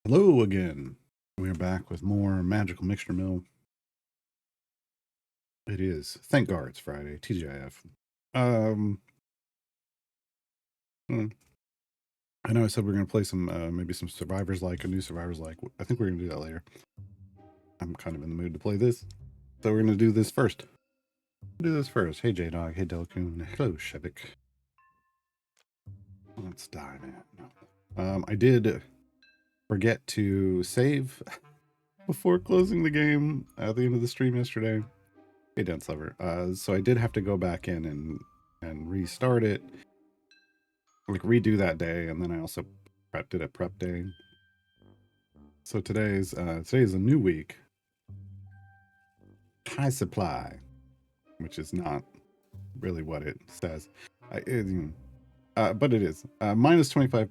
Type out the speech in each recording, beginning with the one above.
Hello again. We're back with more Magical Mixture Mill. It is. Thank God it's Friday. TGIF. Hmm, I know I said we're going to play some, maybe some Survivors Like, a new Survivors Like. I think we're going to do that later. I'm kind of in the mood to play this. So we're going to do this first. Hey, J-Dog. Hey, Delcoon. Hello, Shevik. Let's dive in. I did forget to save before closing the game at the end of the stream yesterday. Hey, Dance Lover. So I did have to go back in and restart it, like redo that day, and then I also did a prep day. So today's a new week. High supply, which is not really what it says. But it is minus 25%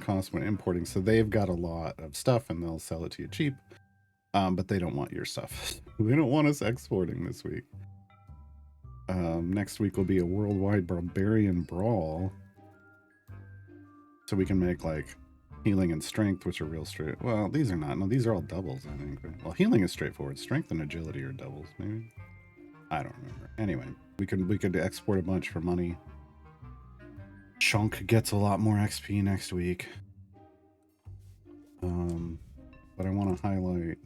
cost when importing. So they've got a lot of stuff and they'll sell it to you cheap. But they don't want your stuff. They don't want us exporting this week. Next week will be a worldwide barbarian brawl. So we can make like healing and strength, which are real straight. Well, these are not. No, these are all doubles, I think. Well, healing is straightforward. Strength and agility are doubles, maybe. I don't remember. Anyway, we could export a bunch for money. Chunk gets a lot more XP next week. But I want to highlight.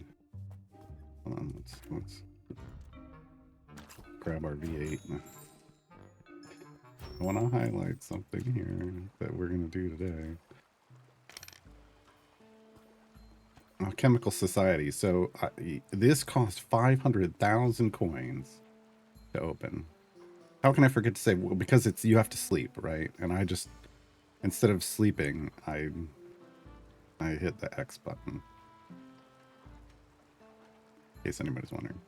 Hold on, let's grab our V8. I want to highlight something here that we're gonna do today. Chemical Society. So this cost 500,000 coins to open. How can I forget to say? Well, because you have to sleep, right? And I just, instead of sleeping, I hit the X button. In case anybody's wondering.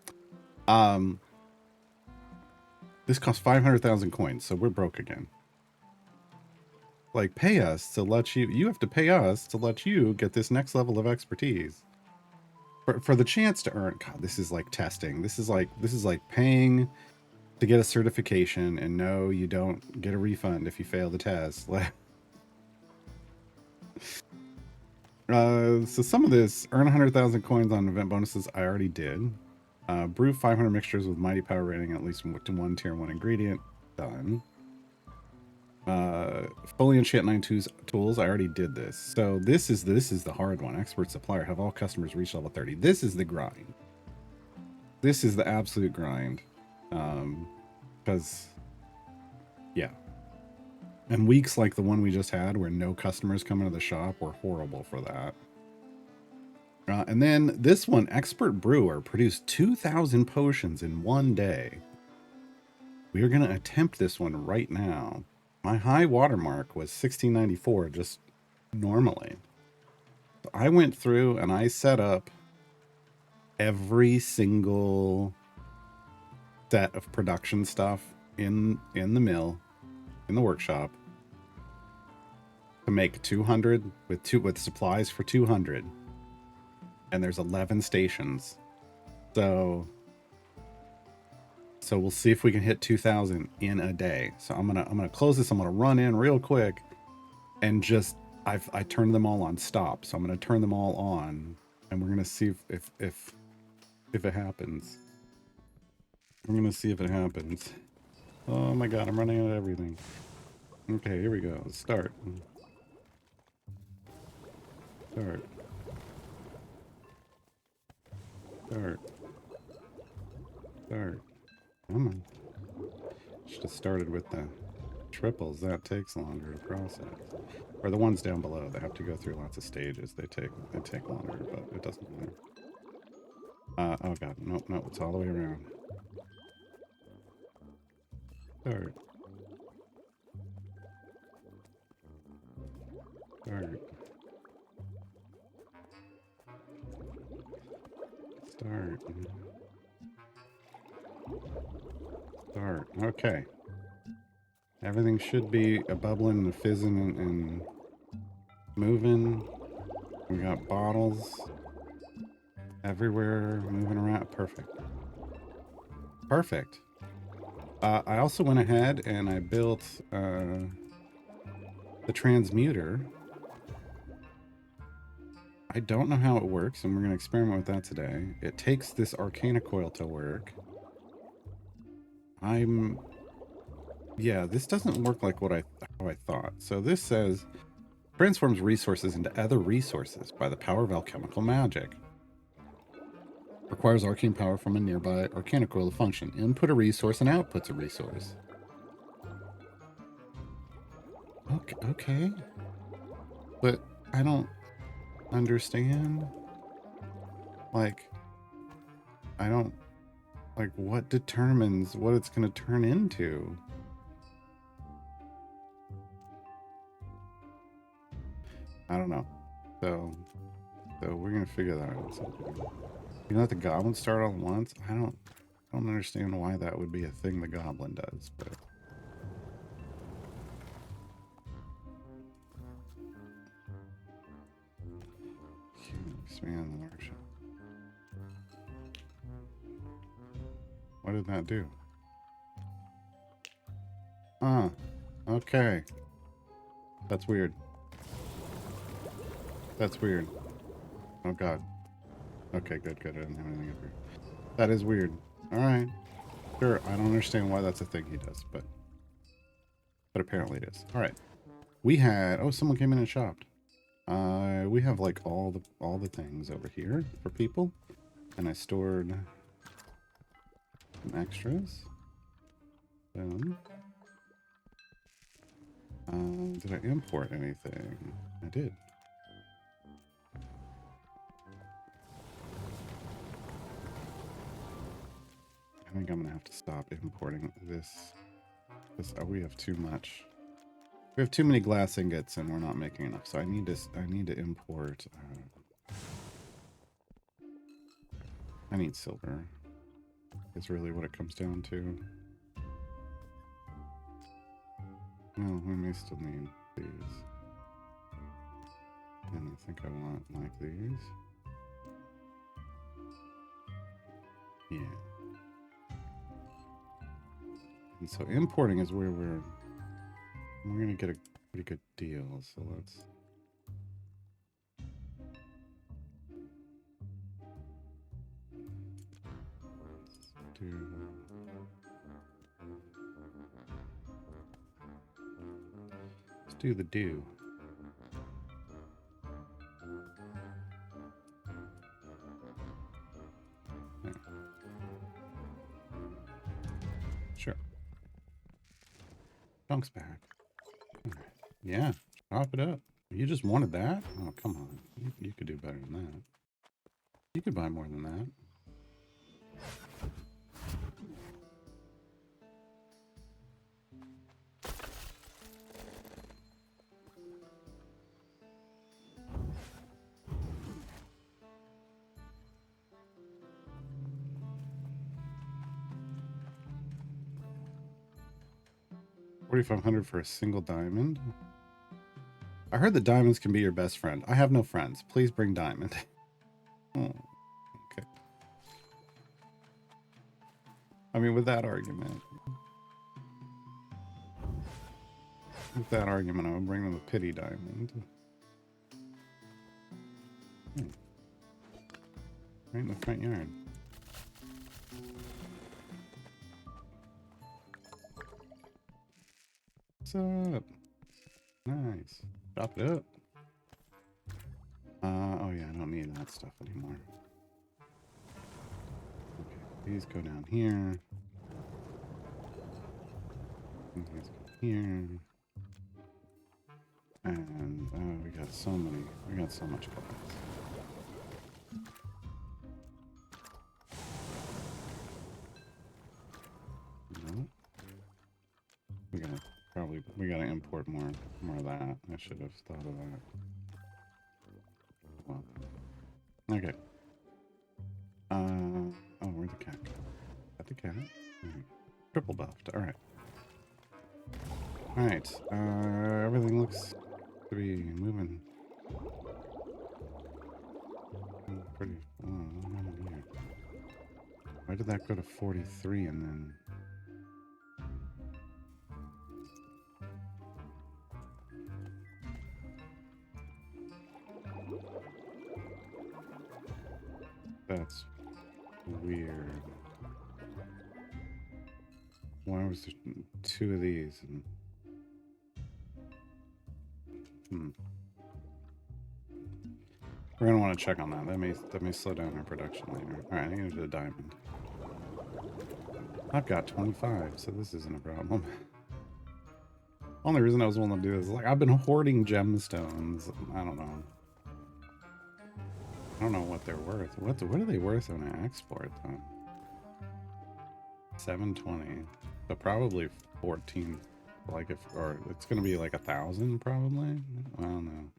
This costs 500,000 coins, so we're broke again. Like, pay us to let you have to pay us to let you get this next level of expertise. For the chance to earn, God, this is like testing. This is like paying to get a certification, and no, you don't get a refund if you fail the test. So some of this, earn 100,000 coins on event bonuses, I already did. Brew 500 mixtures with mighty power rating, at least one tier 1 ingredient, done. Fully enchant 9 tools, I already did this. So this is the hard one. Expert supplier, have all customers reach level 30. This is the grind. This is the absolute grind. Because yeah, and weeks like the one we just had where no customers come into the shop were horrible for that. And then this one, expert brewer produced 2,000 potions in one day. We are going to attempt this one right now. My high watermark was 1694 just normally. So I went through and I set up every single set of production stuff in the mill, in the workshop, to make 200 with supplies for 200, and there's 11 stations. So we'll see if we can hit 2,000 in a day. So I'm gonna close this. I'm gonna run in real quick, and just I turned them all on stop. So I'm gonna turn them all on, and we're gonna see if it happens. I'm gonna see if it happens. Oh my god, I'm running out of everything. Okay, here we go. Start. Start. Start. Start. Come on. Should have started with the triples. That takes longer to process. Or the ones down below. They have to go through lots of stages. They take longer, but it doesn't matter. Oh god, nope, it's all the way around. Start. Start. Start. Start. Okay. Everything should be a bubbling and fizzing and moving. We got bottles everywhere moving around. Perfect. Perfect. I also went ahead and I built the transmuter. I don't know how it works, and we're going to experiment with that today. It takes this Arcana Coil to work. Yeah, this doesn't work like how I thought. So this says, transforms resources into other resources by the power of alchemical magic. Requires arcane power from a nearby Arcana Coil to function. Input a resource and outputs a resource. Okay. But I don't understand. What determines what it's going to turn into? I don't know. So we're going to figure that out. You let the goblin start all at once? I don't understand why that would be a thing the goblin does, but expand the workshop. What did that do? Okay. That's weird. Oh god. Okay, good. I didn't have anything up here. That is weird. Alright. Sure, I don't understand why that's a thing he does, but apparently it is. Alright. We had someone came in and shopped. We have like all the things over here for people. And I stored some extras. Boom. Did I import anything? I did. I think I'm gonna have to stop importing this because we have too much. We have too many glass ingots and we're not making enough. So I need to import. I need silver. Is really what it comes down to. Well, we may still need these. And I think I want like these. Yeah. And so importing is where we're gonna get a pretty good deal. So let's do the do. Yeah. Sure. Dunk's back. Yeah, chop it up. You just wanted that? Oh, come on. You could do better than that. You could buy more than that. 4,500 for a single diamond. I heard that diamonds can be your best friend. I have no friends. Please bring diamond. Oh, okay. I mean, with that argument, I would bring them a pity diamond. Right in the front yard. What's up? Nice. Chop it up. Oh yeah, I don't need that stuff anymore. Okay, these go down here. These go here. And we got so much glass. No. We gotta import more of that. I should have thought of that. Well, okay. Oh, where'd the cat go? Got the cat. Triple buffed. All right. All right. Everything looks to be moving pretty. Why did that go to 43 and then? That's weird. Why was there 2 of these? And, We're gonna want to check on that. That may slow down our production later. All right, I'm gonna do the diamond. I've got 25, so this isn't a problem. Only reason I was willing to do this is like I've been hoarding gemstones. I don't know. I don't know what they're worth. What are they worth when I export them? 720. So probably 14. Like or it's gonna be like 1,000 probably. I don't know.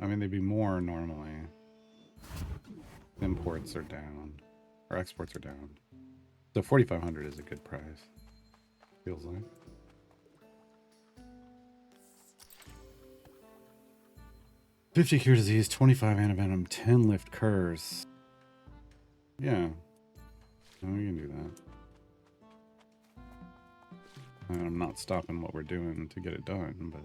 I mean, they'd be more normally. Imports are down, or exports are down. So 4,500 is a good price. Feels like. $50 cure disease, 25 antivenom, 10 lift curse. Yeah. No, we can do that. And I'm not stopping what we're doing to get it done, but...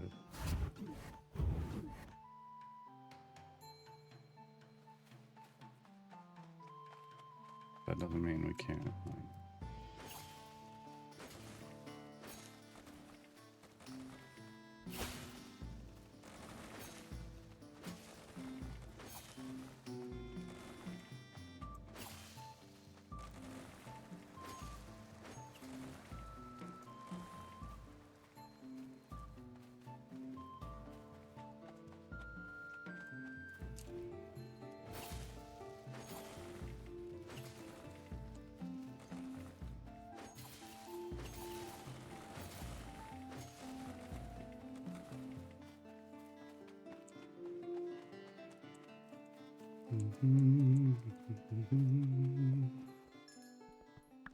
that doesn't mean we can't.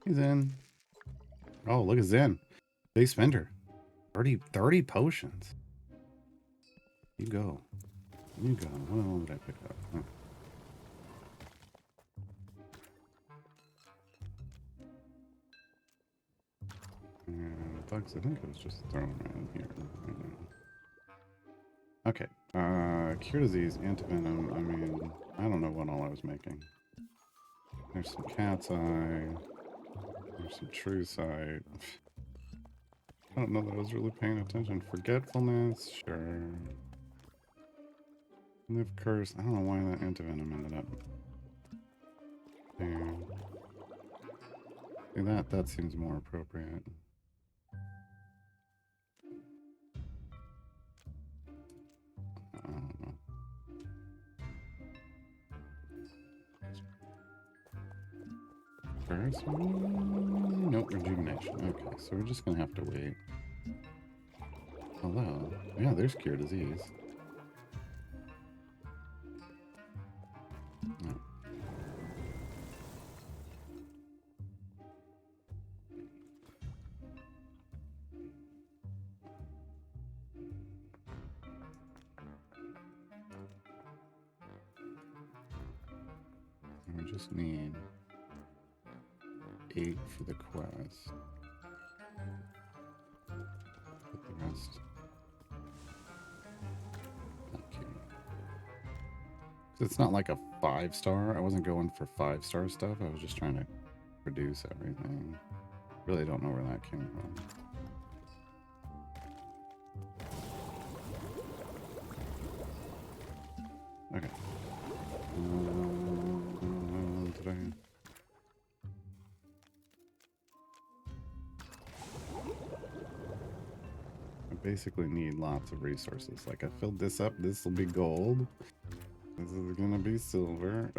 Hey, Zen. Oh, look at Zen. Big spender. 30 potions. You go. You go. What all did I pick up? Huh. And bugs, I think it was just thrown around here right now. Okay. Cure disease, antivenom. I mean, I don't know what all I was making. There's some cat's eye. There's some true sight. I don't know that I was really paying attention. Forgetfulness, sure. Live curse. I don't know why that antivenom ended up there. See, that seems more appropriate. I don't know. Curse? Nope, rejuvenation. Okay, so we're just gonna have to wait. Hello. Yeah, there's cure disease. No. just need 8 for the quest. Put the rest. Okay. It's not like a 5-star. I wasn't going for 5-star stuff. I was just trying to produce everything. Really don't know where that came from. Okay. Did I? I basically need lots of resources. Like I filled this up. This will be gold. This is gonna be silver.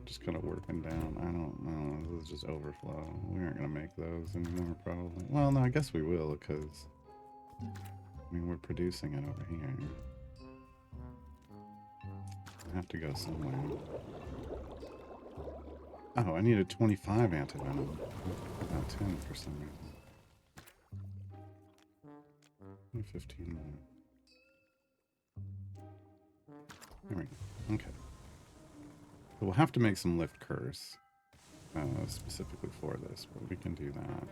Just kind of working down. I don't know. This is just overflow. We aren't gonna make those anymore, probably. Well, no, I guess we will, because I mean we're producing it over here. I have to go somewhere. Oh, I needed 25 antivenom. About 10 for some reason. 15 more. There we go. Okay. So we'll have to make some lift curse. Specifically for this, but we can do that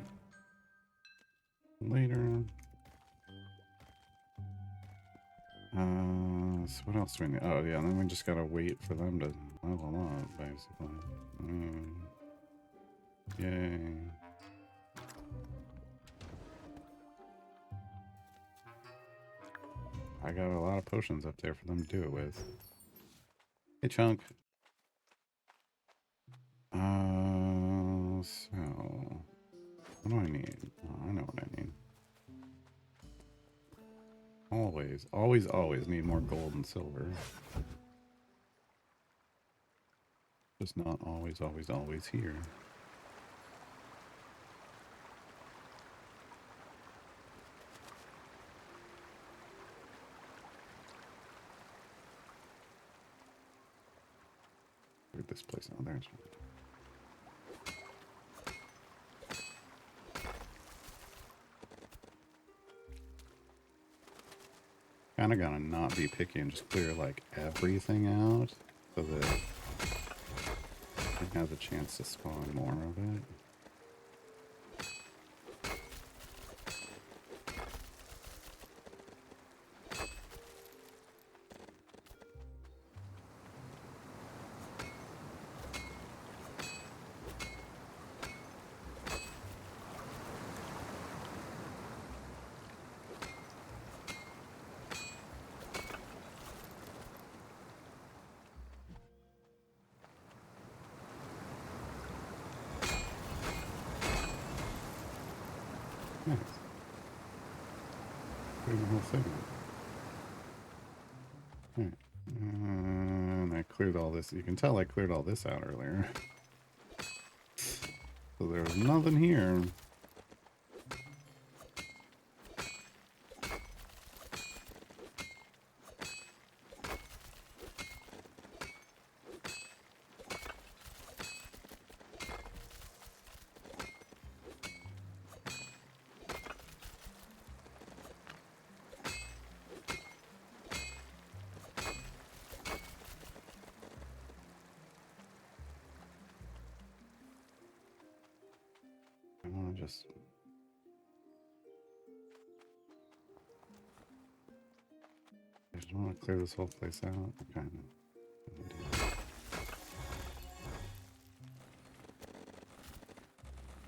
later. So what else do we need? Oh yeah, then we just gotta wait for them to level up, basically. Yay. I got a lot of potions up there for them to do it with. Hey, Chunk. So what do I need? Oh, I know what I need. Always need more gold and silver. Just not always here. Where'd this place? Oh, there's one. Kinda gotta not be picky and just clear like everything out so that it has a chance to spawn more of it. Nice. Cleared the whole thing out. Alright. And I cleared all this. You can tell I cleared all this out earlier. So there was nothing here. I want to just... I just want to clear this whole place out. Okay.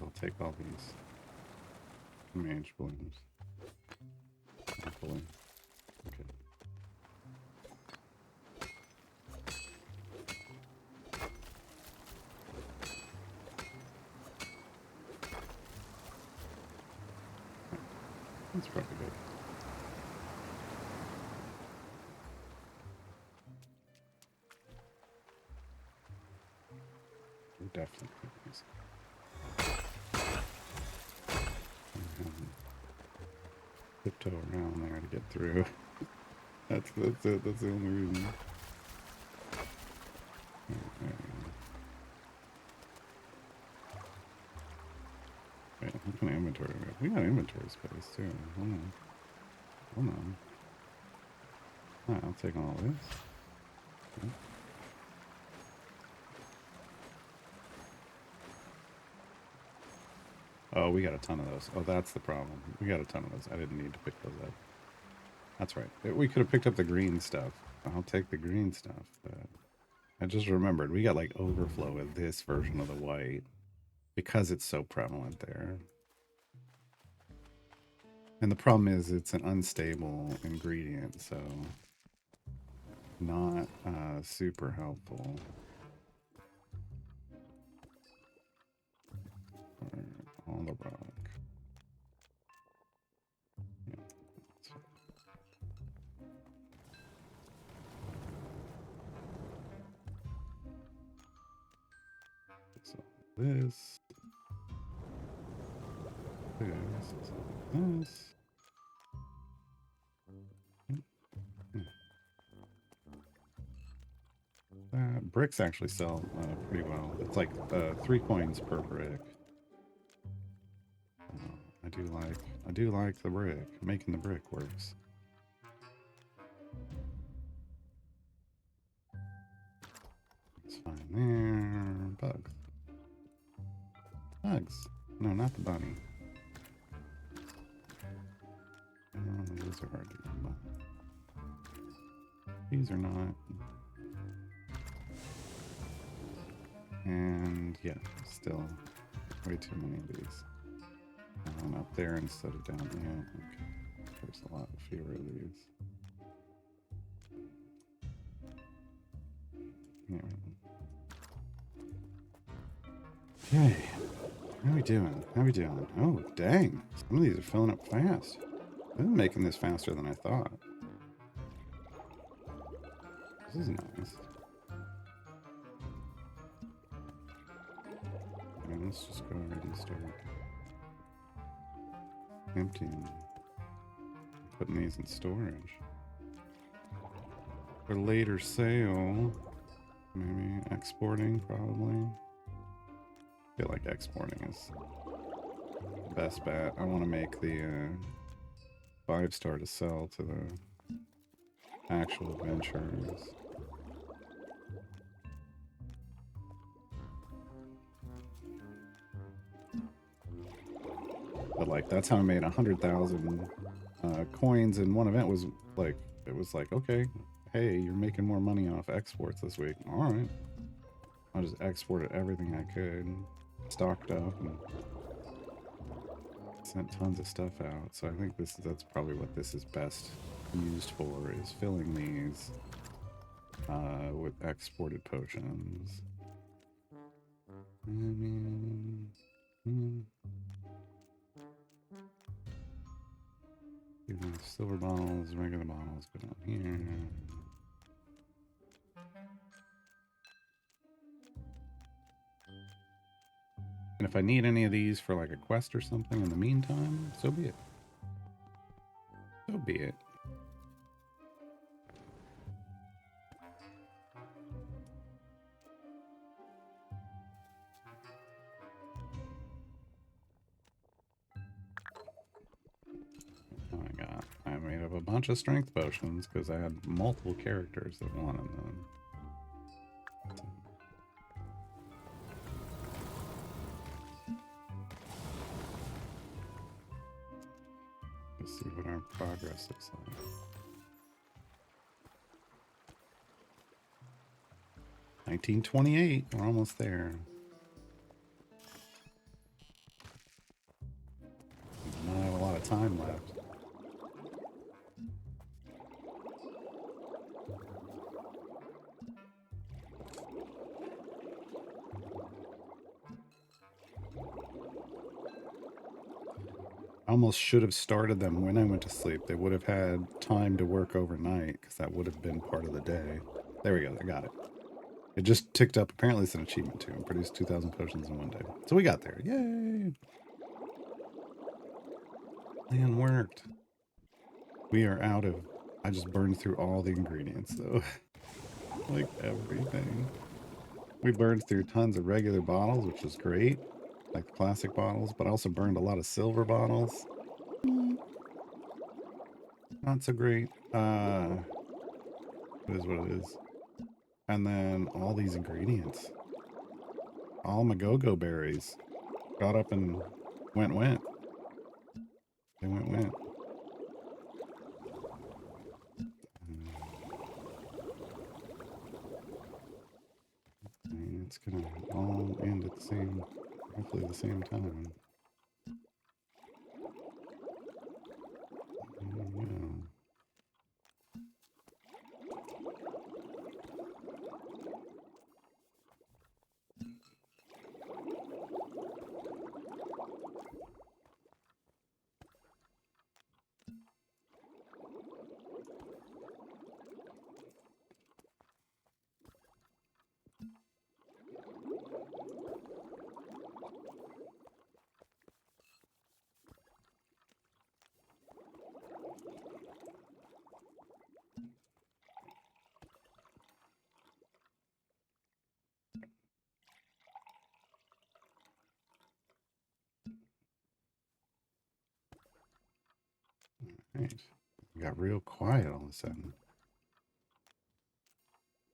I'll take all these mage blooms. Hopefully. Okay. That's probably good. We're definitely these. Tiptoe around there to get through. That's it. That's the only reason. Okay. Wait, what kind of inventory we got? We got inventory space too. Hold on. Alright, I'll take all this. Okay. Oh, we got a ton of those. Oh, that's the problem. We got a ton of those. I didn't need to pick those up. That's right. We could have picked up the green stuff. I'll take the green stuff. I just remembered we got like overflow with this version of the white because it's so prevalent there. And the problem is it's an unstable ingredient, so not super helpful. On the rock. Yeah. So this. This. Bricks actually sell pretty well. It's like 3 coins per brick. I do like the brick. Making the brick works. It's fine there. Bugs. Bugs. No, not the bunny. Oh, those are hard to get by. These are not. And yeah, still way too many of these. One up there instead of down here. Okay. There's a lot fewer of these. Okay. How we doing? How we doing? Oh, dang. Some of these are filling up fast. I'm making this faster than I thought. This is nice. Okay, let's just go ahead and start emptying. Putting these in storage. For later sale. Maybe exporting, probably. I feel like exporting is the best bet. I want to make the 5-star to sell to the actual adventurers. But like that's how I made 100,000 coins in one event. Was like it was like, okay, hey, you're making more money off exports this week. All right, I just exported everything I could, stocked up, and sent tons of stuff out. So I think that's probably what this is best used for, is filling these with exported potions. Silver bottles, regular bottles, go down here. And if I need any of these for like a quest or something in the meantime, so be it. So be it. I made up a bunch of strength potions because I had multiple characters that wanted them. Let's see what our progress looks like. 1928, we're almost there. We don't have a lot of time left. I almost should have started them when I went to sleep. They would have had time to work overnight because that would have been part of the day. There we go. I got it. It just ticked up. Apparently it's an achievement too, and produced 2,000 potions in one day. So we got there. Yay! Plan worked. We are out of... I just burned through all the ingredients though. Like everything. We burned through tons of regular bottles, which was great. Like the classic bottles, but also burned a lot of silver bottles. Not so great. It is what it is. And then all these ingredients. All my go-go berries. Got up in Went. They went. I mean, it's gonna all end at the same, hopefully the same time. Yeah. Right. It got real quiet all of a sudden.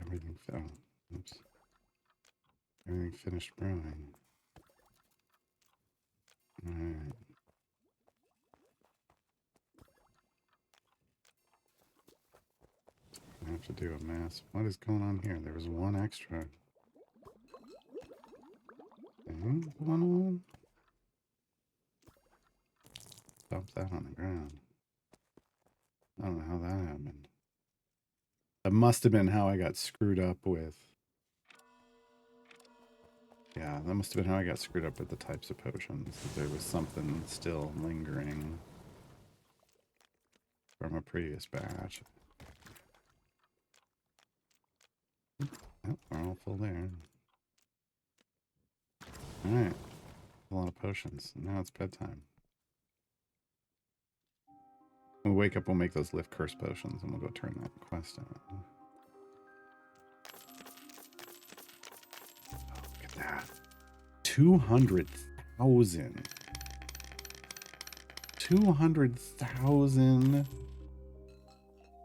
Everything fell. Oops. Everything finished brewing. Alright. I have to do a mass. What is going on here? There was one extra thing going on. Dump that on the ground. I don't know how that happened. That must have been how I got screwed up with. Yeah, that must have been how I got screwed up with the types of potions. There was something still lingering from a previous batch. Oh, we're all full there. Alright. A lot of potions. Now it's bedtime. When we wake up, we'll make those lift curse potions and we'll go turn that quest out. Oh, look at that. 200,000. 200,000.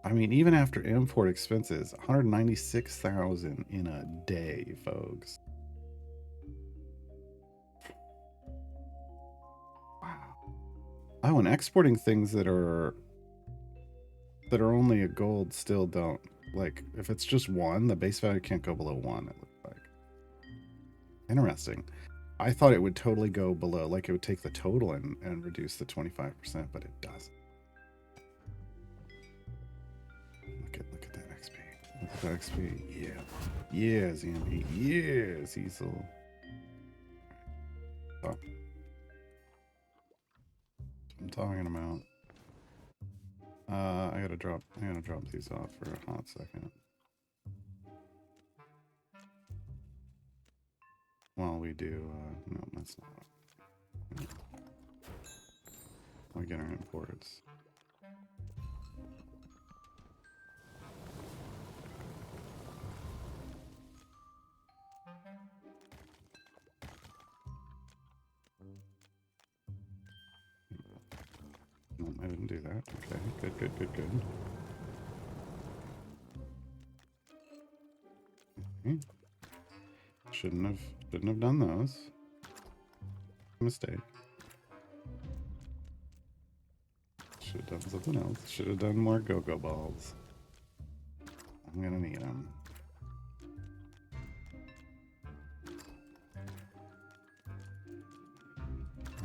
I mean, even after import expenses, 196,000 in a day, folks. Wow. Oh, and exporting things that are only a gold still don't, like, if it's just one, the base value can't go below 1, it looks like. Interesting. I thought it would totally go below, like it would take the total and reduce the 25%, but it doesn't. Look at that XP. Look at that XP. Yeah. Yeah, ZMP. Yeah, Cecil. Oh. I'm talking about. I gotta drop these off for a hot second. While we do, no, that's not. We get our imports. No, I didn't do that. Okay, good. Okay. Shouldn't have done those. Mistake. Should have done something else. Should have done more go-go balls. I'm gonna need them.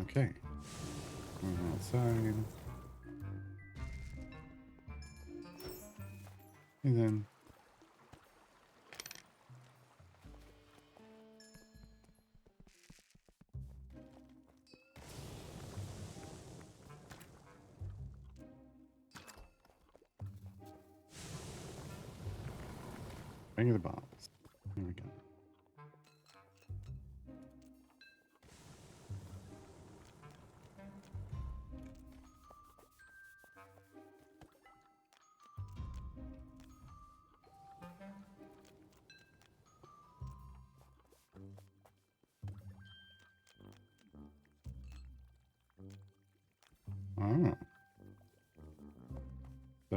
Okay. Going outside. And then bring the bombs. Here we go. Oh. So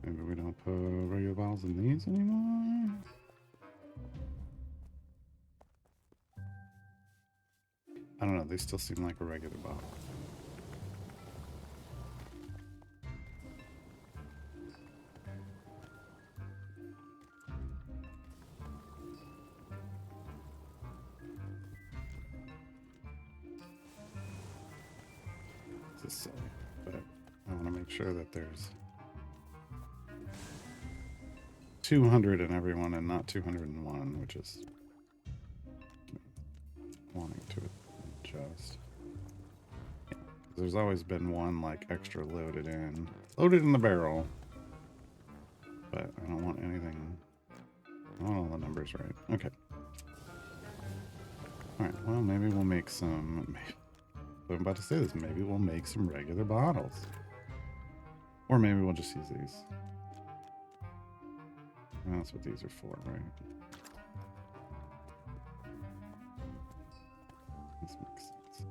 maybe we don't put regular bottles in these anymore. they still seem like a regular bottle. This is silly, but I want to make sure that there's 200 in everyone and not 201, which is wanting to adjust. Yeah, there's always been one like extra loaded in the barrel, but I don't want anything. I want all the numbers right. Okay. All right. Well, maybe we'll make some. I'm about to say this. Maybe we'll make some regular bottles, or maybe we'll just use these. Well, that's what these are for, right? This makes sense.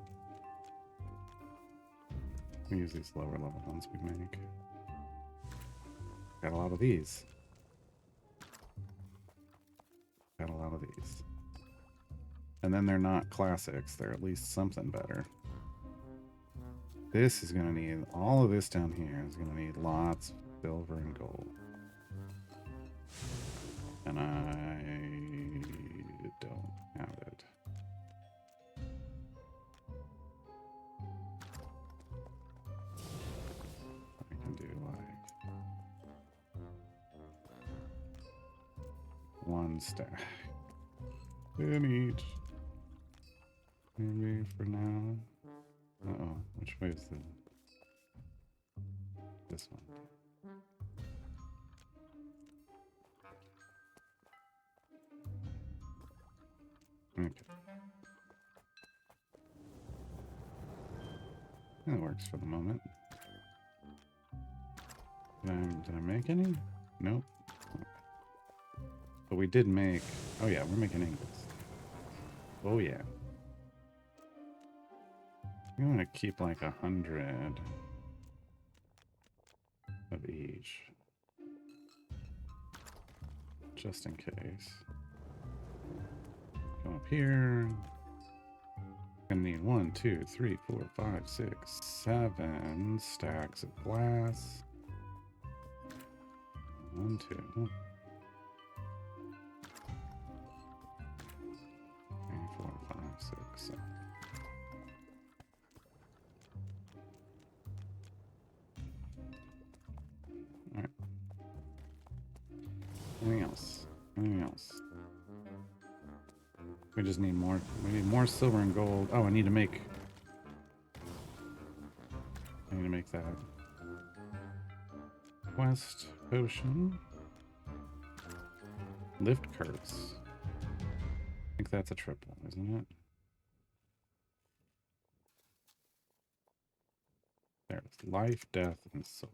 We use these lower level ones we make. Got a lot of these. Got a lot of these. And then they're not classics. They're at least something better. This is going to need, all of this down here is going to need lots of silver and gold. And I don't have it. I can do like one stack in each. Maybe for now. Uh-oh, which way is this one? Okay. That works for the moment. Did I make any? Nope. But we did make... Oh yeah, we're making ingots. Oh yeah. We want to keep like 100 of each. Just in case. Go up here. Gonna need 1, 2, 3, 4, 5, 6, 7 stacks of glass. 1, 2, 3, 4, 5, 6, 7. All right. Anything else? Anything else? We just need more. We need more silver and gold. Oh, I need to make that quest potion. Lift curse. I think that's a triple, isn't it? There's life, death, and soul.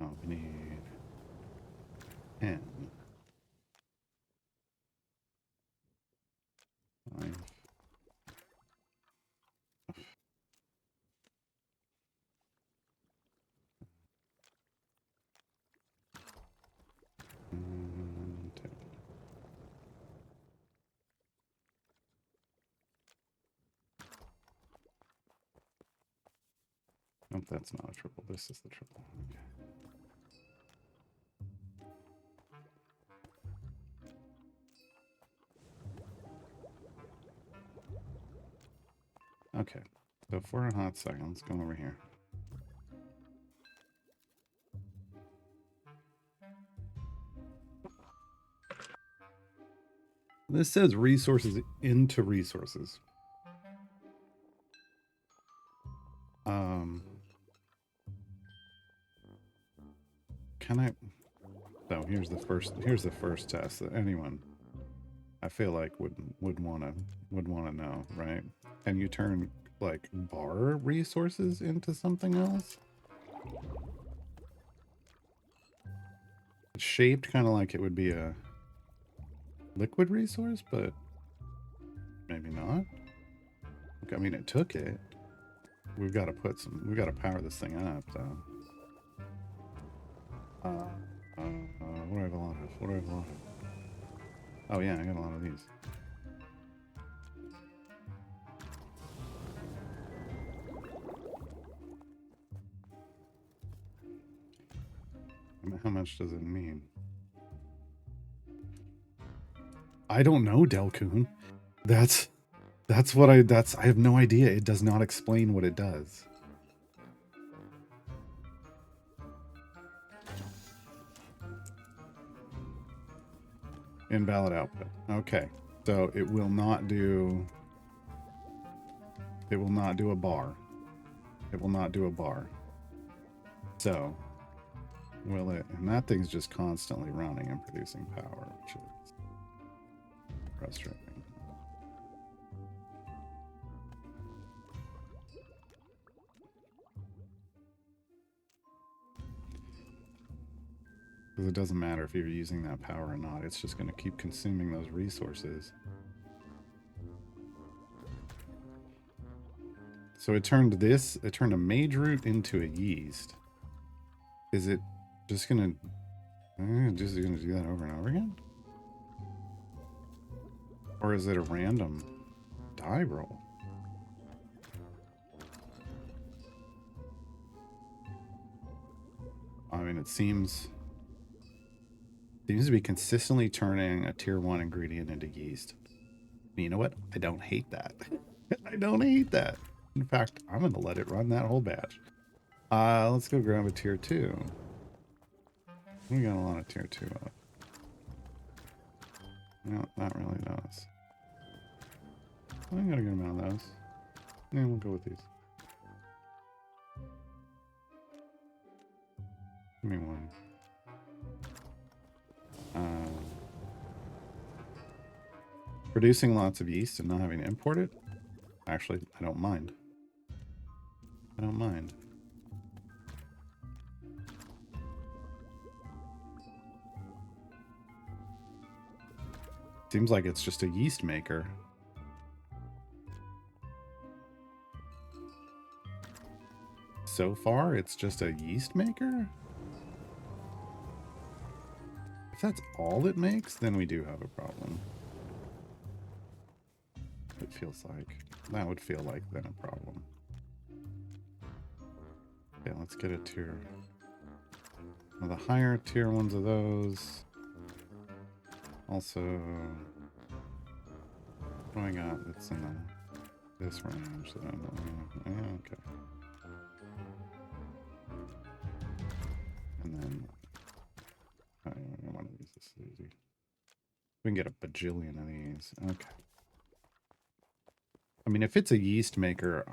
Oh, we need 10. Life. And 10. Nope, that's not a triple. This is the triple. Okay. Okay. So for a hot second, let's go over here. This says resources into resources. Can I? So here's the first test that anyone, I feel like would want to know, right? Can you turn like bar resources into something else? It's shaped kind of like it would be a liquid resource, but maybe not. I mean, it took it. We've got to power this thing up, though. What do I have a lot of? What do I have a lot of? Oh yeah, I got a lot of these. How much does it mean? I don't know, Delcoon. That's what I have no idea. It does not explain what it does. Invalid output. Okay. So it will not do a bar. It will not do a bar. So will it? And that thing's just constantly running and producing power, which is frustrating. Because it doesn't matter if you're using that power or not. It's just going to keep consuming those resources. So it turned a mage root into a yeast. Is it just going to do that over and over again? Or is it a random die roll? I mean, it seems to be consistently turning a tier 1 ingredient into yeast. And you know what? I don't hate that. I don't hate that. In fact, I'm going to let it run that whole batch. Let's go grab a tier 2. We got a lot of tier 2 up. No, not really does. I got a good amount of those. Yeah, we'll go with these. Give me one. Producing lots of yeast and not having to import it? Actually, I don't mind. I don't mind. Seems like it's just a yeast maker. So far, it's just a yeast maker? If that's all it makes, then we do have a problem. It feels like. That would feel like then a problem. Okay, let's get a tier. Well, the higher tier ones of those. Also, what do I got that's in this range that I don't know? Yeah, okay. And then I don't want to use this easy. We can get a bajillion of these. Okay. I mean, if it's a yeast maker,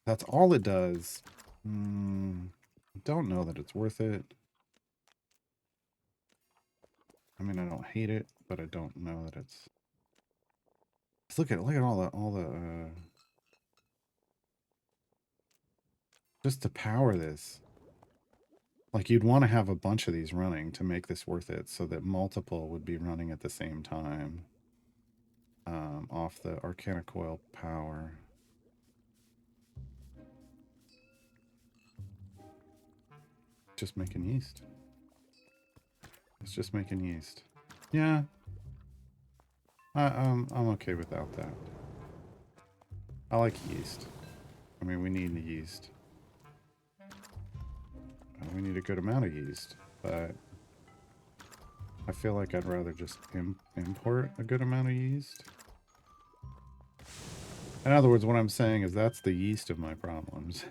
that's all it does. Don't know that it's worth it. I mean, I don't hate it, but I don't know that it's. Look at all the just to power this. Like, you'd want to have a bunch of these running to make this worth it, so that multiple would be running at the same time. Off the Arcana Coil power. Just making yeast. It's just making yeast. Yeah. I'm okay without that. I like yeast. I mean, we need the yeast. We need a good amount of yeast, but I feel like I'd rather just import a good amount of yeast. In other words, what I'm saying is that's the yeast of my problems.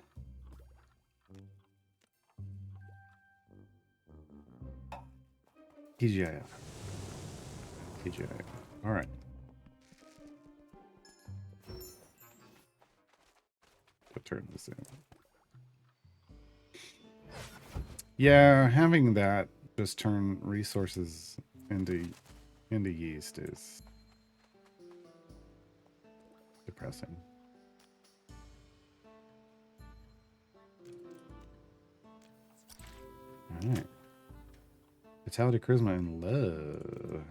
TGIF. TGIF. All right. Let's turn this in. Yeah, having that just turn resources into yeast is depressing. All right. Vitality, charisma, and love.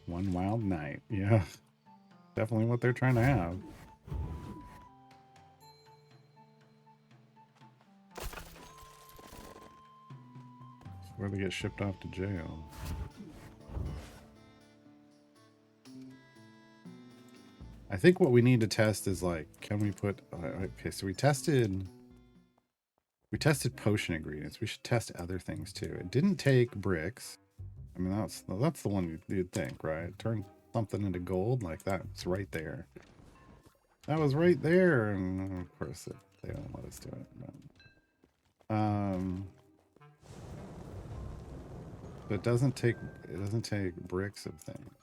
One wild night. Yeah. Definitely what they're trying to have. Where they get shipped off to jail. I think what we need to test is like, can we put... okay, so we tested We tested potion ingredients. We should test other things too. It didn't take bricks. I mean, that's the one you'd think, right? Turn something into gold, like that's right there. That was right there, and of course they don't let us do it. But it doesn't take bricks of things.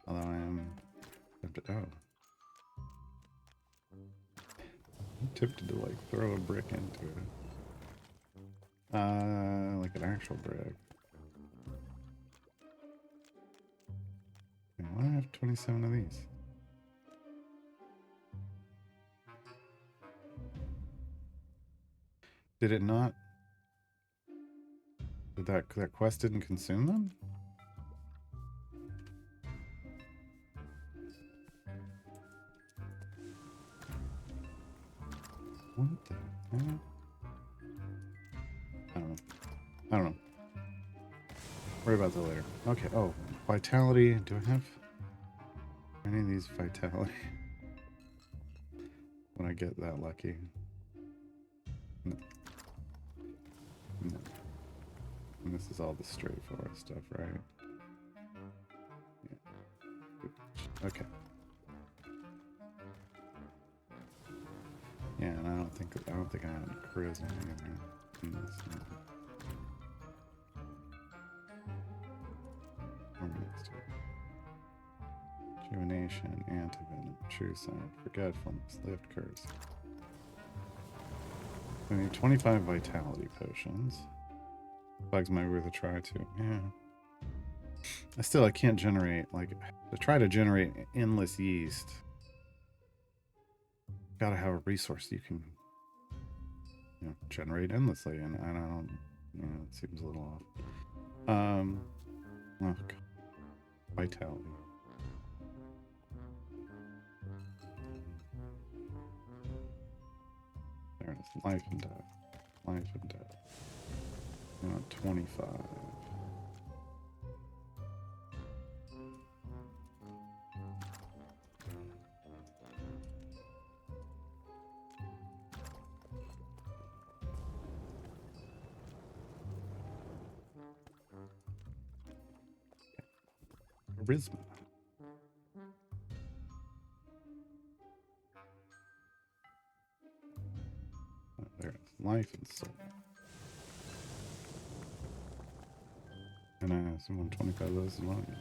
Although I am tempted. Oh, I'm tempted to like throw a brick into it. Like an actual brick. Why do I have 27 of these? Did it not? Did that quest didn't consume them? What the hell? I don't know. I don't know. Worry about that later. Okay. Oh, vitality. Do I have any of these vitality? When I get that lucky. No. No. And this is all the straightforward stuff, right? Yeah. Okay. Yeah, and I don't think I have charisma in this. No. Rejuvenation, antivenom, true sight, forgetfulness, lift curse. I need 25 vitality potions. Bugs might be worth a try too. Yeah. I can't generate, like, to try to generate endless yeast. Gotta have a resource you can, generate endlessly, and I don't, it seems a little off. Oh God. Vitality. There it is. Life and death. Life and death. 25. Charisma. Oh, there it is. Life and soul. And I have some 125 of those as well. Yeah.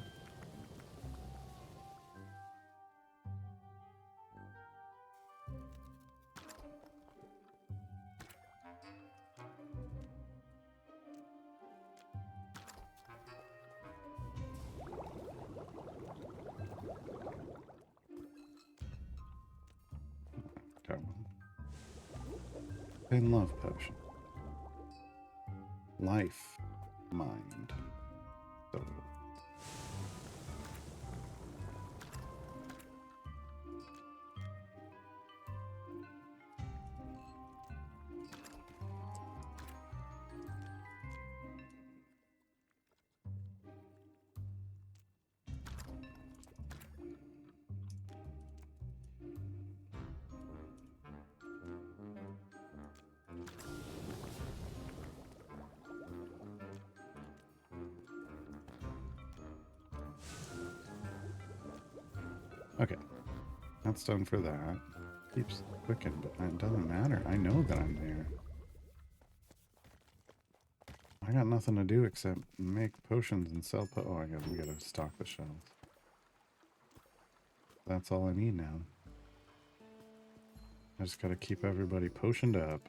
Pain love potion. Life. Mind. So. Okay, that's done for that. Keeps clicking, but it doesn't matter. I know that I'm there. I got nothing to do except make potions and sell oh, we gotta stock the shelves. That's all I need now. I just gotta keep everybody potioned up.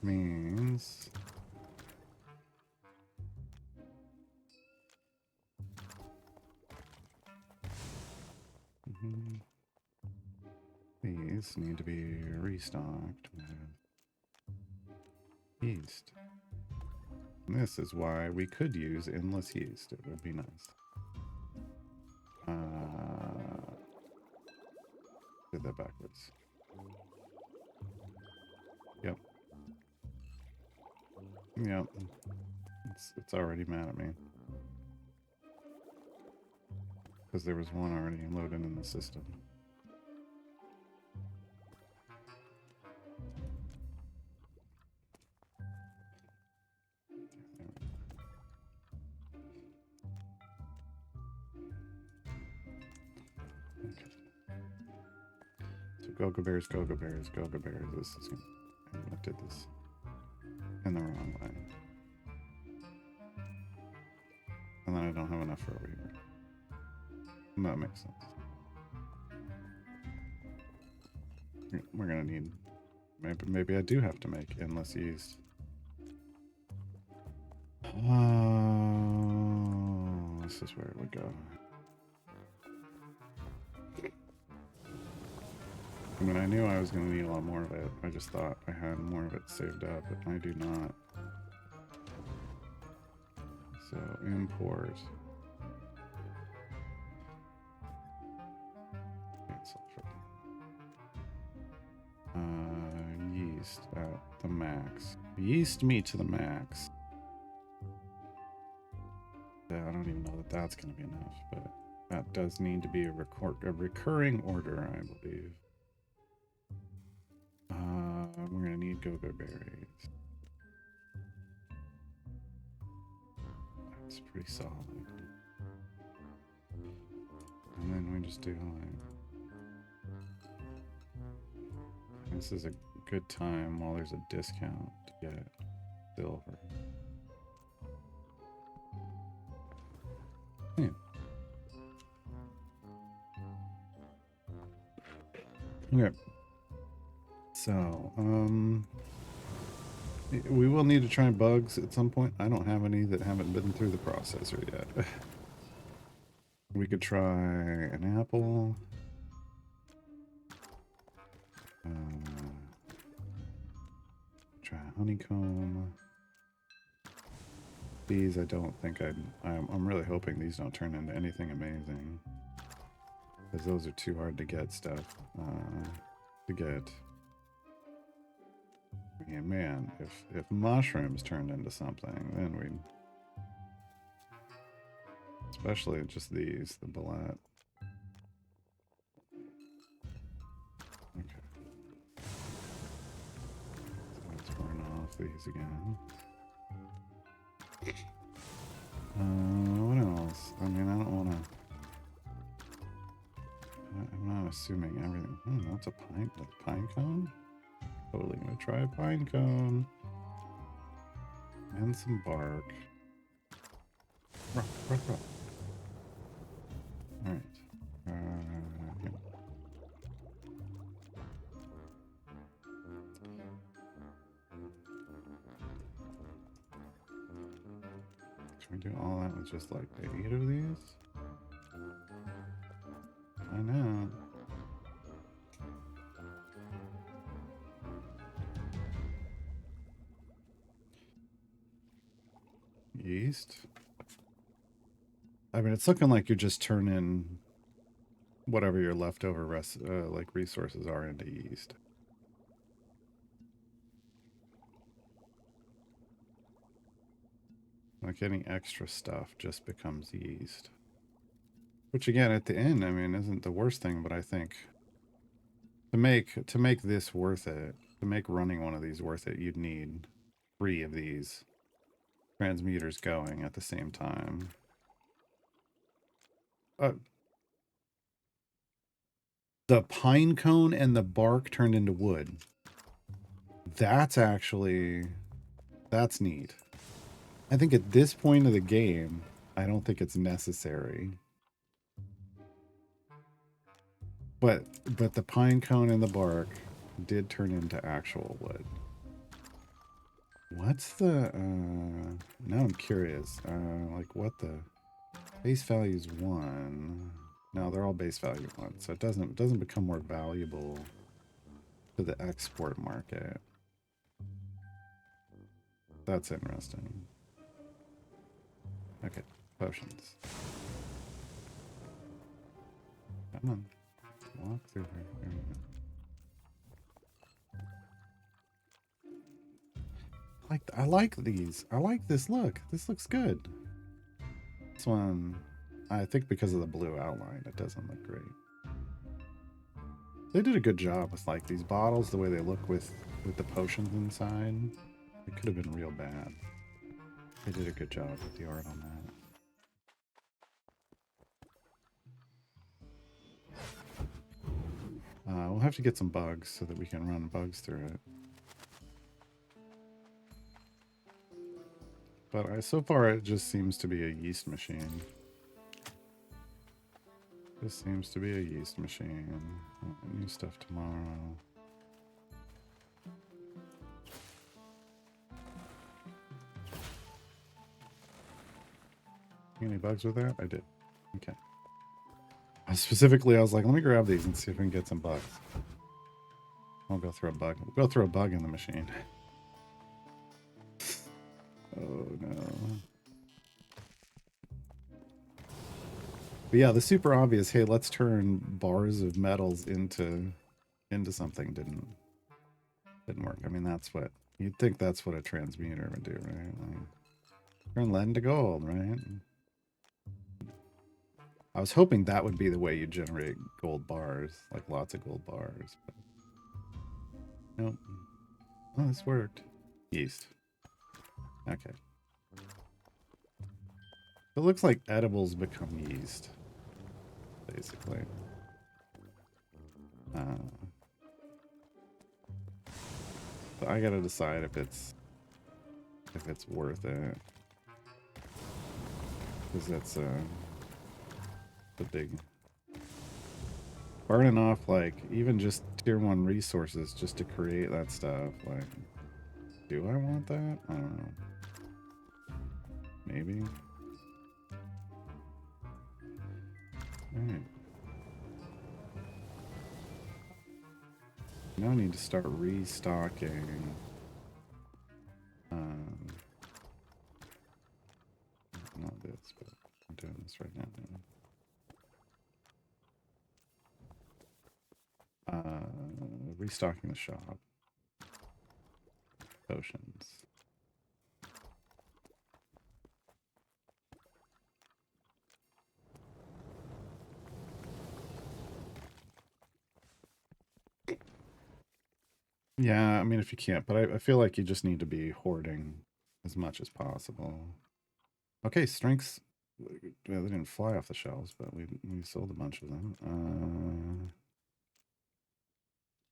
Means... These need to be restocked with yeast. And this is why we could use endless yeast. It would be nice. Did that backwards. Yep. Yep. It's already mad at me. Because there was one already loaded in the system. Go-Go Bears, Go-Go Bears, Go-Go Bears. This is gonna... I did this in the wrong way. And then I don't have enough for over here. That makes sense. We're gonna need... Maybe I do have to make endless yeast. Oh, this is where it would go. I mean, I knew I was going to need a lot more of it. I just thought I had more of it saved up, but I do not. So, import. Cancel for yeast at the max. Yeast me to the max. Yeah, I don't even know that that's going to be enough, but that does need to be a recurring order, I believe. We're going to need Go-Go Berries. That's pretty solid. And then we just do like... This is a good time while there's a discount to get silver. Yeah. Okay. So, we will need to try bugs at some point. I don't have any that haven't been through the processor yet. We could try an apple. Try honeycomb. These, I don't think I'm really hoping these don't turn into anything amazing. Because those are too hard to get stuff to get. I mean, man, if mushrooms turned into something, then we'd... Especially just these, the bullet. Okay. So let's burn off these again. What else? I mean, I don't want to... I'm not assuming everything. That's a pine cone? Totally gonna try a pine cone. And some bark. Rock. Alright. Yeah. Can we do all that with just like 8 of these? I know. Yeast. I mean, it's looking like you're just turning whatever your leftover like resources are into yeast. Like any extra stuff just becomes yeast. Which again, at the end, I mean, isn't the worst thing, but I think to make this worth it, to make running one of these worth it, you'd need 3 of these transmuters going at the same time. The pine cone and the bark turned into wood. That's neat. I think at this point of the game, I don't think it's necessary. But the pine cone and the bark did turn into actual wood. What's the now I'm curious. Like what the base value is 1. No, they're all base value 1, so it doesn't become more valuable to the export market. That's interesting. Okay, potions. Come on. Walk through here. There we go. I like these. I like this look. This looks good. This one, I think because of the blue outline, it doesn't look great. They did a good job with like these bottles, the way they look with the potions inside. It could have been real bad. They did a good job with the art on that. we'll have to get some bugs so that we can run bugs through it. But so far it just seems to be a yeast machine. This seems to be a yeast machine. New stuff tomorrow. Any bugs with that? I did. Okay. Specifically, I was like, let me grab these and see if we can get some bugs. I'll go throw a bug. We'll go throw a bug in the machine. Oh no. But yeah, the super obvious, hey, let's turn bars of metals into something didn't work. I mean, that's what you'd think that's what a transmuter would do, right? Like, turn lead into gold, right? I was hoping that would be the way you generate gold bars, like lots of gold bars. But nope. Oh, this worked. Yeast. Okay. It looks like edibles become yeast, basically. But I gotta decide if it's worth it, because that's the big burning off, like even just tier 1 resources just to create that stuff. Like, do I want that? I don't know. Maybe. Alright. Now I need to start restocking. Not this, but I'm doing this right now. Restocking the shop. Potions. Yeah, I mean, if you can't, but I feel like you just need to be hoarding as much as possible. Okay, strengths. Well, they didn't fly off the shelves, but we sold a bunch of them.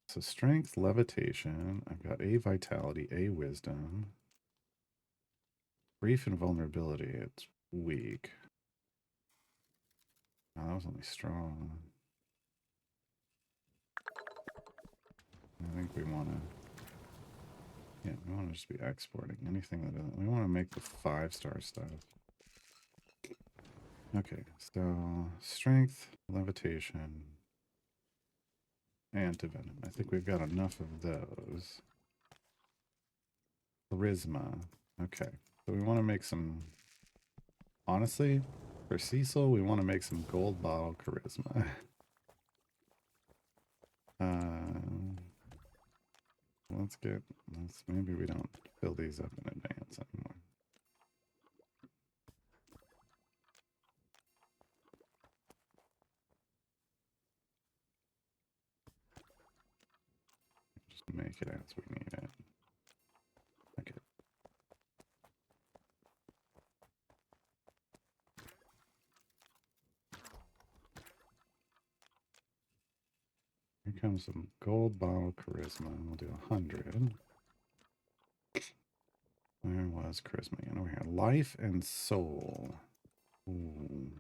So strength, levitation. I've got a vitality, a wisdom. Brief and vulnerability. It's weak. Oh, that was only strong. I think we want to. Yeah, we want to just be exporting anything that doesn't. We want to make the 5-star stuff. Okay, so strength, levitation, antivenom. I think we've got enough of those. Charisma. Okay, so we want to make some. Honestly, for Cecil, we want to make some gold bottle charisma. Maybe we don't fill these up in advance anymore. Just make it as we need it. Okay. Here comes some gold bottle charisma. We'll do 100. Where was charisma again? Over here. Life and soul. Ooh.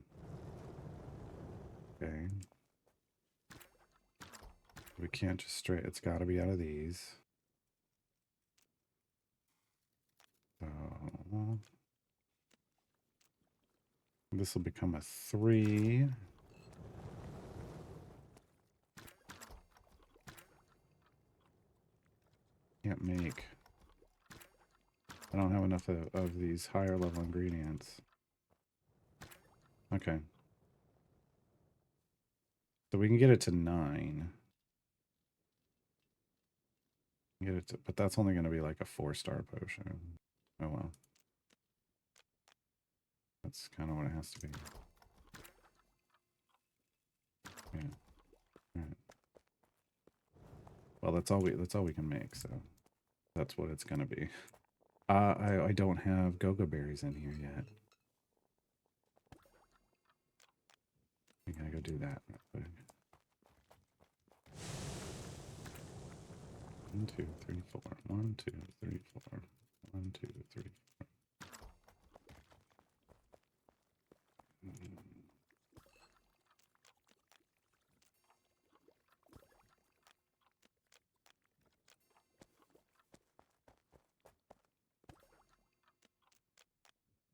Okay. We can't just straight. It's got to be out of these. So this will become a 3. Can't make. I don't have enough of these higher level ingredients. Okay. So we can get it to 9. Get it to, but that's only going to be like a 4-star potion. Oh well. That's kind of what it has to be. Yeah. All right. Well, that's all we can make, so that's what it's going to be. I don't have go-go berries in here yet. I gotta go do that real quick. 1, 2, 3, 4. 1, 2, 3, 4. 1, 2, 3, 4.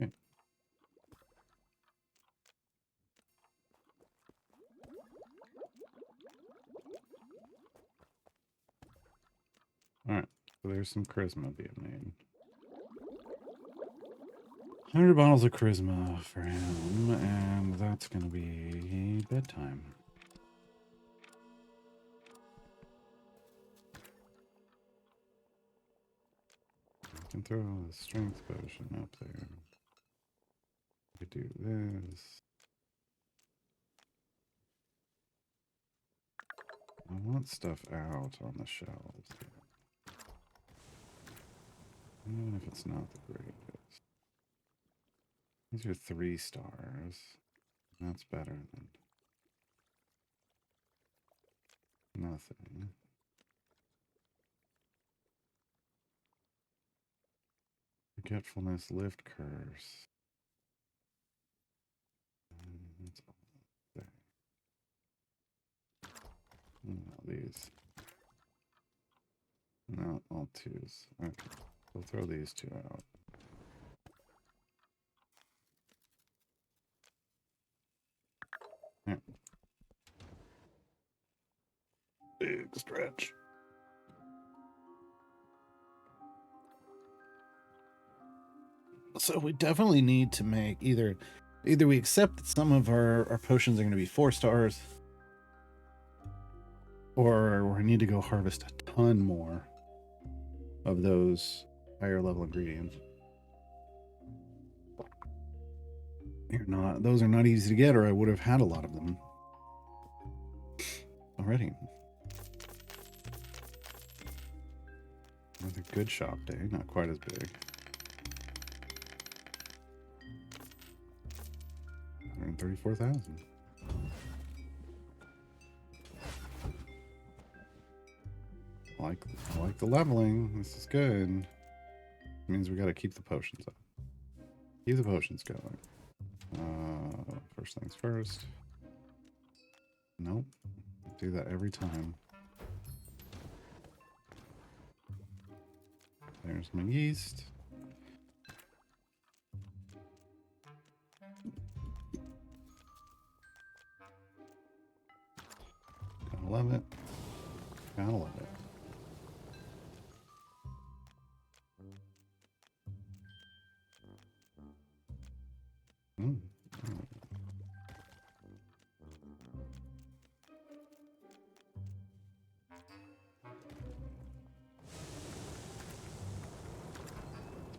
Okay. All right, so there's some charisma being made. 100 bottles of charisma for him, and that's going to be bedtime. I can throw the strength potion up there. We do this. I want stuff out on the shelves. Even if it's not the greatest. These are 3 stars. That's better than nothing. Forgetfulness, lift curse. That's all there. No, these. No, all 2s. Okay. We'll throw these 2 out. Yeah. Big stretch. So we definitely need to make either we accept that some of our potions are going to be 4 stars, or we need to go harvest a ton more of those higher level ingredients. Those are not easy to get, or I would have had a lot of them already. Another good shop day, not quite as big. 134,000. I like the leveling. This is good. It means we got to keep the potions up. Keep the potions going. First things first. Nope. Do that every time. There's my yeast. Gotta love it. Gotta love it.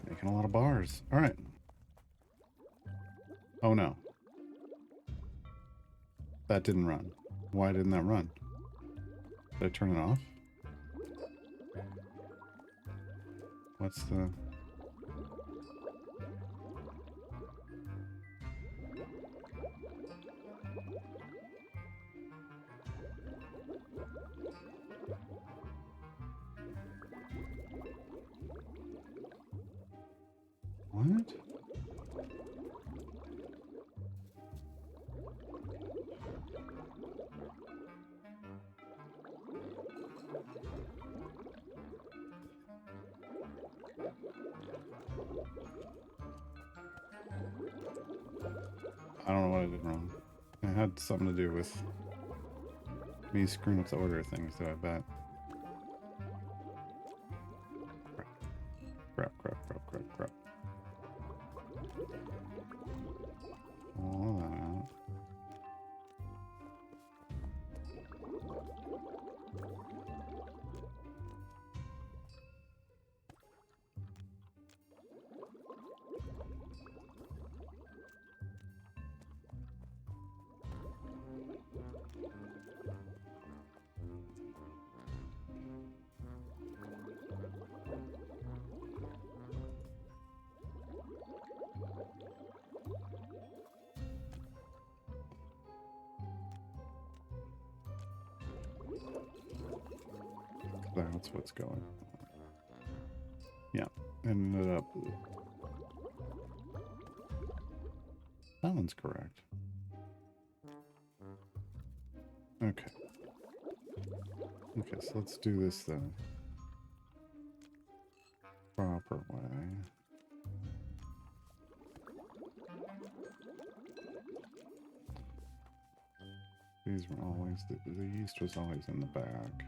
Making a lot of bars. All right. Oh no. That didn't run. Why didn't that run? Did I turn it off? What's the... What? I don't know what I did wrong. It had something to do with me screwing up the order of things, though, I bet. Crap. All that out. That's what's going on. Yeah, ended up. That one's correct. Okay. Okay, so let's do this the proper way. These were always, the yeast was always in the back.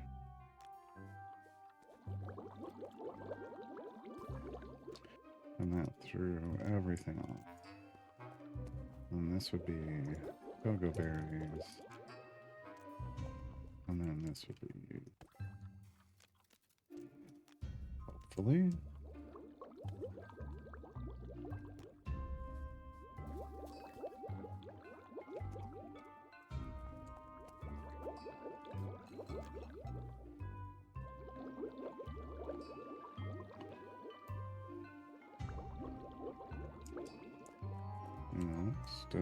And that threw everything off. And this would be go-go berries. And then this would be, hopefully. No, still.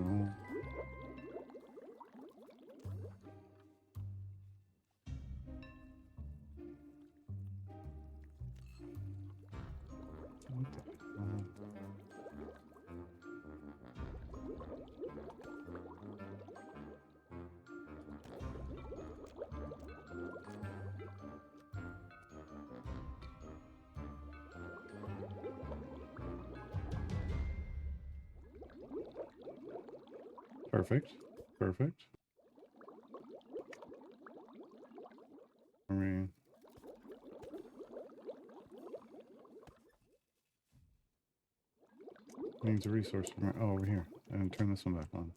What the hell? Perfect. Perfect. I mean, needs a resource from oh, over here. And turn this one back on.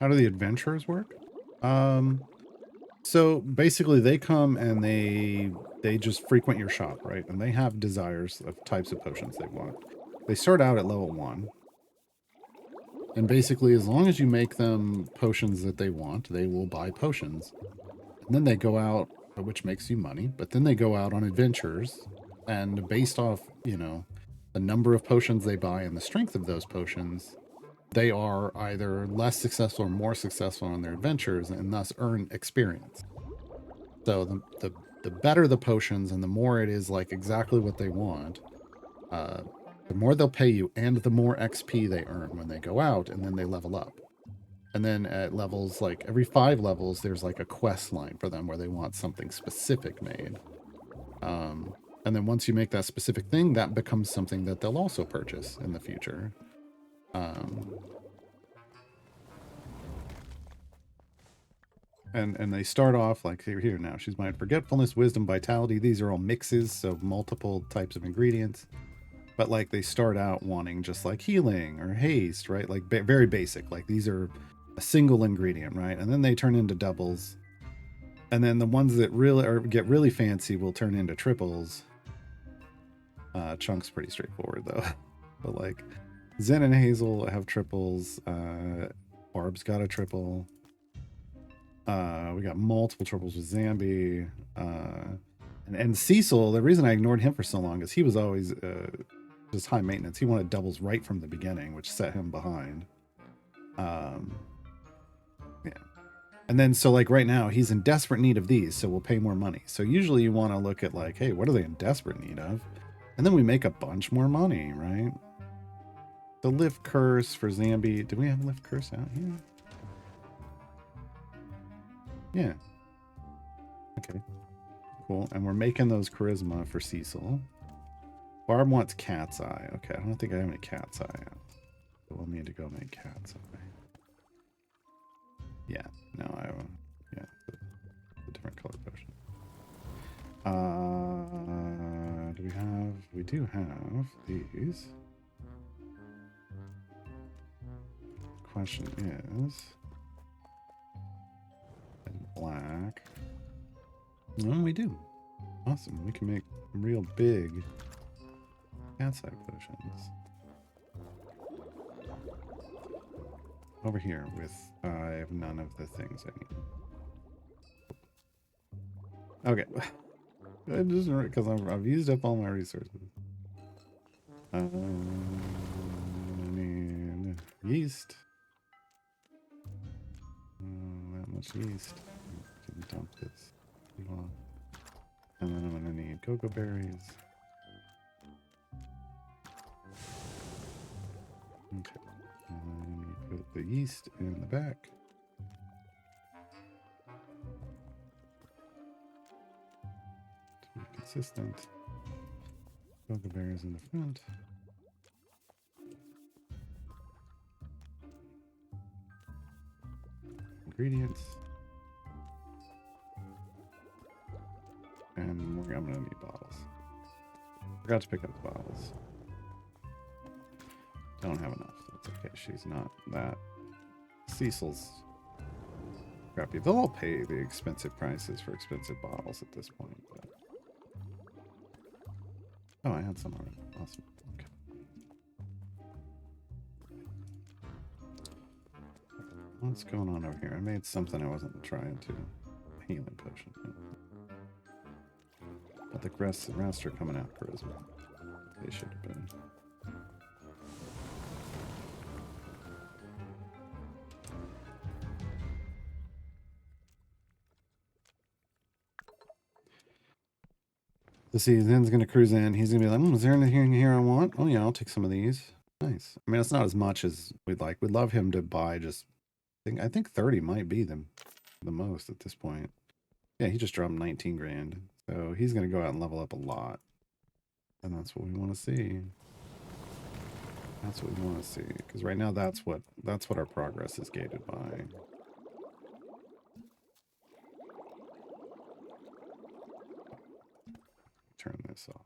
How do the adventurers work? So basically they come and they just frequent your shop, right? And they have desires of types of potions they want. They start out at level 1. And basically as long as you make them potions that they want, they will buy potions. And then they go out, which makes you money, but then they go out on adventures, and based off, you know, the number of potions they buy and the strength of those potions, they are either less successful or more successful on their adventures and thus earn experience. So the better the potions and the more it is like exactly what they want, the more they'll pay you and the more XP they earn when they go out, and then they level up. And then at levels, like every 5 levels, there's like a quest line for them where they want something specific made. And then once you make that specific thing, that becomes something that they'll also purchase in the future. And they start off like here now. She's mine forgetfulness, wisdom, vitality. These are all mixes, so multiple types of ingredients. But like they start out wanting just like healing or haste, right? Like very basic. Like these are a single ingredient, right? And then they turn into doubles. And then the ones that really get really fancy will turn into triples. Chunk's pretty straightforward though. But like Zen and Hazel have triples. Barb's got a triple. We got multiple triples with Zambi. And Cecil, the reason I ignored him for so long is he was always just high maintenance. He wanted doubles right from the beginning, which set him behind. Yeah. And then, so like right now, he's in desperate need of these, so we'll pay more money. So usually you want to look at like, hey, what are they in desperate need of? And then we make a bunch more money, right? The lift curse for Zambi. Do we have a lift curse out here? Yeah. Okay. Cool. And we're making those charisma for Cecil. Barb wants cat's eye. Okay, I don't think I have any cat's eye. So we'll need to go make cat's eye. Yeah, no, I have yeah, a different color potion. Do we have? We do have these. Question is, in black. No, we do. Awesome. We can make real big cat's eye potions. Over here with, I have none of the things I need. Okay. Just because I've used up all my resources. I need Yeast. That much yeast. Can dump this. And then I'm gonna need cocoa berries. Okay. And then put the yeast in the back. To be consistent. Cocoa berries in the front. Ingredients. And I'm gonna need bottles. Forgot to pick up the bottles. Don't have enough. That's okay. She's not that. Cecil's crappy. They'll all pay the expensive prices for expensive bottles at this point. But... Oh, I had some already. Awesome. Okay. What's going on over here? I made something I wasn't trying to. Healing potion. But the rest are coming out charisma. They should have been. The season's going to cruise in. He's going to be like, is there anything here I want? Oh, yeah, I'll take some of these. Nice. I mean, it's not as much as we'd like. We'd love him to buy just... I think 30 might be the most at this point. Yeah, he just dropped 19 grand. So he's going to go out and level up a lot. And that's what we want to see. That's what we want to see. Because right now, that's what our progress is gated by. Turn this off.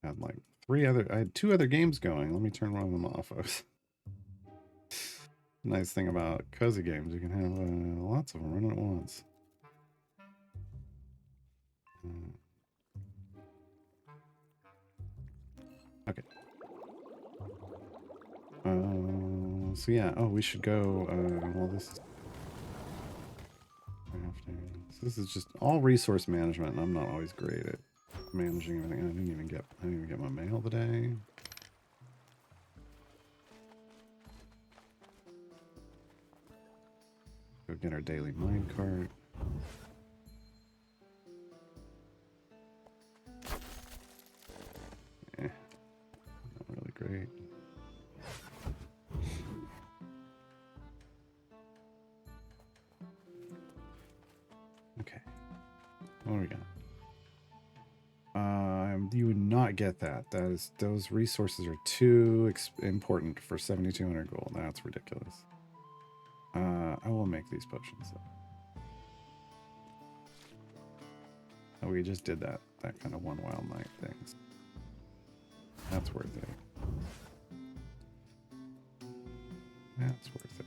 I had 2 other games going. Let me turn one of them off. Nice thing about cozy games, you can have lots of them running at once. Okay. So yeah. Oh, we should go. Well, this is. So this is just all resource management, and I'm not always great at managing everything. I didn't even get my mail today. Go get our daily mine cart. Not really great. Okay. What do we got? You would not get that. Those resources are too important for 7,200 gold. That's ridiculous. I will make these potions though. Oh, we just did that kind of one wild night things. That's worth it. That's worth it.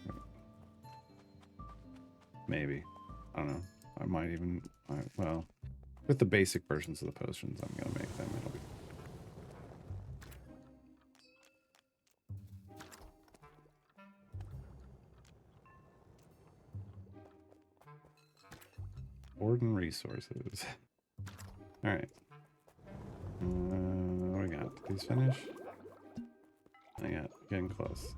Maybe. I don't know. I might even. Well, with the basic versions of the potions, I'm gonna make them. It'll be. Warden resources. All right. What do we got? Did these finish? I got getting close.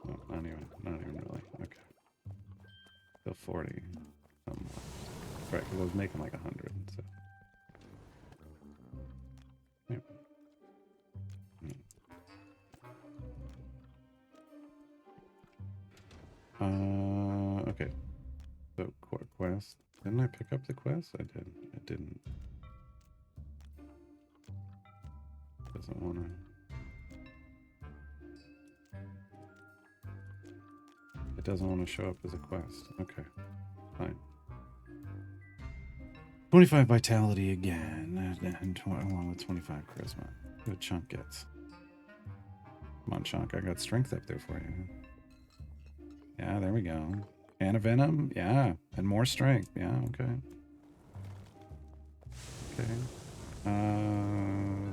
Oh, not even really. Okay. Still 40. Right, because I was making like 100. So. Yep. Okay. So quest. Didn't I pick up the quest? I did. I didn't. Doesn't want to. It doesn't want to show up as a quest. Okay. Fine. 25 vitality again, and along with 25 charisma. What Chunk gets. Come on, Chunk. I got strength up there for you. Yeah, there we go. And a venom. Yeah, and more strength. Yeah, okay. Okay.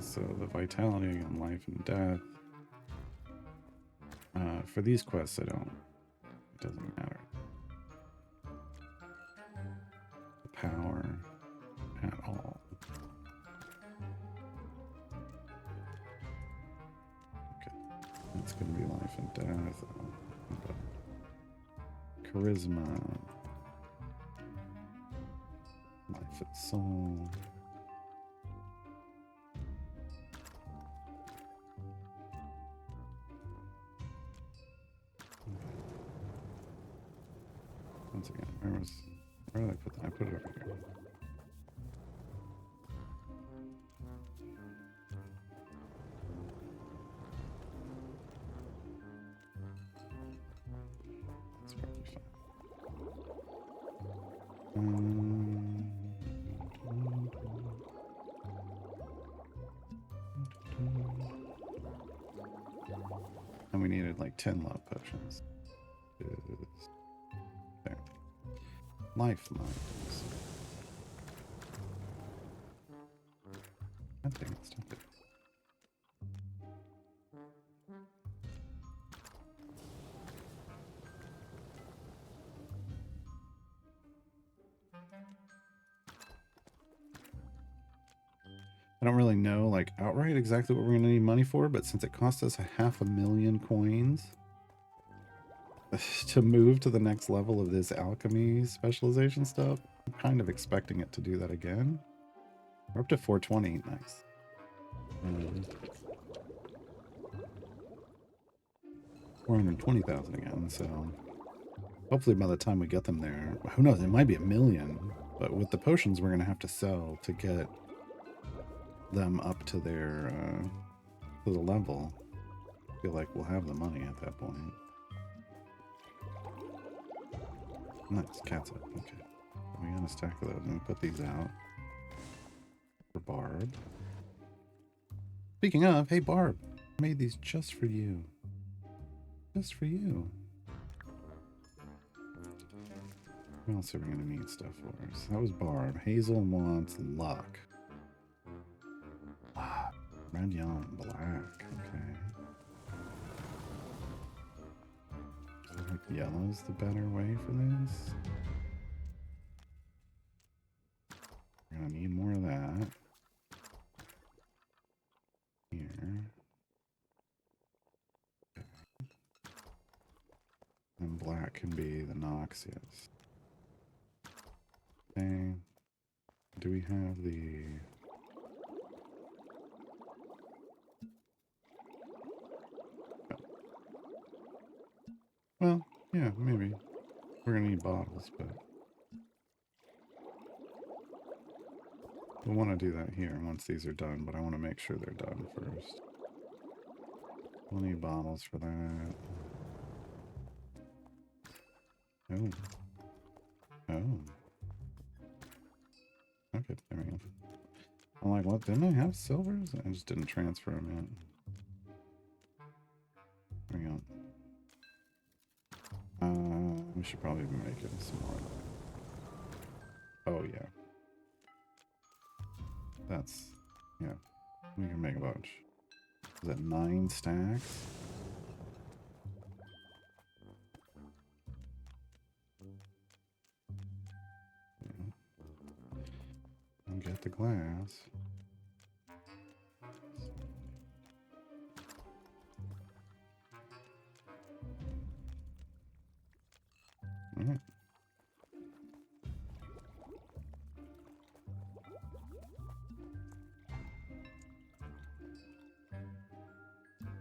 So the vitality and life and death. For these quests, it doesn't matter. The power at all. death. Charisma. Life and soul. Once again, where did I put that? I put it over here. That's probably fine. And we needed like 10 love potions. There. Life mines. I think it's stupid. I don't really know, like, outright exactly what we're going to need money for, but since it cost us 500,000 coins to move to the next level of this alchemy specialization stuff, I'm kind of expecting it to do that again. We're up to 420. Nice. 420,000 again, so hopefully by the time we get them there, who knows, it might be 1 million, but with the potions we're going to have to sell to get them up to their to the level. I feel like we'll have the money at that point. Nice, cat's up. Okay, we got a stack of those, and we put these out for Barb. Speaking of, hey Barb, I made these just for you. Just for you. What else are we gonna need stuff for? So that was Barb. Hazel wants luck. Red, yellow, and black. Okay. So like yellow's the better way for this. We're gonna need more of that. Here. Okay. And black can be the Noxious. Okay. Do we have the... Well, yeah, maybe. We're gonna need bottles, but we'll want to do that here once these are done, but I want to make sure they're done first. We'll need bottles for that. Oh. Oh. Okay, there we go. I'm like, what? Didn't I have silvers? I just didn't transfer them yet. There we go. We should probably be making some more. Oh, yeah. That's, yeah. We can make a bunch. Is that 9 stacks? Yeah. And get the glass. All right.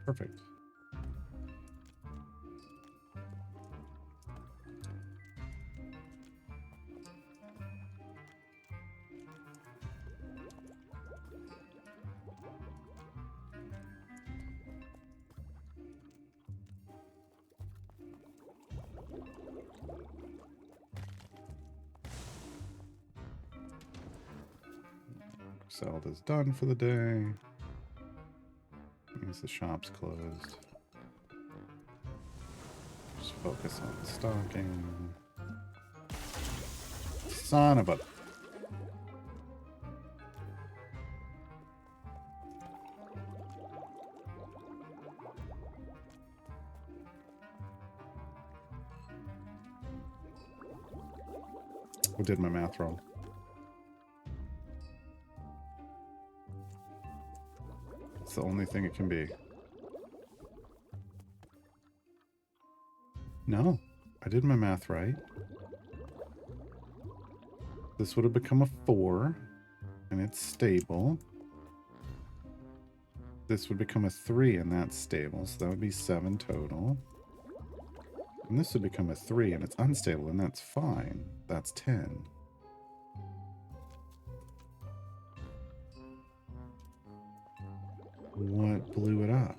Perfect. Zelda's done for the day. Means the shop's closed. Just focus on stocking. Son of a... I did my math wrong. It's the only thing it can be. No, I did my math right. This would have become a 4, and it's stable. This would become a 3, and that's stable, so that would be 7 total. And this would become a 3, and it's unstable, and that's fine. That's 10. What blew it up?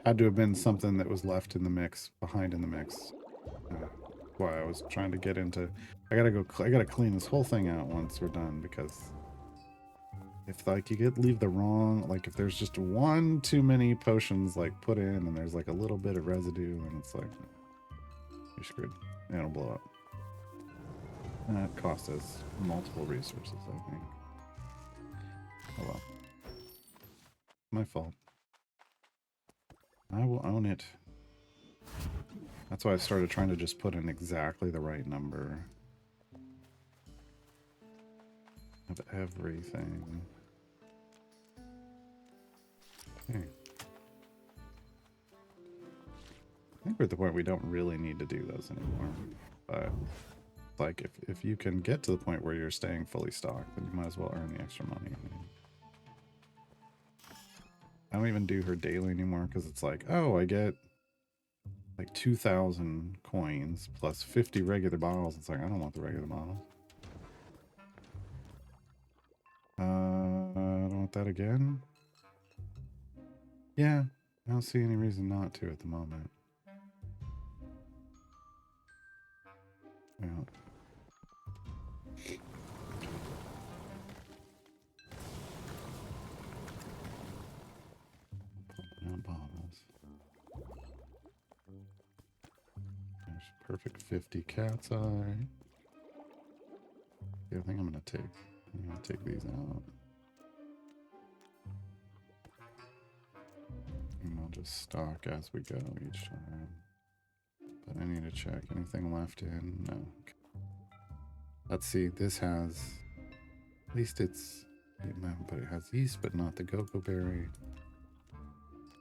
Had to have been something that was left in the mix, behind in the mix. Why I was trying to get into. I gotta clean this whole thing out once we're done, because if like you leave the wrong, like if there's just one too many potions like put in and there's like a little bit of residue and it's like you're screwed. And it'll blow up. That cost us multiple resources, I think. Oh well. My fault. I will own it. That's why I started trying to just put in exactly the right number of everything. Okay. I think we're at the point we don't really need to do those anymore. But like if you can get to the point where you're staying fully stocked, then you might as well earn the extra money. I don't even do her daily anymore because it's like, oh, I get like 2,000 coins plus 50 regular bottles. It's like, I don't want the regular bottles. I don't want that again. Yeah, I don't see any reason not to at the moment. Yeah. Out bottles. There's perfect 50 cat's eye. Yeah, I think I'm gonna take these out. And I'll just stock as we go each time. But I need to check anything left in. No. Okay. Let's see. This has, at least it's, but it has yeast, but not the Gogo berry.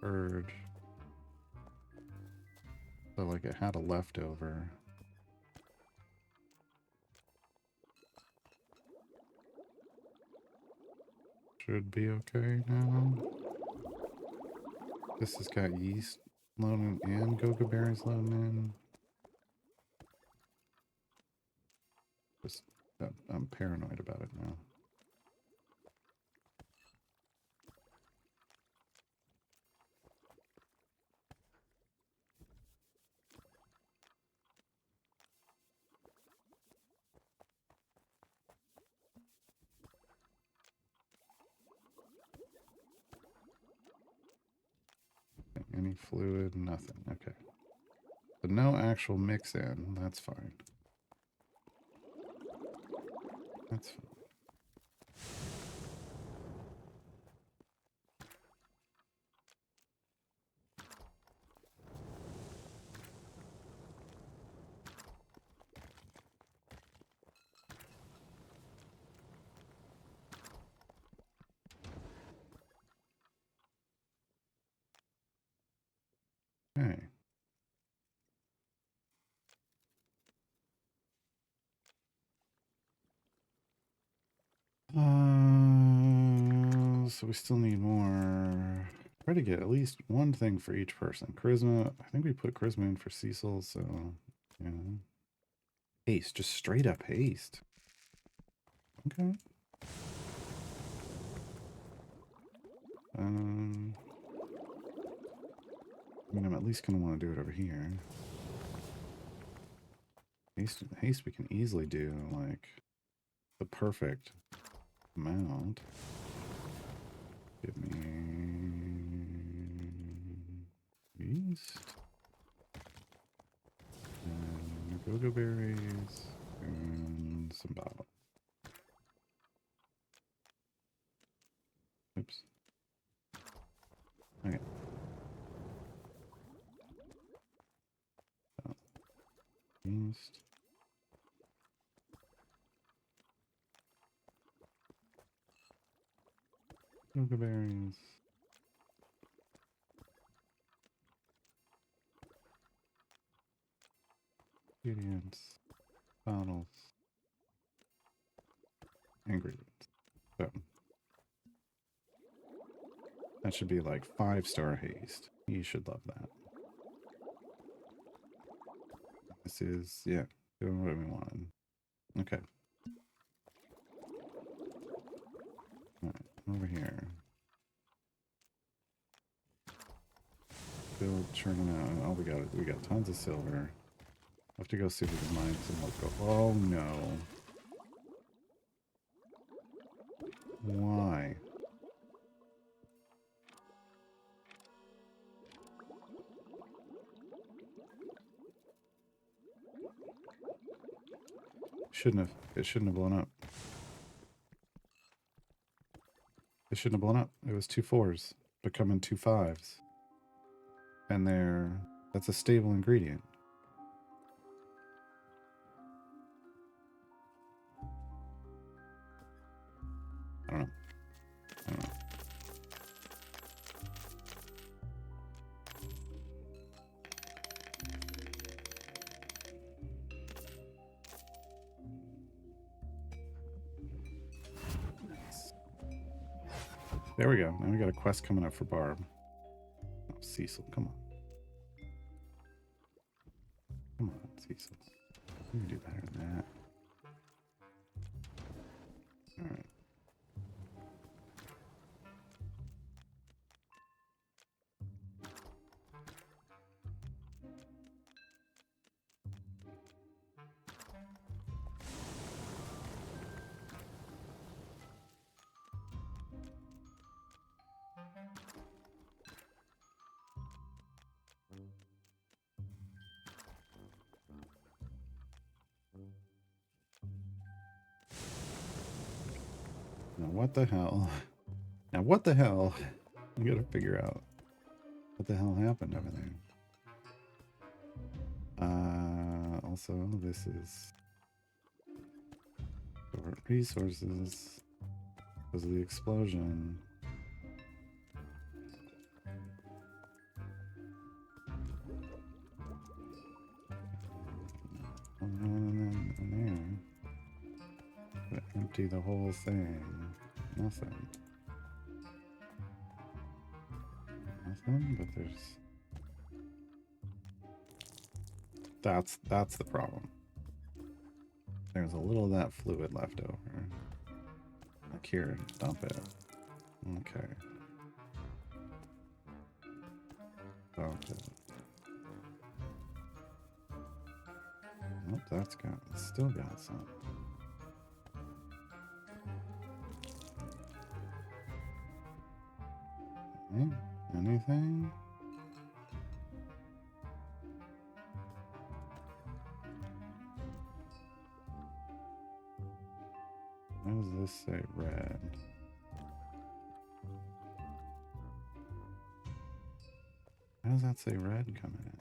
Bird. So like it had a leftover. Should be okay now. This has got yeast loading and Gogo berries loading in. Just, I'm paranoid about it now. Any fluid? Nothing. Okay. But no actual mix in. That's fine. That's fine. Okay. So we still need more. Try to get at least one thing for each person. Charisma. I think we put charisma in for Cecil, so yeah. Haste, just straight up haste. Okay. I mean, I'm at least gonna want to do it over here. Haste we can easily do like the perfect amount. Give me yeast and go-go berries and some bottle. Oops. Okay. Yeast. Go-go berries. Ingredients. Bottles. Ingredients. So that should be like 5-star haste. You should love that. This is, yeah, doing what we wanted. Okay. All right, over here. Build, churning out. Oh, we got tons of silver. I have to go see if we can mine some more gold. Oh no. Why? It shouldn't have blown up. It shouldn't have blown up. It was 2 4s becoming 2 5s. And that's a stable ingredient. I don't know. There we go. Now we got a quest coming up for Barb. Oh, Cecil, come on. Come on, Cecil. You can do better than that. All right. Now what the hell? Now what the hell? You gotta figure out what the hell happened over there. Also, this is resources because of the explosion. Empty the whole thing. Nothing. Nothing, but that's the problem. There's a little of that fluid left over. Like here, dump it. Okay. Dump it. Nope, still got some. Okay. Anything? Why does this say red? How does that say red coming in?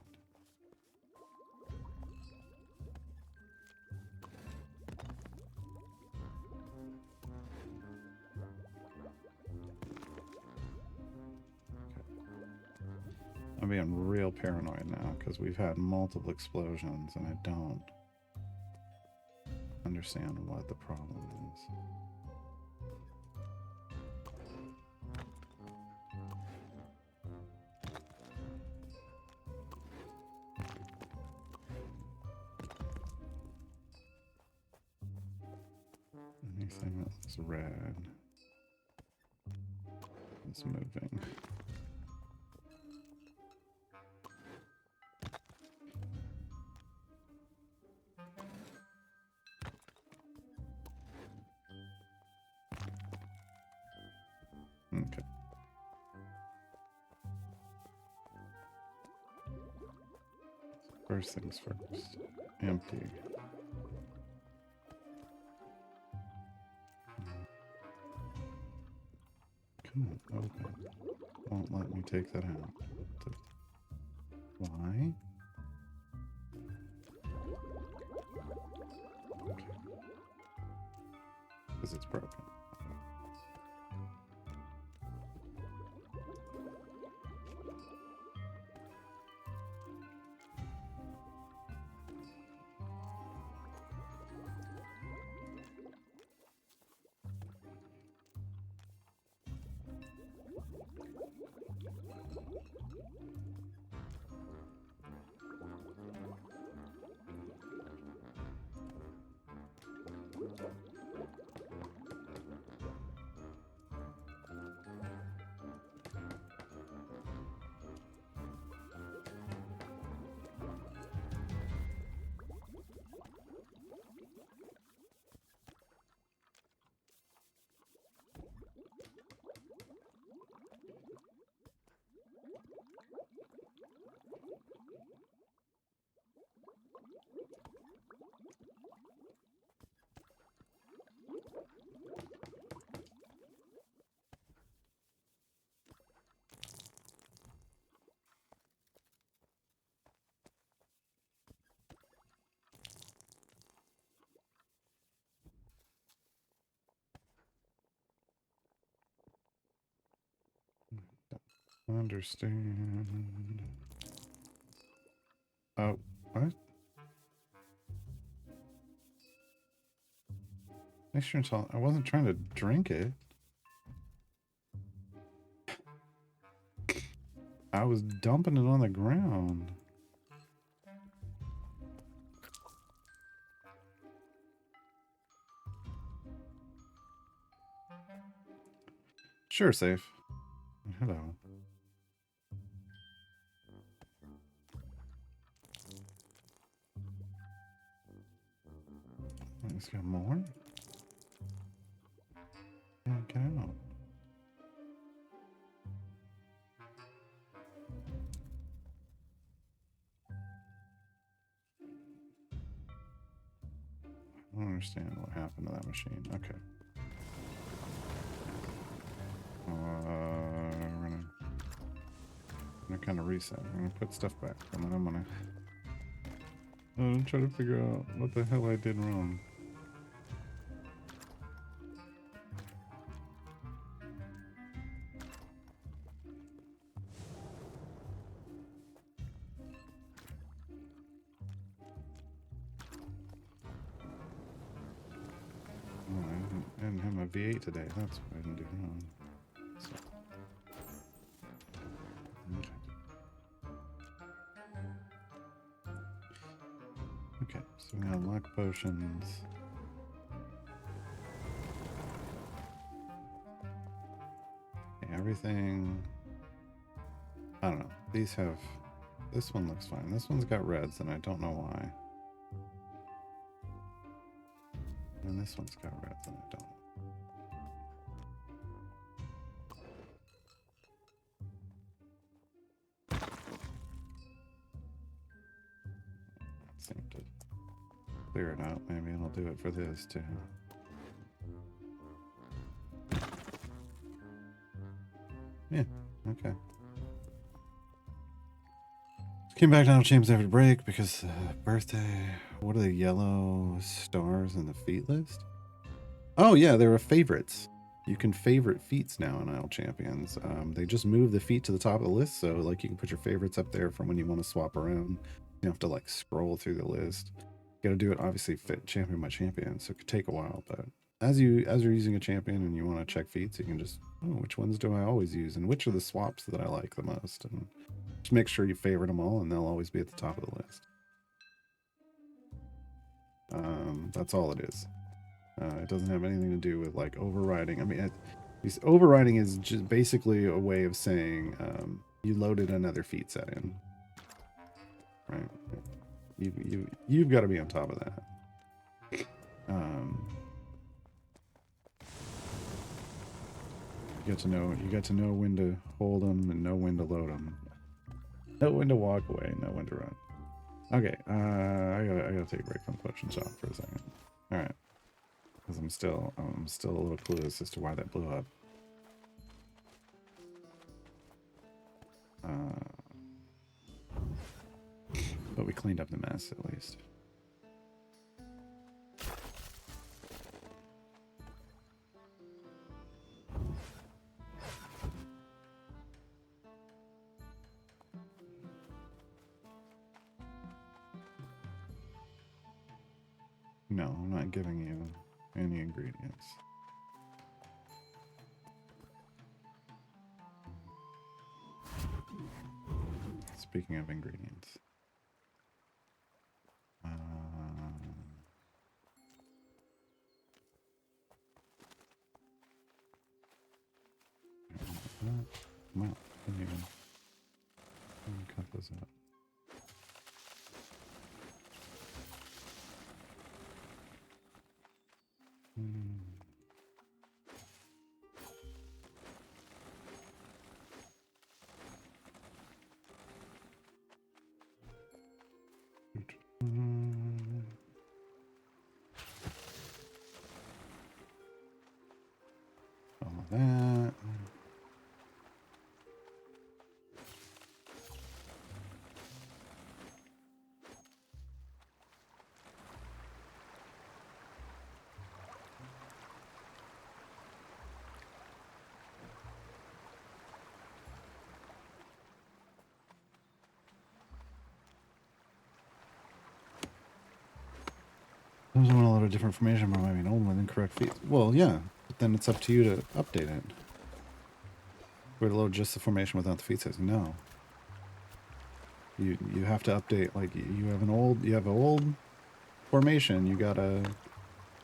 I'm being real paranoid now because we've had multiple explosions and I don't understand what the problem is. Anything that's red is moving. Okay. First things first. Empty. Come on, open. Won't let me take that out. Why? Okay. Because it's broken. Understand. Oh, what? Make sure it's all. I wasn't trying to drink it. I was dumping it on the ground. Sure, safe. Hello. It's got more? Yeah, get out. I don't understand what happened to that machine. Okay. We're gonna kind of reset. I'm gonna put stuff back, and then I'm gonna try to figure out what the hell I did wrong. I didn't have my V8 today. That's what I didn't do wrong. So. Okay, so we got luck potions. Okay, everything. I don't know. These have. This one looks fine. This one's got reds, and I don't know why. And this one's got reds, and I don't. Seemed to clear it out. Maybe it'll do it for this too. Yeah, okay. Came back down to James after break because birthday. What are the yellow stars in the feat list? Oh yeah, there are favorites. You can favorite feats now in Isle Champions. They just move the feat to the top of the list, so like you can put your favorites up there from when you want to swap around. You don't have to like scroll through the list. You got to do it obviously fit champion by champion, so it could take a while. But as you're using a champion and you want to check feats, you can just which ones do I always use and which are the swaps that I like the most, and just make sure you favorite them all, and they'll always be at the top of the list. That's all it is. It doesn't have anything to do with like overriding. I mean, overriding is just basically a way of saying you loaded another feat set in, right? You've got to be on top of that. You get to know when to hold them and know when to load them. Know when to walk away, know when to run. Okay, I gotta take a break from pushing shop for a second. All right, because I'm still a little clueless as to why that blew up. But we cleaned up the mess at least. No, I'm not giving you any ingredients. Speaking of ingredients. Well, let me cut this up. All of that. There's a lot of different information, but I mean, old with incorrect feet. Well, yeah, but then it's up to you to update it. We're to load just the formation without the feet size. No. You have to update. Like you have an old formation. You gotta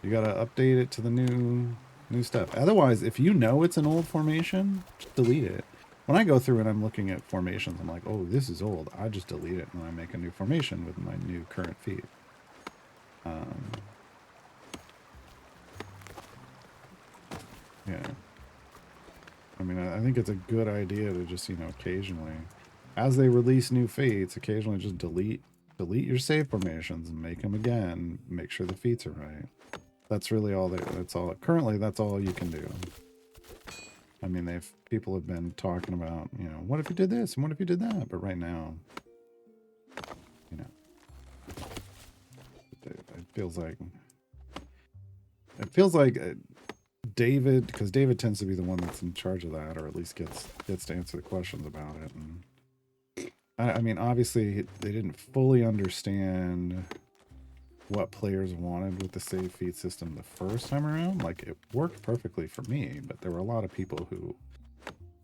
update it to the new stuff. Otherwise, if you know it's an old formation, just delete it. When I go through and I'm looking at formations, I'm like, oh, this is old. I just delete it when I make a new formation with my new current feet. Yeah. I mean, I think it's a good idea to just, occasionally, as they release new feats, occasionally just delete your save formations and make them again. Make sure the feats are right. That's really all currently that's all you can do. I mean, people have been talking about, what if you did this and what if you did that? But right now, it feels like David, because David tends to be the one that's in charge of that, or at least gets to answer the questions about it. And I mean, obviously they didn't fully understand what players wanted with the save feed system the first time around. Like, it worked perfectly for me, but there were a lot of people who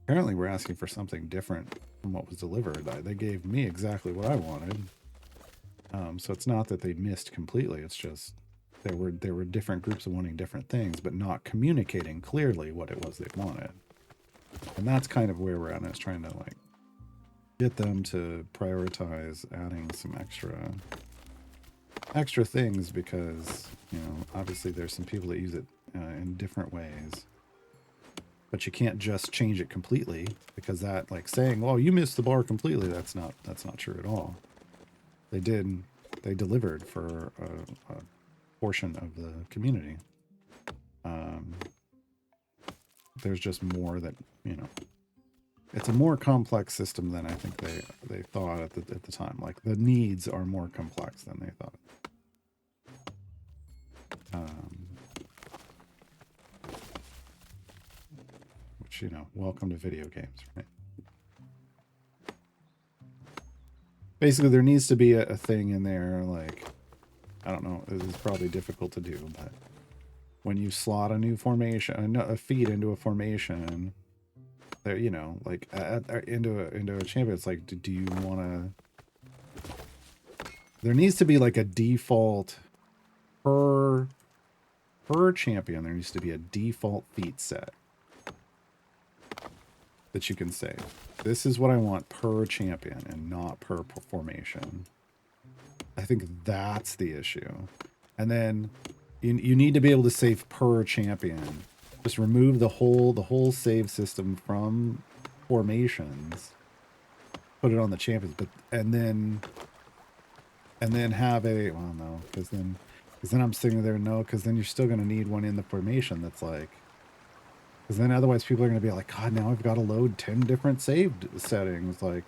apparently were asking for something different from what was delivered. They gave me exactly what I wanted. So it's not that they missed completely. It's just there were different groups wanting different things, but not communicating clearly what it was they wanted. And that's kind of where we're at. Is trying to get them to prioritize adding some extra things, because obviously there's some people that use it in different ways. But you can't just change it completely, because that, like, saying, "Well, you missed the bar completely," that's not true at all. They delivered for a portion of the community. There's just more that, it's a more complex system than I think they thought at the time. Like, the needs are more complex than they thought. Which, welcome to video games, right? Basically, there needs to be a thing in there, like, I don't know, this is probably difficult to do, but when you slot a new formation, a feed into a formation, there, like, into a champion, it's like, do you want to... There needs to be like a default per champion. There needs to be a default feat set that you can save. This is what I want per champion and not per formation. I think that's the issue. And then you need to be able to save per champion Just remove the whole save system from formations. Put it on the champions, but and then have a no, because then I'm sitting there no, because then you're still gonna need one in the formation that's like, because then otherwise people are gonna be like, God, now I've got to load 10 different saved settings. Like,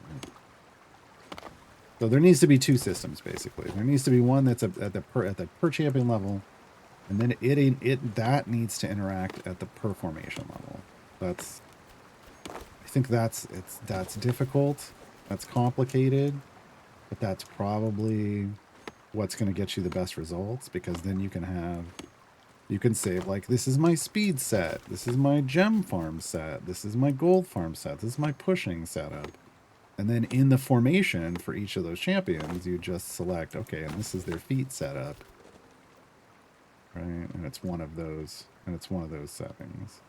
so there needs to be two systems basically. There needs to be one that's at the per champion level, and then that needs to interact at the per formation level. I think that's difficult, that's complicated, but that's probably what's going to get you the best results, because then you can save like, this is my speed set, this is my gem farm set, this is my gold farm set, this is my pushing setup. And then in the formation for each of those champions, you just select, okay, and this is their feat setup. Right? And it's one of those settings.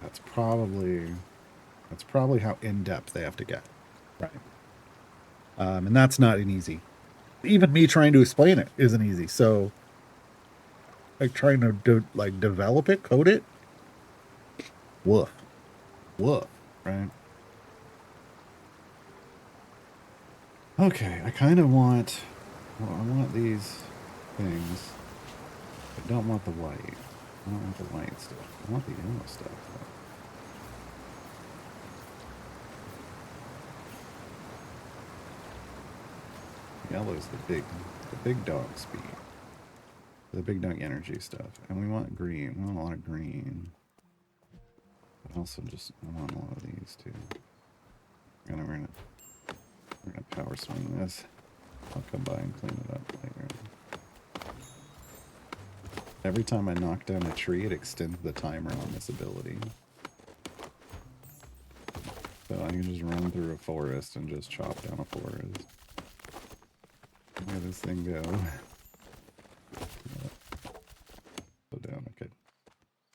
That's probably how in-depth they have to get. Right. And that's not an easy. Even me trying to explain it isn't easy. So like trying to develop it, code it. Woof. Right. Okay, I kind of want, I want these things. I don't want the white. I don't want the white stuff. I want the yellow stuff. Yellow's the big dog speed. The big dog energy stuff. And we want green. We want a lot of green. But also I want a lot of these too. We're gonna power swing this. I'll come by and clean it up later. Every time I knock down a tree, it extends the timer on this ability. So I can just run through a forest and just chop down a forest. Look at this thing go. Go down, okay.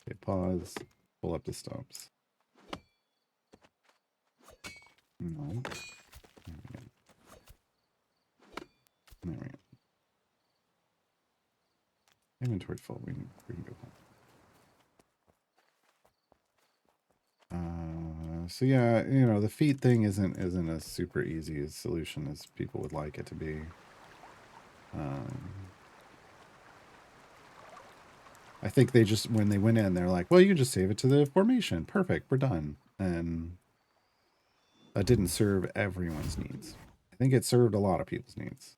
Okay, pause. Pull up the stumps. No. There we go. Inventory full. We can go home. So yeah, the feat thing isn't as super easy a solution as people would like it to be. I think they just, when they went in, they're like, well, you can just save it to the formation. Perfect, we're done. And that didn't serve everyone's needs. I think it served a lot of people's needs.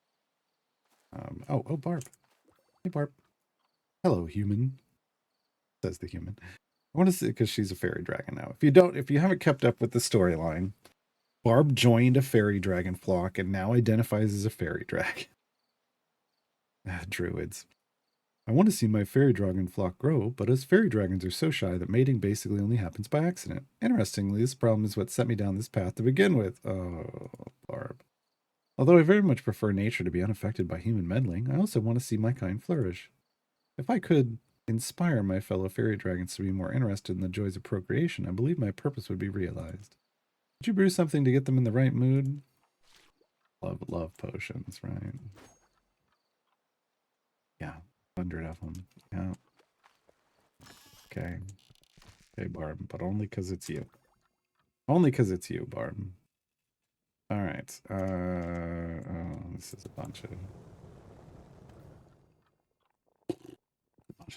Oh, Barb. Hey, Barb. Hello, human. Says the human. I want to see, because she's a fairy dragon now. If you haven't kept up with the storyline, Barb joined a fairy dragon flock and now identifies as a fairy dragon. Druids. I want to see my fairy dragon flock grow, but us fairy dragons are so shy that mating basically only happens by accident. Interestingly, this problem is what set me down this path to begin with. Oh, Barb. Although I very much prefer nature to be unaffected by human meddling, I also want to see my kind flourish. If I could inspire my fellow fairy dragons to be more interested in the joys of procreation, I believe my purpose would be realized. Did you brew something to get them in the right mood? Love potions, right? Yeah, 100 of them. Yeah. Okay. Okay, Barb, but only because it's you. Only because it's you, Barb. All right. Oh, this is a bunch of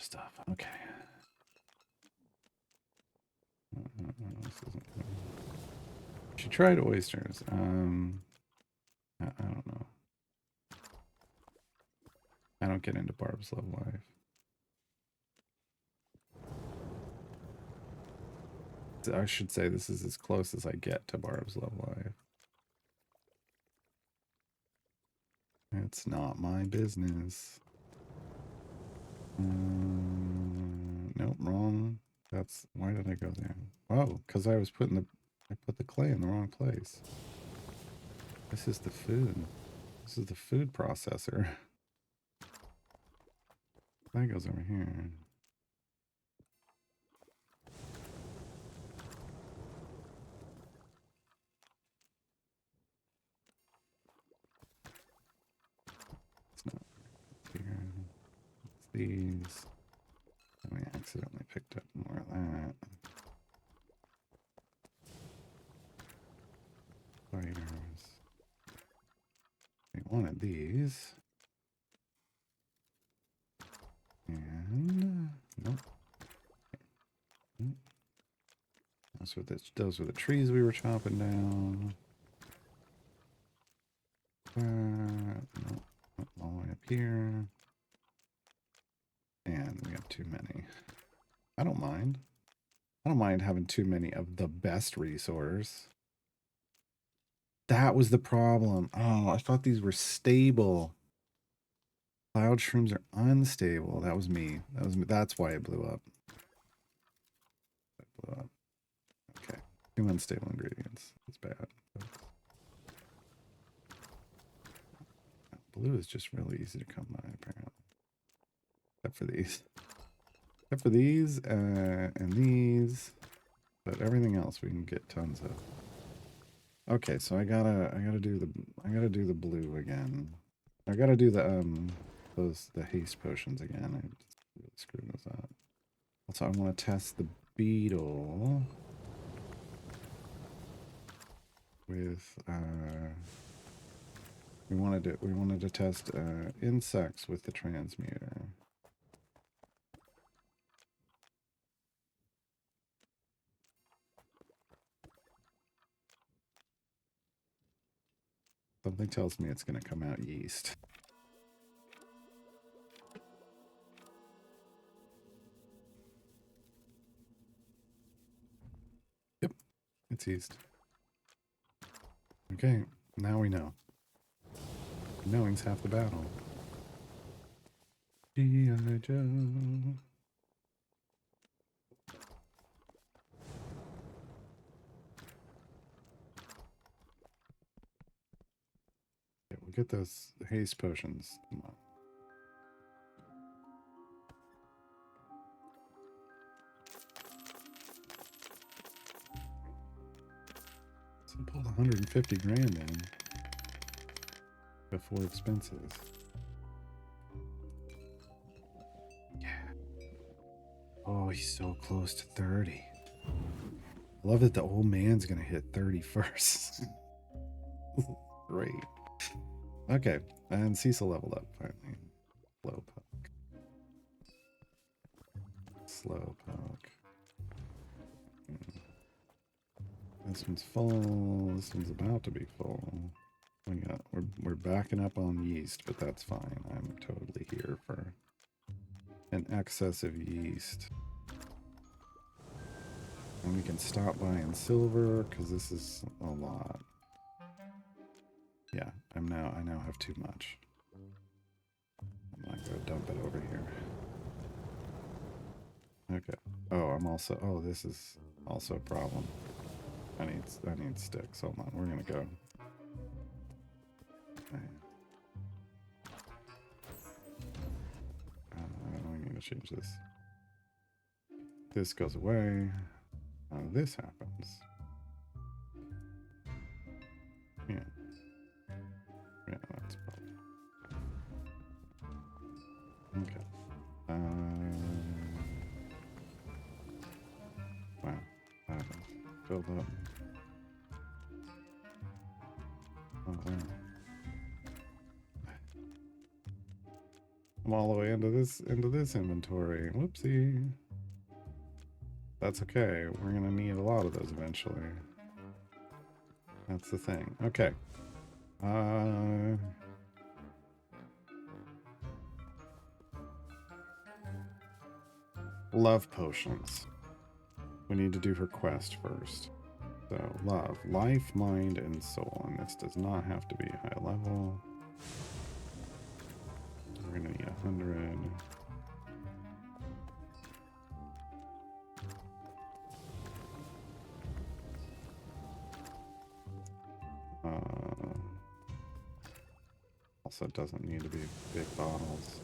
stuff. Okay. She tried oysters. I don't know. I don't get into Barb's love life. I should say this is as close as I get to Barb's love life. It's not my business. Nope, wrong. Why did I go there? Oh, because I put the clay in the wrong place. This is the food. This is the food processor. That goes over here. It's not here. It's these. Let me accidentally picked up more of that. Spiders. We wanted these. And nope. Those were the trees we were chopping down. Nope. All the way up here. And we have too many. I don't mind. I don't mind having too many of the best resource. That was the problem. Oh, I thought these were stable. Cloud shrooms are unstable. That was me. That was me. That's why it blew up. It blew up. Okay. 2 unstable ingredients. That's bad. Blue is just really easy to come by, apparently. Except for these. Except for these and these. But everything else we can get tons of. Okay, so I gotta do the blue again. I gotta do the haste potions again. I just really screwed those up. Also, I want to test the beetle with we wanted to test insects with the transmuter. Something tells me it's going to come out yeast. Yep, it's yeast. Okay, now we know. Knowing's half the battle. G.I. Joe. Yeah, we'll get those haste potions. Come on. So pulled 150 grand in before expenses. Yeah. Oh, he's so close to 30. I love that the old man's gonna hit 30 first. Great. Okay, and Cecil leveled up finally. Slowpoke. Slowpoke. This one's full. This one's about to be full. We're backing up on yeast, but that's fine. I'm totally here for an excess of yeast. And we can stop buying silver because this is a lot. Yeah, I now have too much. I'm not gonna dump it over here. Okay. Oh, this is also a problem. I need sticks. Hold on, we're gonna go. Okay. We need to change this. This goes away. This happens. Yeah. Yeah, that's probably. Okay. Wow. Filled up. Oh, wow. I'm all the way into this inventory. Whoopsie. That's okay. We're gonna need a lot of those eventually. That's the thing. Okay. Love potions. We need to do her quest first. So, love. Life, mind, and soul. And this does not have to be high level. We're gonna need 100. Also, it doesn't need to be big bottles.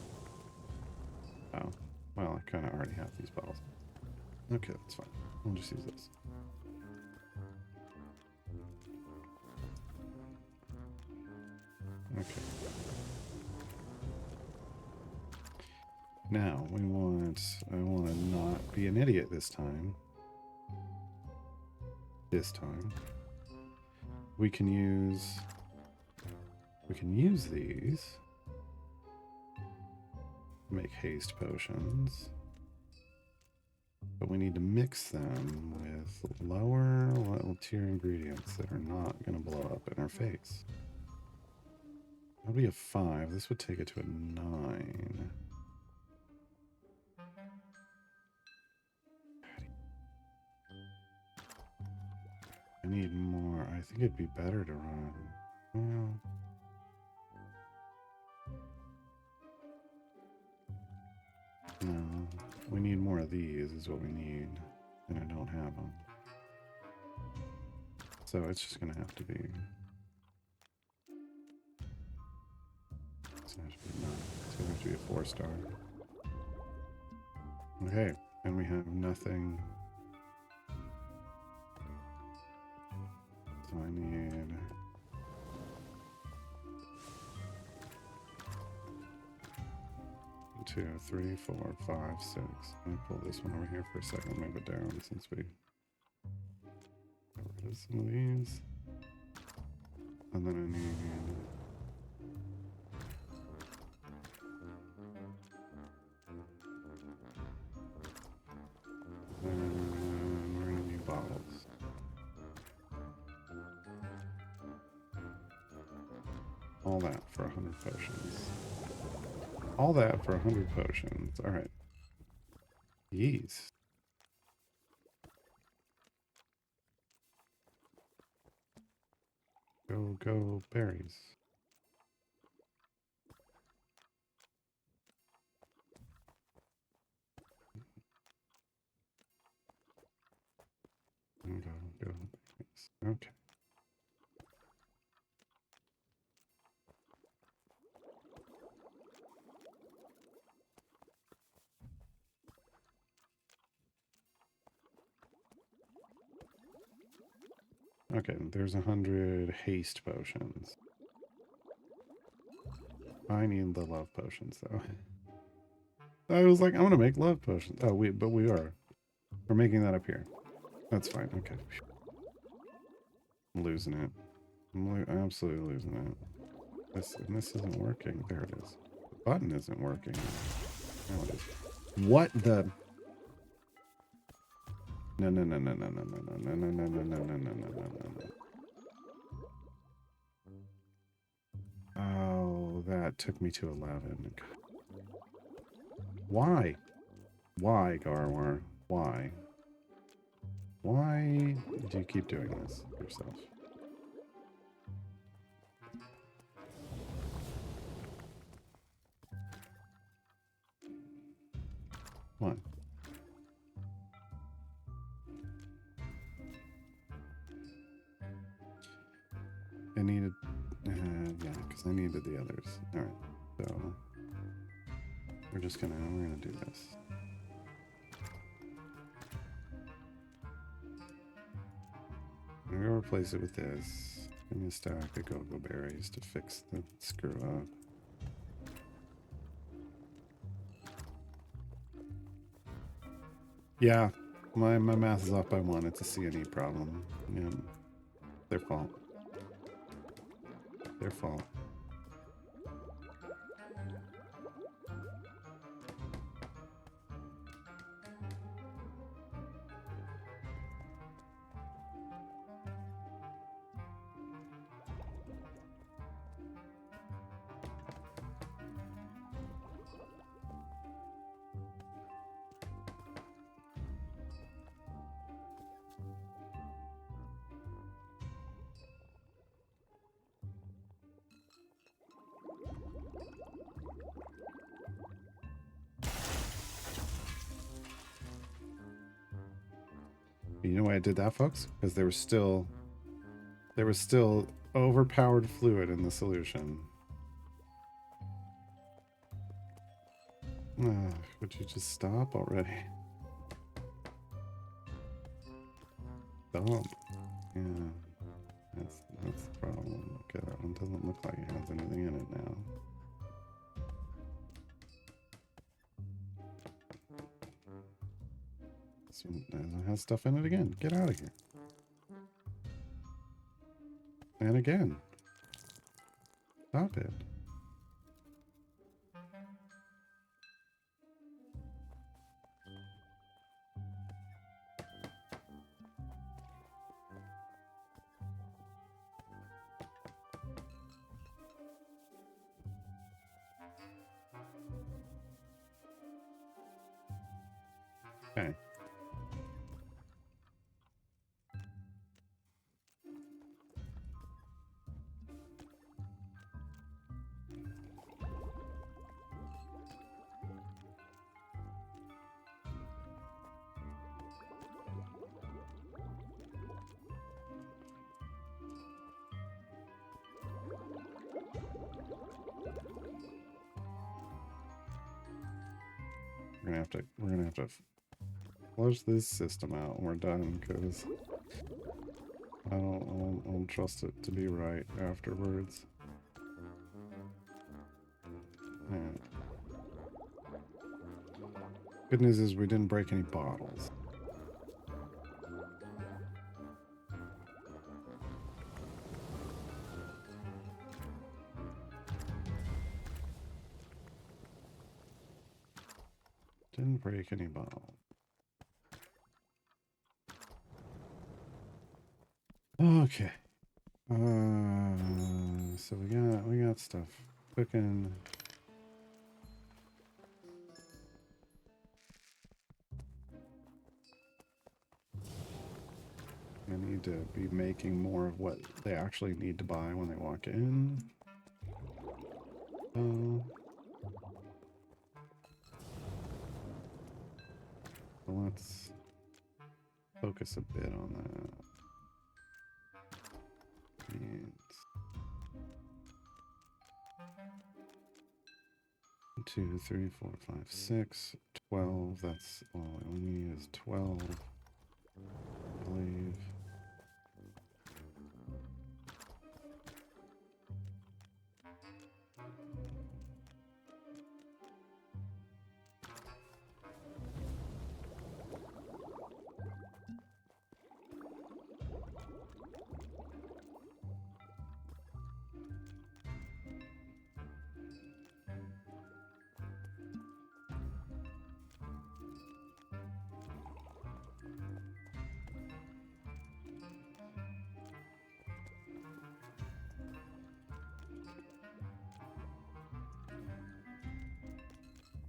Oh, well, I kind of already have these bottles. Okay, that's fine. I'll just use this. Okay. Now I want to not be an idiot this time. We can use these. Make haste potions. But we need to mix them with lower level tier ingredients that are not going to blow up in our face. That would be a 5. This would take it to a 9. I need more. I think it'd be better to run. Well, no. We need more of these is what we need. And I don't have them. So it's just going to have to be... It's going to have to be a 4-star. Okay, and we have nothing. So I need... 2, 3, 4, 5, 6. Let me pull this one over here for a second, move it down since we got rid of some of these. And then I need... And we're gonna need bottles. All that for 100 potions. All that for 100 potions. All right. Yeast. Go berries. Go berries. Okay. Okay, there's 100 haste potions. I need the love potions though. I was like, I'm gonna make love potions. Oh, but we are. We're making that up here. That's fine. Okay. I'm losing it. I'm absolutely losing it. This isn't working. There it is. The button isn't working. Now it is. What the? No. Oh, that took me to 11. Why? Why, Garwar? Why? Why do you keep doing this yourself? Come on. I needed... yeah, because I needed the others. Alright, so... we're gonna do this. I'm gonna replace it with this. Give me a stack of go-go berries to fix the screw up. Yeah, my math is off by 1. It's a C&E problem. Yeah, their fault. Their fault. You know why I did that, folks? Because there was still overpowered fluid in the solution. Would you just stop already? Stop. Yeah. That's the problem. Okay, that one doesn't look like it has anything in it now. This one has stuff in it again. Get out of here. And again. Stop it. Okay. We're gonna have to flush this system out when we're done, because I don't trust it to be right afterwards. Yeah. Good news is we didn't break any bottles. Didn't break any bottles. Okay. So we got stuff cooking. I need to be making more of what they actually need to buy when they walk in. So let's focus a bit on that. And 2, 3, 4, 5, 6, 12. That's all we need is 12. I believe.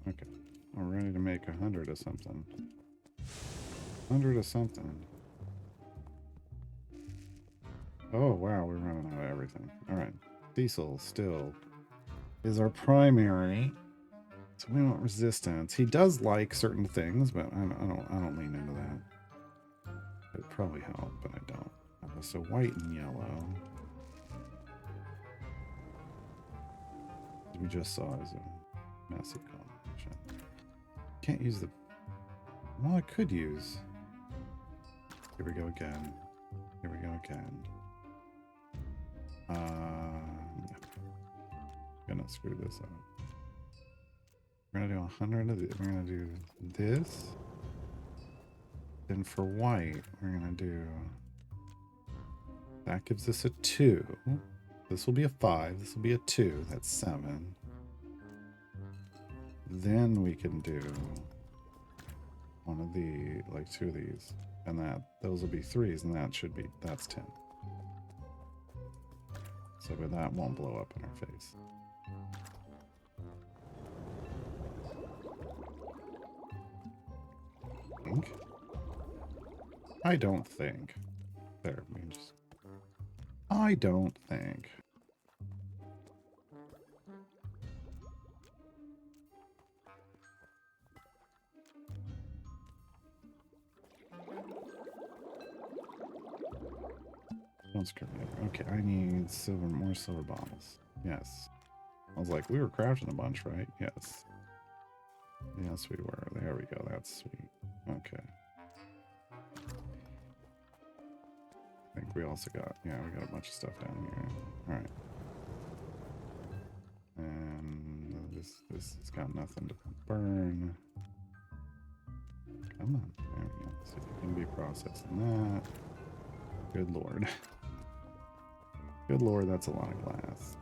Okay, we're ready to make 100 of something. 100 of something. Oh wow, we're running out of everything. All right, Diesel still is our primary, so we want resistance. He does like certain things, but I don't lean into that. It'd probably help, but I don't. So white and yellow, we just saw, is a massive combination. Can't use the. Well, I could use. Here we go again. Here we go again. Gonna screw this up. We're gonna do 100 of the. We're gonna do this. Then for white, we're gonna do. That gives us a 2. This will be a 5. This will be a 2. That's 7. Then we can do one of the, like 2 of these, and those will be 3s, and that's 10. So that won't blow up in our face. I don't think. There, we can just. I don't think. Don't screw me up. Okay, I need more silver bottles. Yes. I was like, we were crafting a bunch, right? Yes. Yes, we were. There we go. That's sweet. Okay. I think we also got, yeah, we got a bunch of stuff down here. All right. And this has got nothing to burn. Come on. There we go. be processing that. Good lord. Good lord, that's a lot of glass.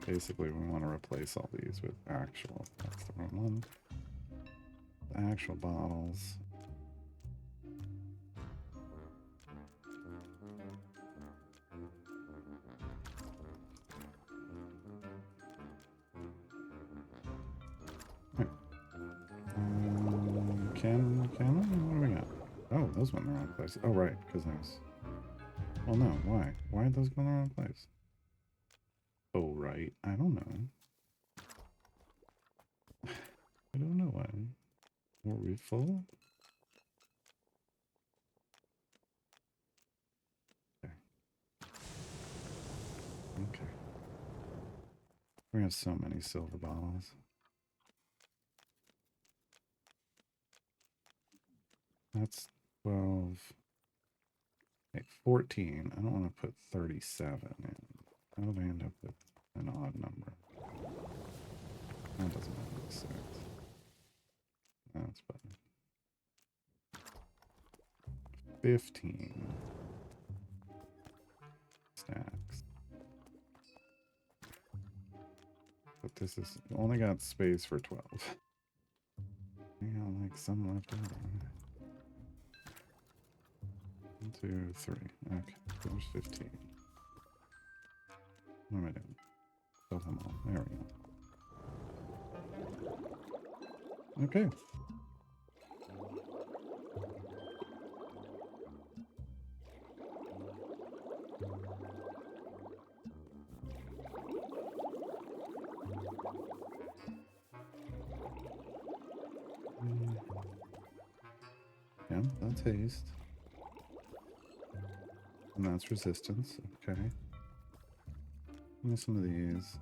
Basically, we want to replace all these with actual. That's the wrong one. The actual bottles. What do we got? Oh, those went in the wrong place. Oh, right, because there's... Well, no, why? Why did those go in the wrong place? Oh, right. I don't know. I don't know why. Were we full? Okay. Okay. We have so many silver bottles. That's 12. Okay, 14. I don't want to put 37 in. How did I end up with an odd number? That doesn't make any sense. That's better. 15 stacks. But this is only got space for 12. I got like some left over. 1, 2, 3. Okay, there's 15. What am I doing? Fill them all. There we go. Okay. Yeah, that's haste. And that's resistance. Okay. Give me some of these.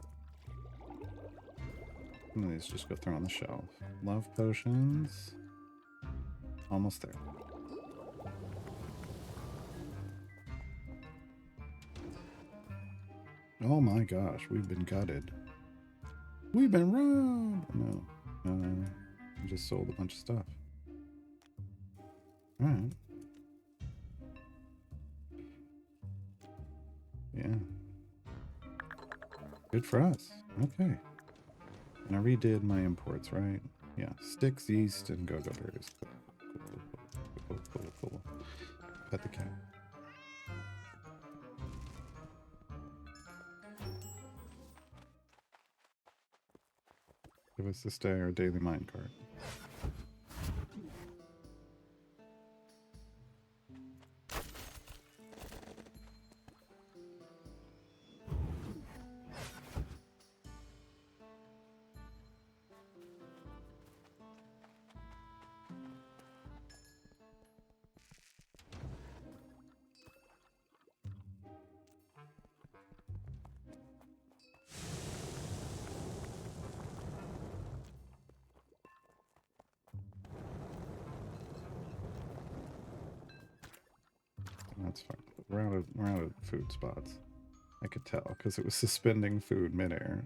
Some of these just go throw on the shelf. Love potions. Almost there. Oh my gosh, we've been gutted. We've been robbed! No. I just sold a bunch of stuff. Alright. Yeah. Good for us. Okay. And I redid my imports, right? Yeah. Sticks, yeast, and go-go berries. Cool. Pet the cat. Give us this day our daily minecart. That's fine. We're out of food spots. I could tell because it was suspending food midair.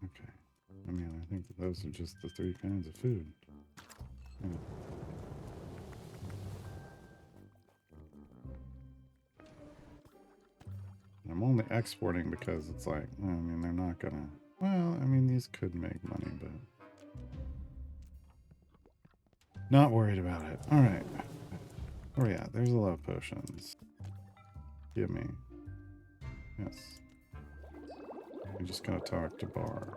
Okay. I mean, I think that those are just the 3 kinds of food. Yeah. I'm only exporting because it's like, I mean, they're not gonna... Well, I mean, these could make money, but... Not worried about it. Alright. Where are we at? There's a lot of potions. Give me. Yes. I'm just gonna talk to Bar.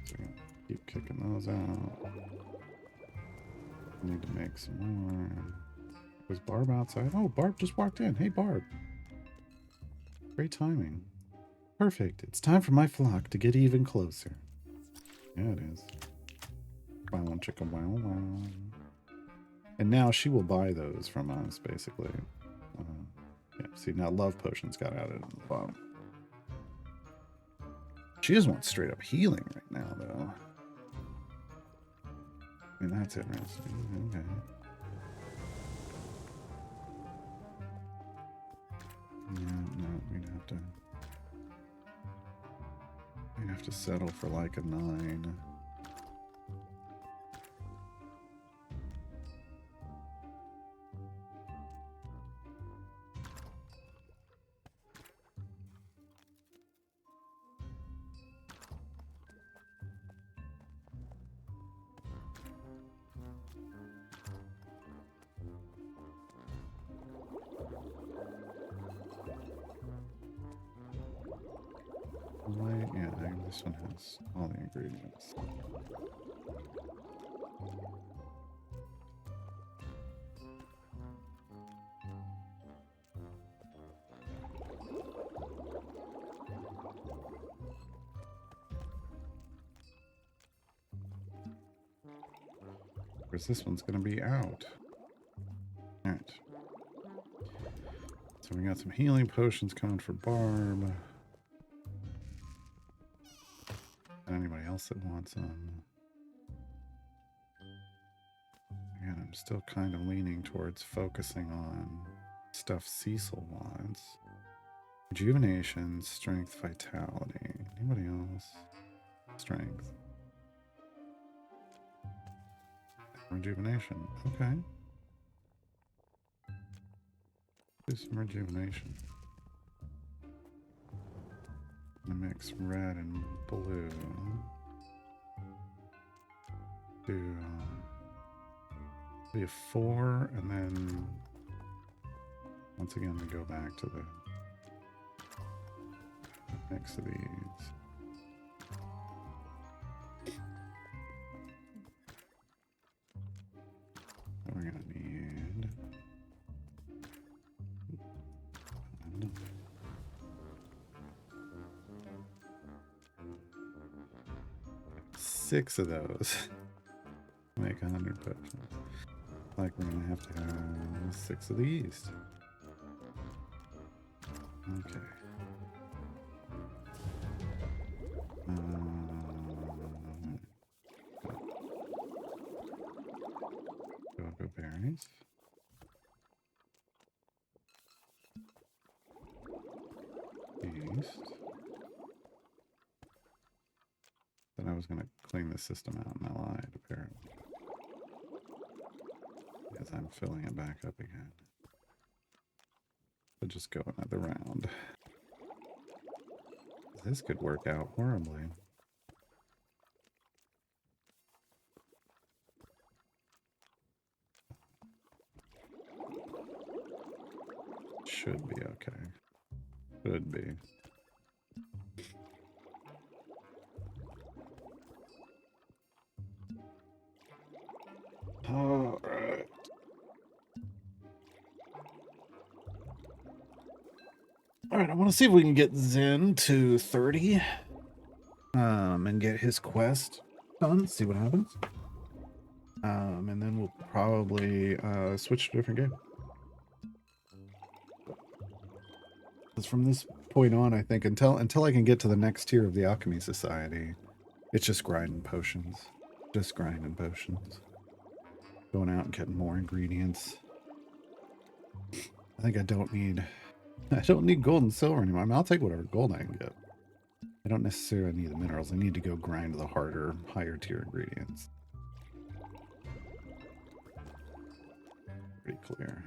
So keep kicking those out. Need to make some more. Was Barb outside? Oh, Barb just walked in. Hey, Barb. Great timing. Perfect. It's time for my flock to get even closer. Yeah, it is. Wow, chicka, wow. And now she will buy those from us, basically. Yeah, see, now love potions got added in the bottom. She just wants straight up healing right now, though. And that's interesting. Okay. No, we'd have to settle for like a 9. Right, yeah, this one has all the ingredients. Where's this one's gonna be out? Alright. So we got some healing potions coming for Barb. Anybody else that wants them? Again, I'm still kind of leaning towards focusing on stuff Cecil wants. Rejuvenation, strength, vitality. Anybody else? Strength. Rejuvenation. Okay. Do some rejuvenation. I'm gonna mix red and blue. Do be a 4, and then once again we go back to the mix of these. We're gonna need 6 of those. Make 100 potions. Like we're gonna have to have 6 of these. Okay. Go berries. Yeast. Then I was gonna clean the system out and I lied, apparently. Because I'm filling it back up again. So just go another round. This could work out horribly. Should be okay. Should be. All right. All right, I want to see if we can get Zen to 30. And get his quest done. See what happens. And then we'll probably switch to a different game. Because from this point on, I think until I can get to the next tier of the Alchemy Society, it's just grinding potions. Just grinding potions. Going out and getting more ingredients. I think I don't need gold and silver anymore. I mean, I'll take whatever gold I can get. I don't necessarily need the minerals. I need to go grind the harder, higher tier ingredients. Pretty clear.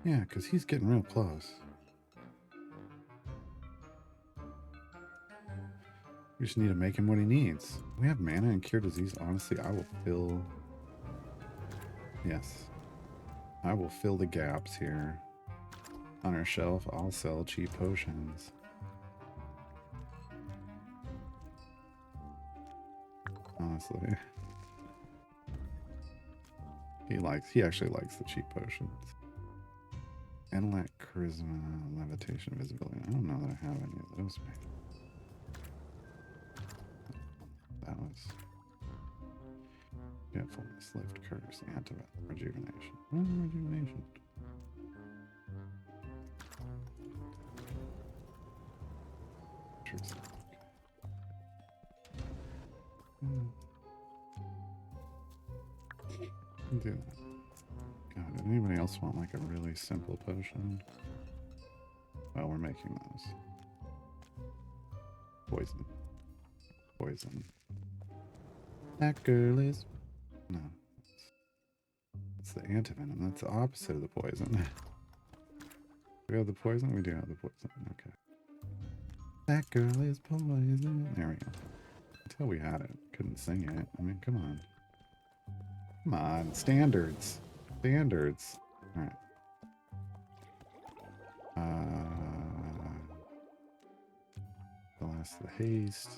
Yeah, because he's getting real close. We just need to make him what he needs. We have mana and cure disease. Honestly, I will fill... Yes. I will fill the gaps here. On our shelf, I'll sell cheap potions. Honestly. He actually likes the cheap potions. Intellect, charisma, levitation, visibility. I don't know that I have any of those. That was forgetfulness, lift, curse, antidote, rejuvenation. Rejuvenation. Truth. Do that. God, did anybody else want like a really simple potion? Well, we're making those. Poison. Poison. That girl is... No. It's the antivenom. That's the opposite of the poison. Do we have the poison? We do have the poison. Okay. That girl is poison. There we go. Until we had it. Couldn't sing it. I mean, come on. Come on. Standards. Standards. Alright. The last of the haste.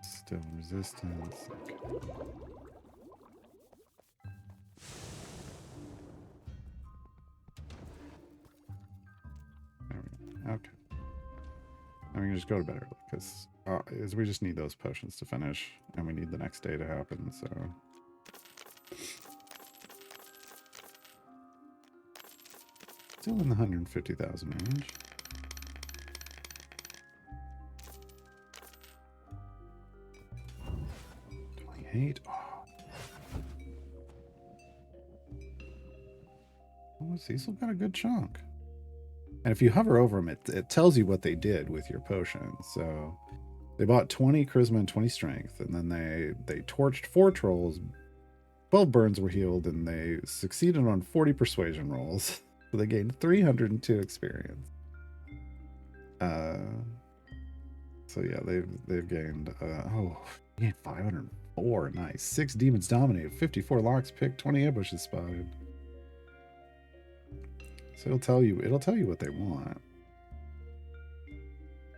Still resistance. Okay. There we go. Okay. I mean, just go to bed early because we just need those potions to finish, and we need the next day to happen. So. Still in the 150,000 range. Oh, Cecil got a good chunk. And if you hover over them, it tells you what they did with your potions. So they bought 20 charisma and 20 strength, and then they torched 4 trolls, 12 burns were healed, and they succeeded on 40 persuasion rolls. So they gained 302 experience. So yeah, they've gained 504. Nice. 6 demons dominated, 54 locks picked, 20 ambushes spotted. So it'll tell you what they want.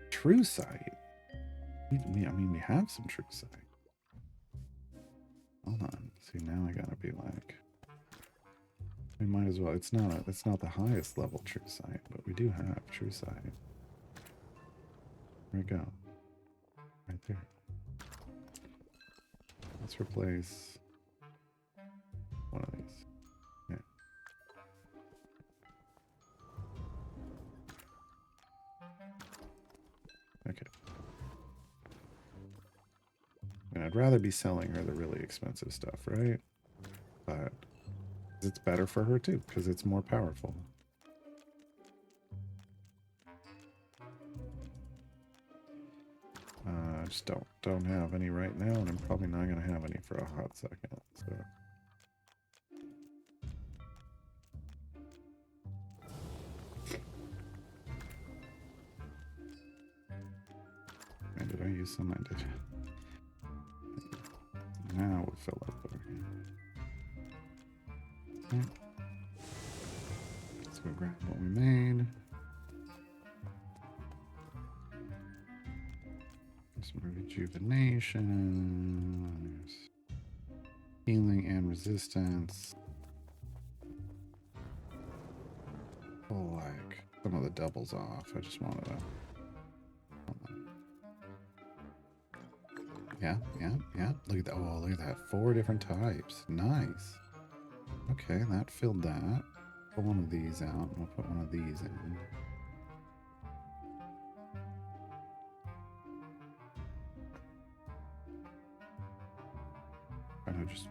True sight. I mean, we have some true sight. Hold on. See, now I gotta be like, we might as well. It's not the highest level true sight, but we do have true sight. There we go. Right there. Let's replace one of these. Yeah. Okay. And I'd rather be selling her the really expensive stuff, right? But it's better for her too, because it's more powerful. I just don't have any right now, and I'm probably not going to have any for a hot second. So. And did I use some? I did. Now we'll fill up there. Okay. Let's go grab what we made. Some rejuvenation. There's healing and resistance. Oh, like some of the doubles off. I just wanted to. Yeah. Look at that. Oh, look at that. 4 different types. Nice. Okay, that filled that. Pull one of these out, and we'll put one of these in. Kind of just.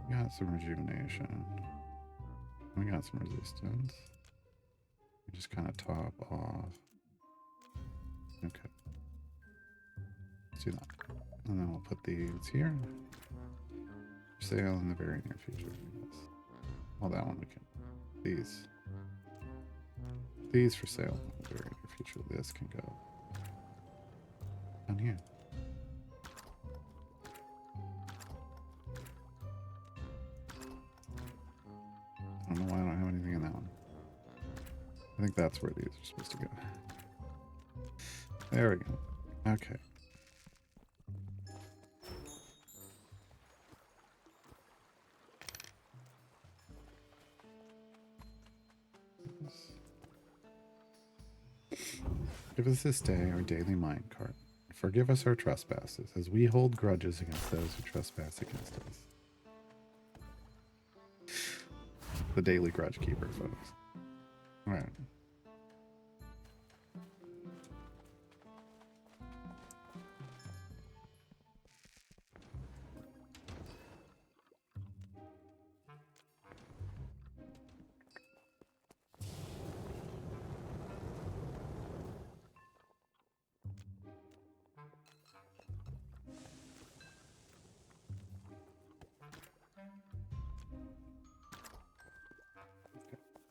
We got some rejuvenation. We got some resistance. We just kind of top off. Okay. Let's do that. And then we'll put these here. For sale in the very near future. Well, that one we can. These for sale in the very near future. This can go down here. I don't know why I don't have anything in that one. I think that's where these are supposed to go. There we go. Okay. Give us this day our daily minecart. Forgive us our trespasses, as we hold grudges against those who trespass against us. The daily grudge keeper, folks. All right.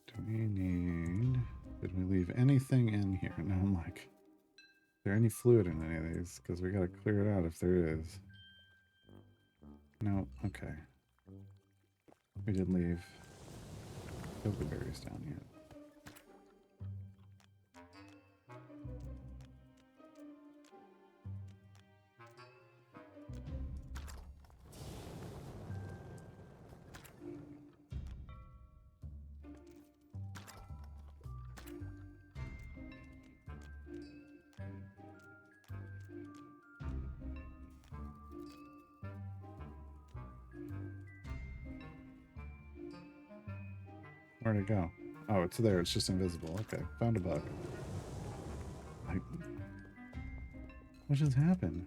Do we need... Did we leave anything in here? No, I'm like... Is there any fluid in any of these? Because we got to clear it out if there is. No, okay. We did leave berries down here. Where'd it go? Oh, it's there. It's just invisible. Okay, found a bug. What just happened?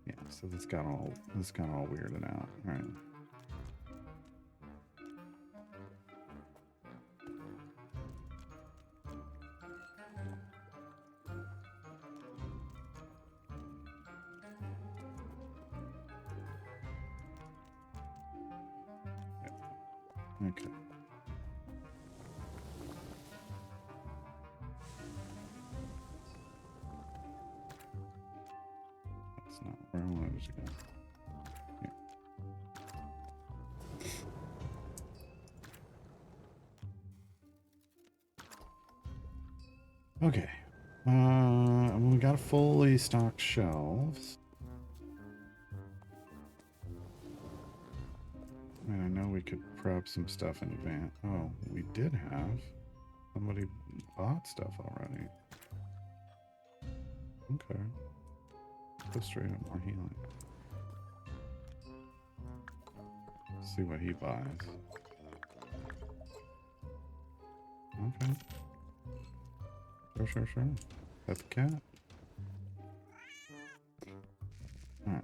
Yeah, so this got all weirded out. All right. Okay. That's not where I wanted it to go. Yeah. Okay. We got fully stocked shelves. And I know we could prep some stuff in advance. Oh, we did have. Somebody bought stuff already. Okay. Go straight up more healing. See what he buys. Okay. Sure. That's the cat. Alright.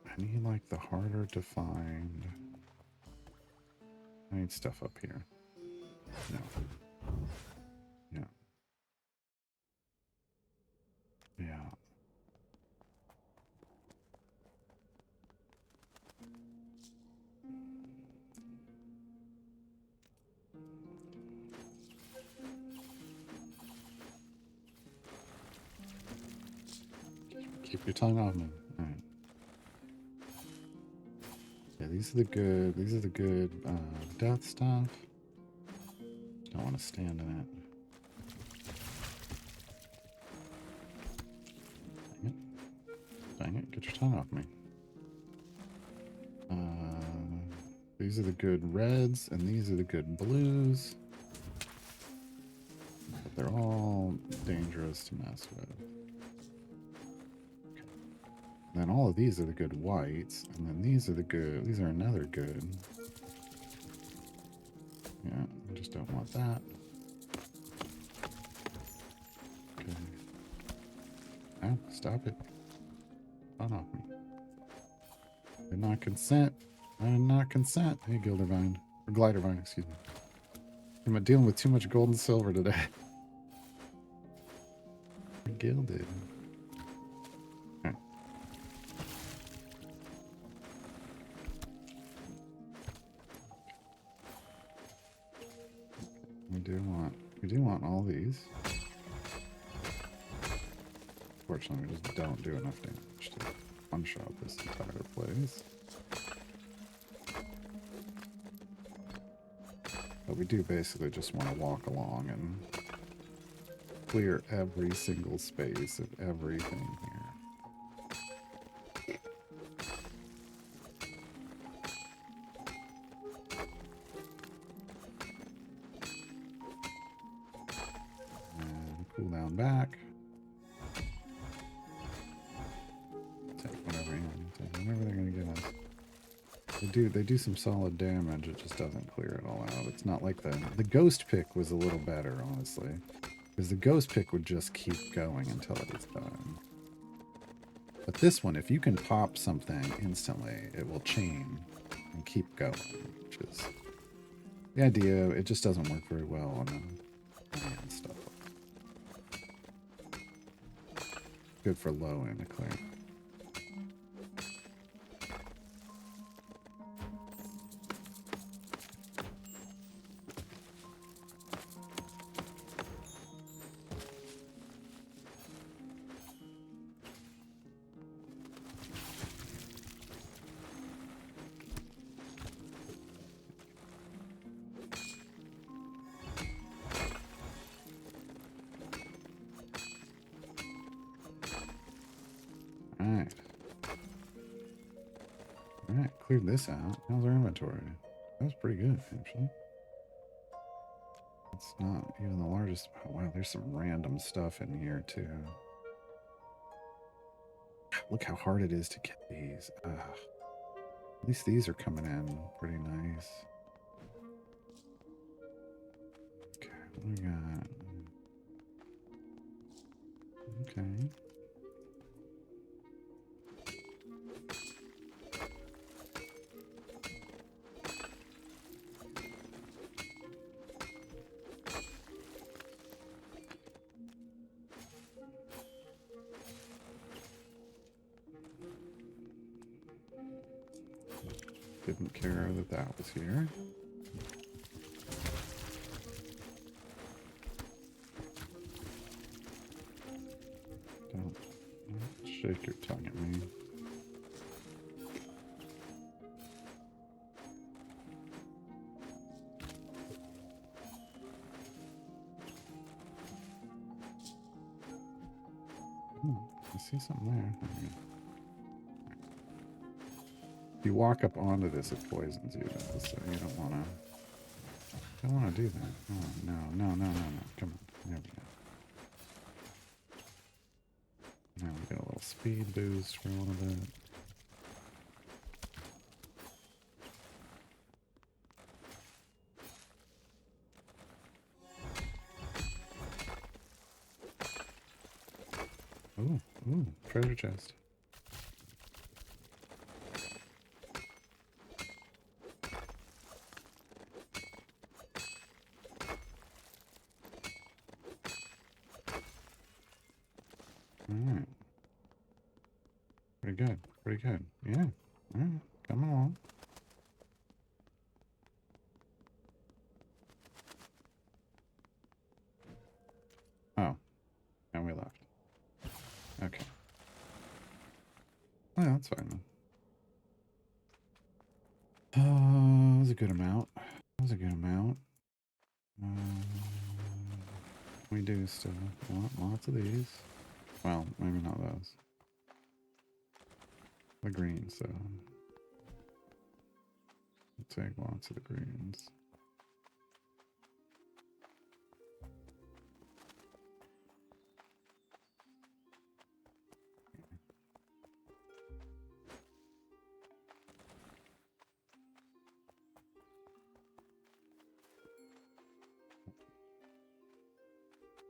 I need like the harder to find. I need stuff up here. No. Yeah. Yeah. Keep your tongue off me. All right. Yeah, these are the good death stuff. Don't want to stand in it. Dang it, get your tongue off me. These are the good reds, and these are the good blues. But they're all dangerous to mess with. Okay. Then all of these are the good whites, and then these are another good. Yeah, I just don't want that. Okay. Ah, stop it. Tongue off me. Did not consent. I did not consent. Hey, Gildervine. Or Glidervine, excuse me. I'm dealing with too much gold and silver today. Gilded. Okay. We do want all these. unfortunately, we just don't do enough damage to one-shot this entire place. But we do basically just want to walk along and clear every single space of everything here. And cool down back. Take whatever, take whatever they're going to get us. They do some solid damage, it just doesn't clear it all out. It's not like the ghost pick was a little better, honestly. Because the ghost pick would just keep going until it was done. But this one, if you can pop something instantly, it will chain and keep going, which is the idea. It just doesn't work very well on high-end stuff. Good for low end to clear. Alright. Alright, cleared this out. How's our inventory? That was pretty good, actually. It's not even the largest. Oh, wow, there's some random stuff in here, too. Look how hard it is to get these. Ugh. At least these are coming in pretty nice. Okay, what do we got? Okay. Didn't care that that was here. Don't shake your tongue at me. I see something there. If you walk up onto this, it poisons you, though, so you don't want to do that. Oh, no. Come on. There we go. Now we get a little speed boost for a little bit. Ooh, treasure chest. Alright. Pretty good. Pretty good. Yeah. Alright. Coming along. Oh. And we left. Okay. Oh, yeah, that's fine then. That was a good amount. We do still want lots of these. Well, maybe not those. The greens, though. We'll take lots of the greens.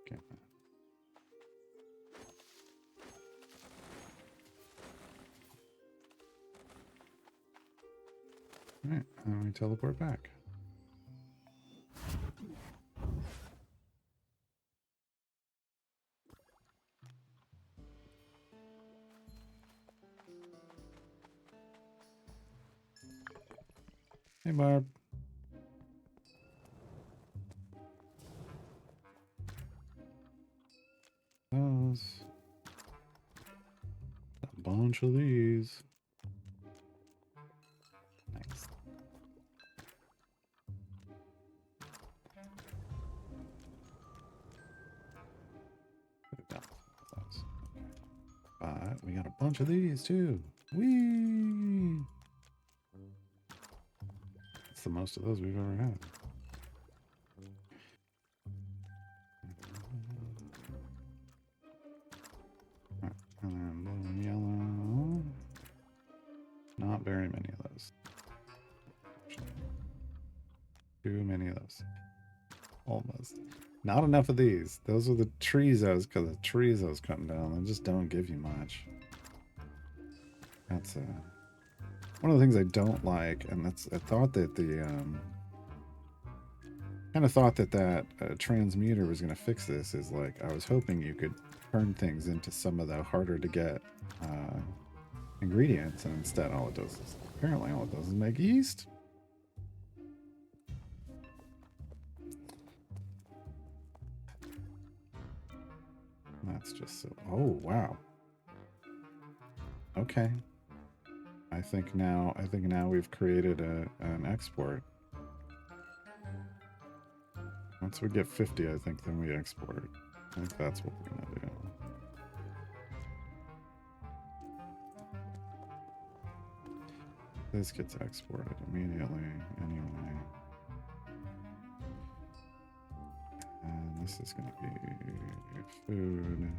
Okay. Alright, and we teleport back. Hey, Barb. Those. bunch of these. Nice. But we got a bunch of these too. Whee! That's the most of those we've ever had. And then blue and yellow. Not very many of those. Too many of those. Almost. Not enough of these. Those are the trees I was cutting down. They just don't give you much. That's one of the things I don't like, and that's I thought that the kind of thought that transmuter was going to fix this. Is like I was hoping you could turn things into some of the harder to get ingredients, and instead all it does is make yeast. That's just so. Oh wow. Okay. I think now we've created an export. Once we get 50, I think then we export. I think that's what we're gonna do. This gets exported immediately anyway. And this is gonna be food.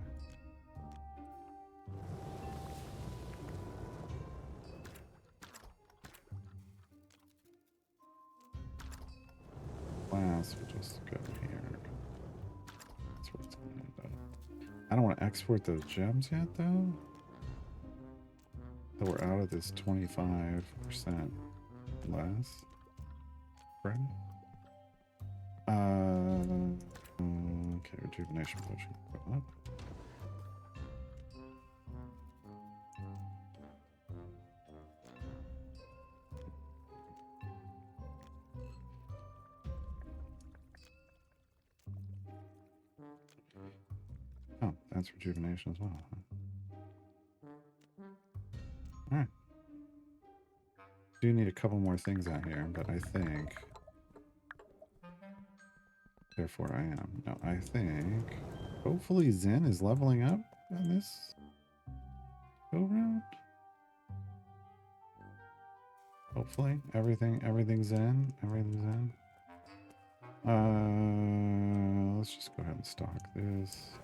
Glass will just go here. That's where it's gonna end up. I don't want to export those gems yet though. So we're out of this 25% less. Friend. Okay, rejuvenation potion. Go up. Oh, that's rejuvenation as well. Alright. Do need a couple more things out here, but I think... Therefore I am. No, I think... Hopefully Zen is leveling up on this go-round. Hopefully. Everything's Zen. Everything's Zen. Let's just go ahead and stock this.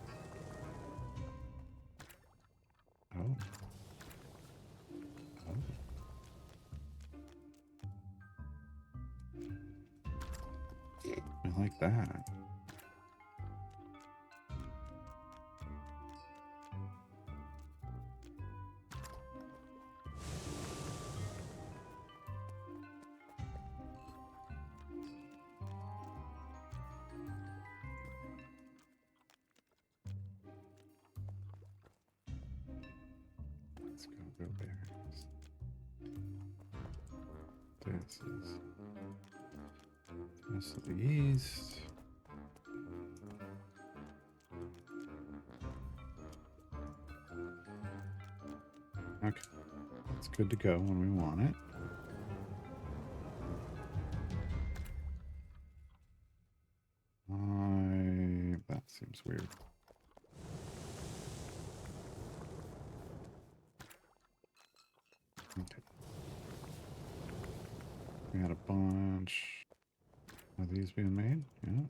Oh. I like that. Let's go berries. This is the east. Okay, it's good to go when we want it. That seems weird. Okay. We had a bunch of these being made, yeah.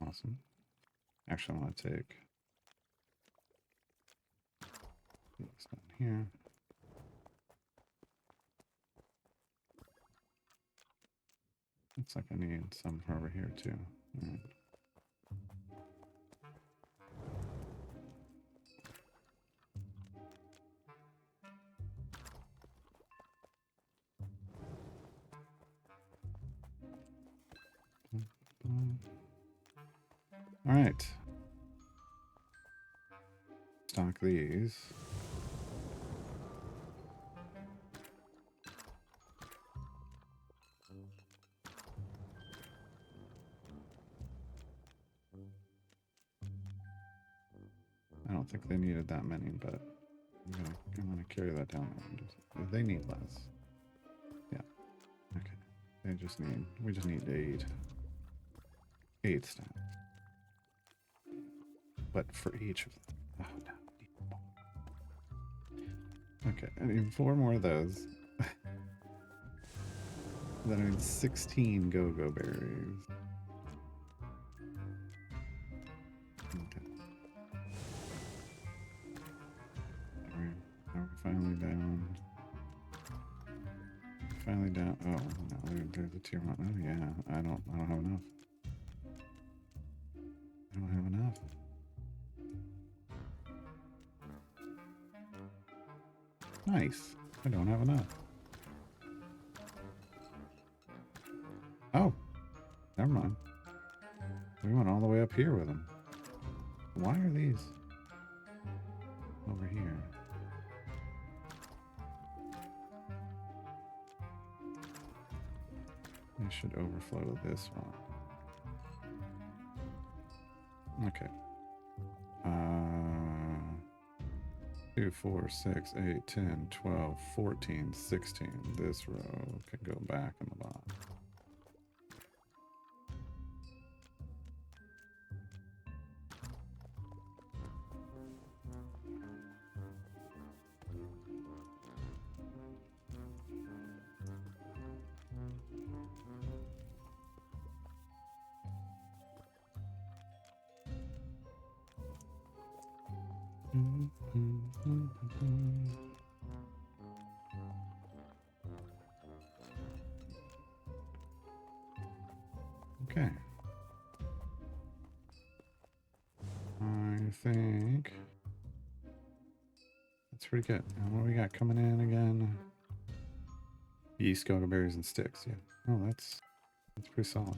Awesome. Actually, I want to take this down here. Looks like I need some over here too. All right. All right. Stock these. don't think they needed that many, but I'm gonna carry that down there. They need less. Yeah. Okay. We just need 8. 8 stamps. But for each of them. Oh no. Okay, I need 4 more of those. Then I need 16 go-go berries. Okay. Are we finally down? Finally down. Oh no, there's a tier 1. Oh yeah, I don't have enough. I don't have enough. Nice. I don't have enough. Oh, never mind. We went all the way up here with them. Why are these over here? They should overflow to this one. Okay. 2, 4, 6, 8, 10, 12, 14, 16. This row can go back in the bottom. Okay. I think that's pretty good. And what do we got coming in again? Yeast, go-go berries, and sticks. Yeah. Oh, that's pretty solid.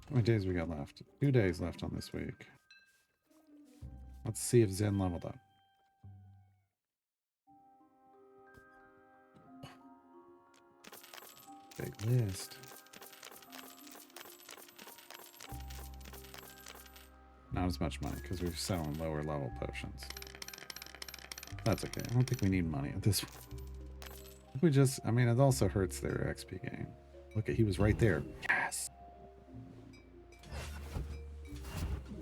How many days we got left? 2 days left on this week. Let's see if Zen leveled up. Big list. Not as much money because we're selling lower level potions. That's okay. I don't think we need money at this point. We just, I mean, it also hurts their XP gain. Look at, he was right there. Yes.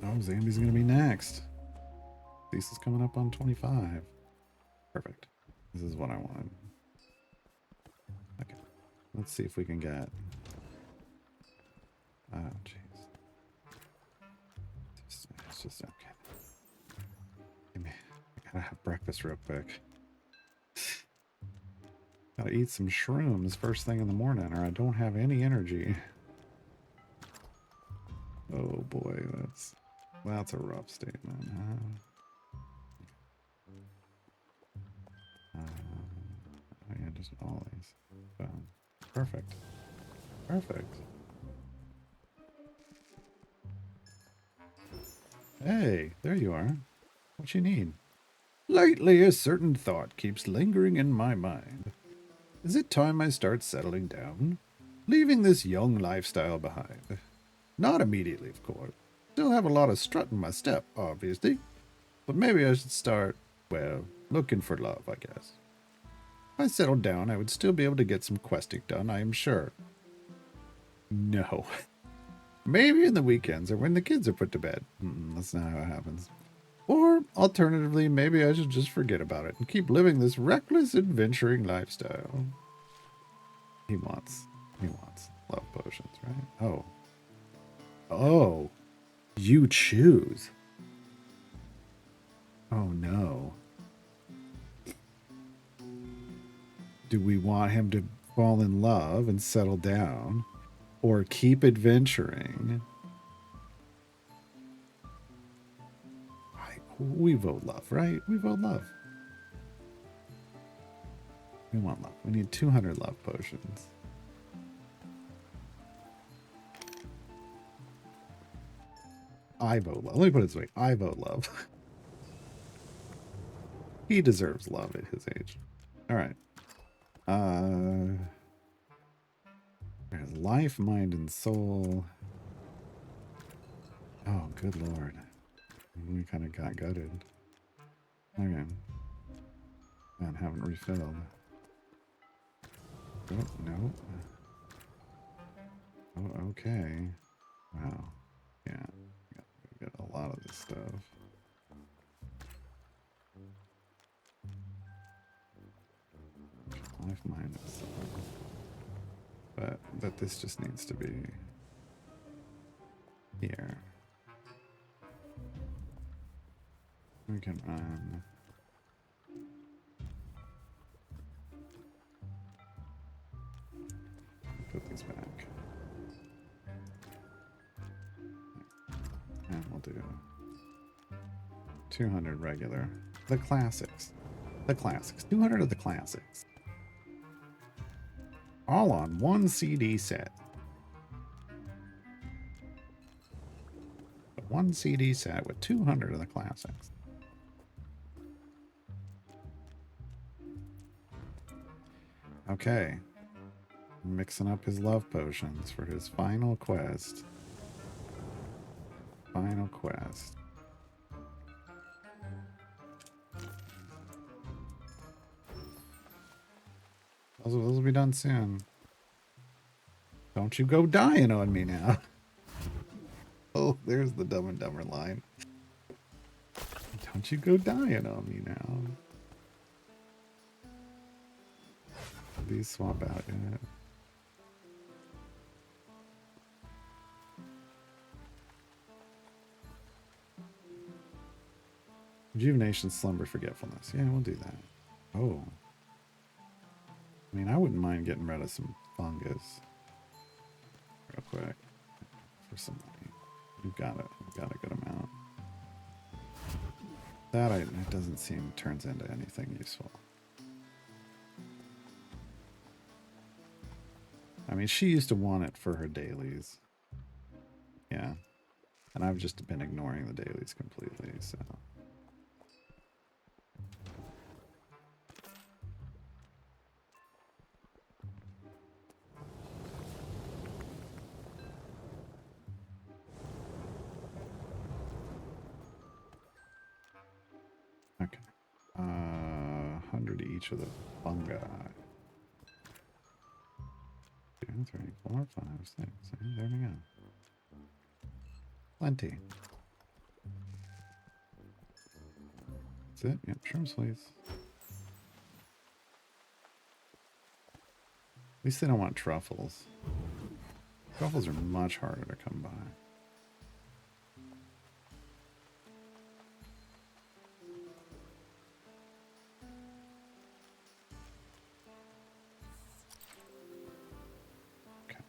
Oh, Zambi's gonna be next. This is coming up on 25. Perfect. This is what I wanted. Okay. Let's see if we can get. Oh, jeez. It's just okay. I gotta have breakfast real quick. Gotta eat some shrooms first thing in the morning, or I don't have any energy. Oh boy, that's a rough statement. Oh yeah, just all these. Perfect. Perfect. Hey, there you are. What you need? Lately, a certain thought keeps lingering in my mind. Is it time I start settling down? Leaving this young lifestyle behind. Not immediately, of course. Still have a lot of strut in my step, obviously. But maybe I should start, well, looking for love, I guess. If I settled down, I would still be able to get some questing done, I am sure. No. Maybe in the weekends or when the kids are put to bed. That's not how it happens. Or, alternatively, maybe I should just forget about it and keep living this reckless, adventuring lifestyle. He wants love potions, right? Oh. Oh. You choose. Oh, no. Do we want him to fall in love and settle down? Or keep adventuring? We vote love, right? We vote love. We want love. We need 200 love potions. I vote love. Let me put it this way. I vote love. He deserves love at his age. All right. There's life, mind, and soul. Oh, good lord. We kind of got gutted. Okay. And haven't refilled. Oh, no. Oh, okay. Wow. Yeah. Gotta get a lot of this stuff. Life minus. But this just needs to be here. We can run. Put these back. And we'll do 200 regular. The classics. The classics. 200 of the classics. All on one CD set. One CD set with 200 of the classics. Okay. Mixing up his love potions for his final quest. Final quest. Those will be done soon. Don't you go dying on me now. Oh, there's the Dumb and Dumber line. Don't you go dying on me now. These swap out yet. Rejuvenation, slumber, forgetfulness. Yeah, we'll do that. Oh. I mean, I wouldn't mind getting rid of some fungus. Real quick. For some money. We've got it. We've got a good amount. That it doesn't seem turns into anything useful. I mean, she used to want it for her dailies. Yeah. And I've just been ignoring the dailies completely, so. Okay. 100 each of the fungi. 2, 3, 4, 5, 6. There we go. Plenty. That's it. Yep, shrimp please. At least they don't want truffles. Truffles are much harder to come by. Okay.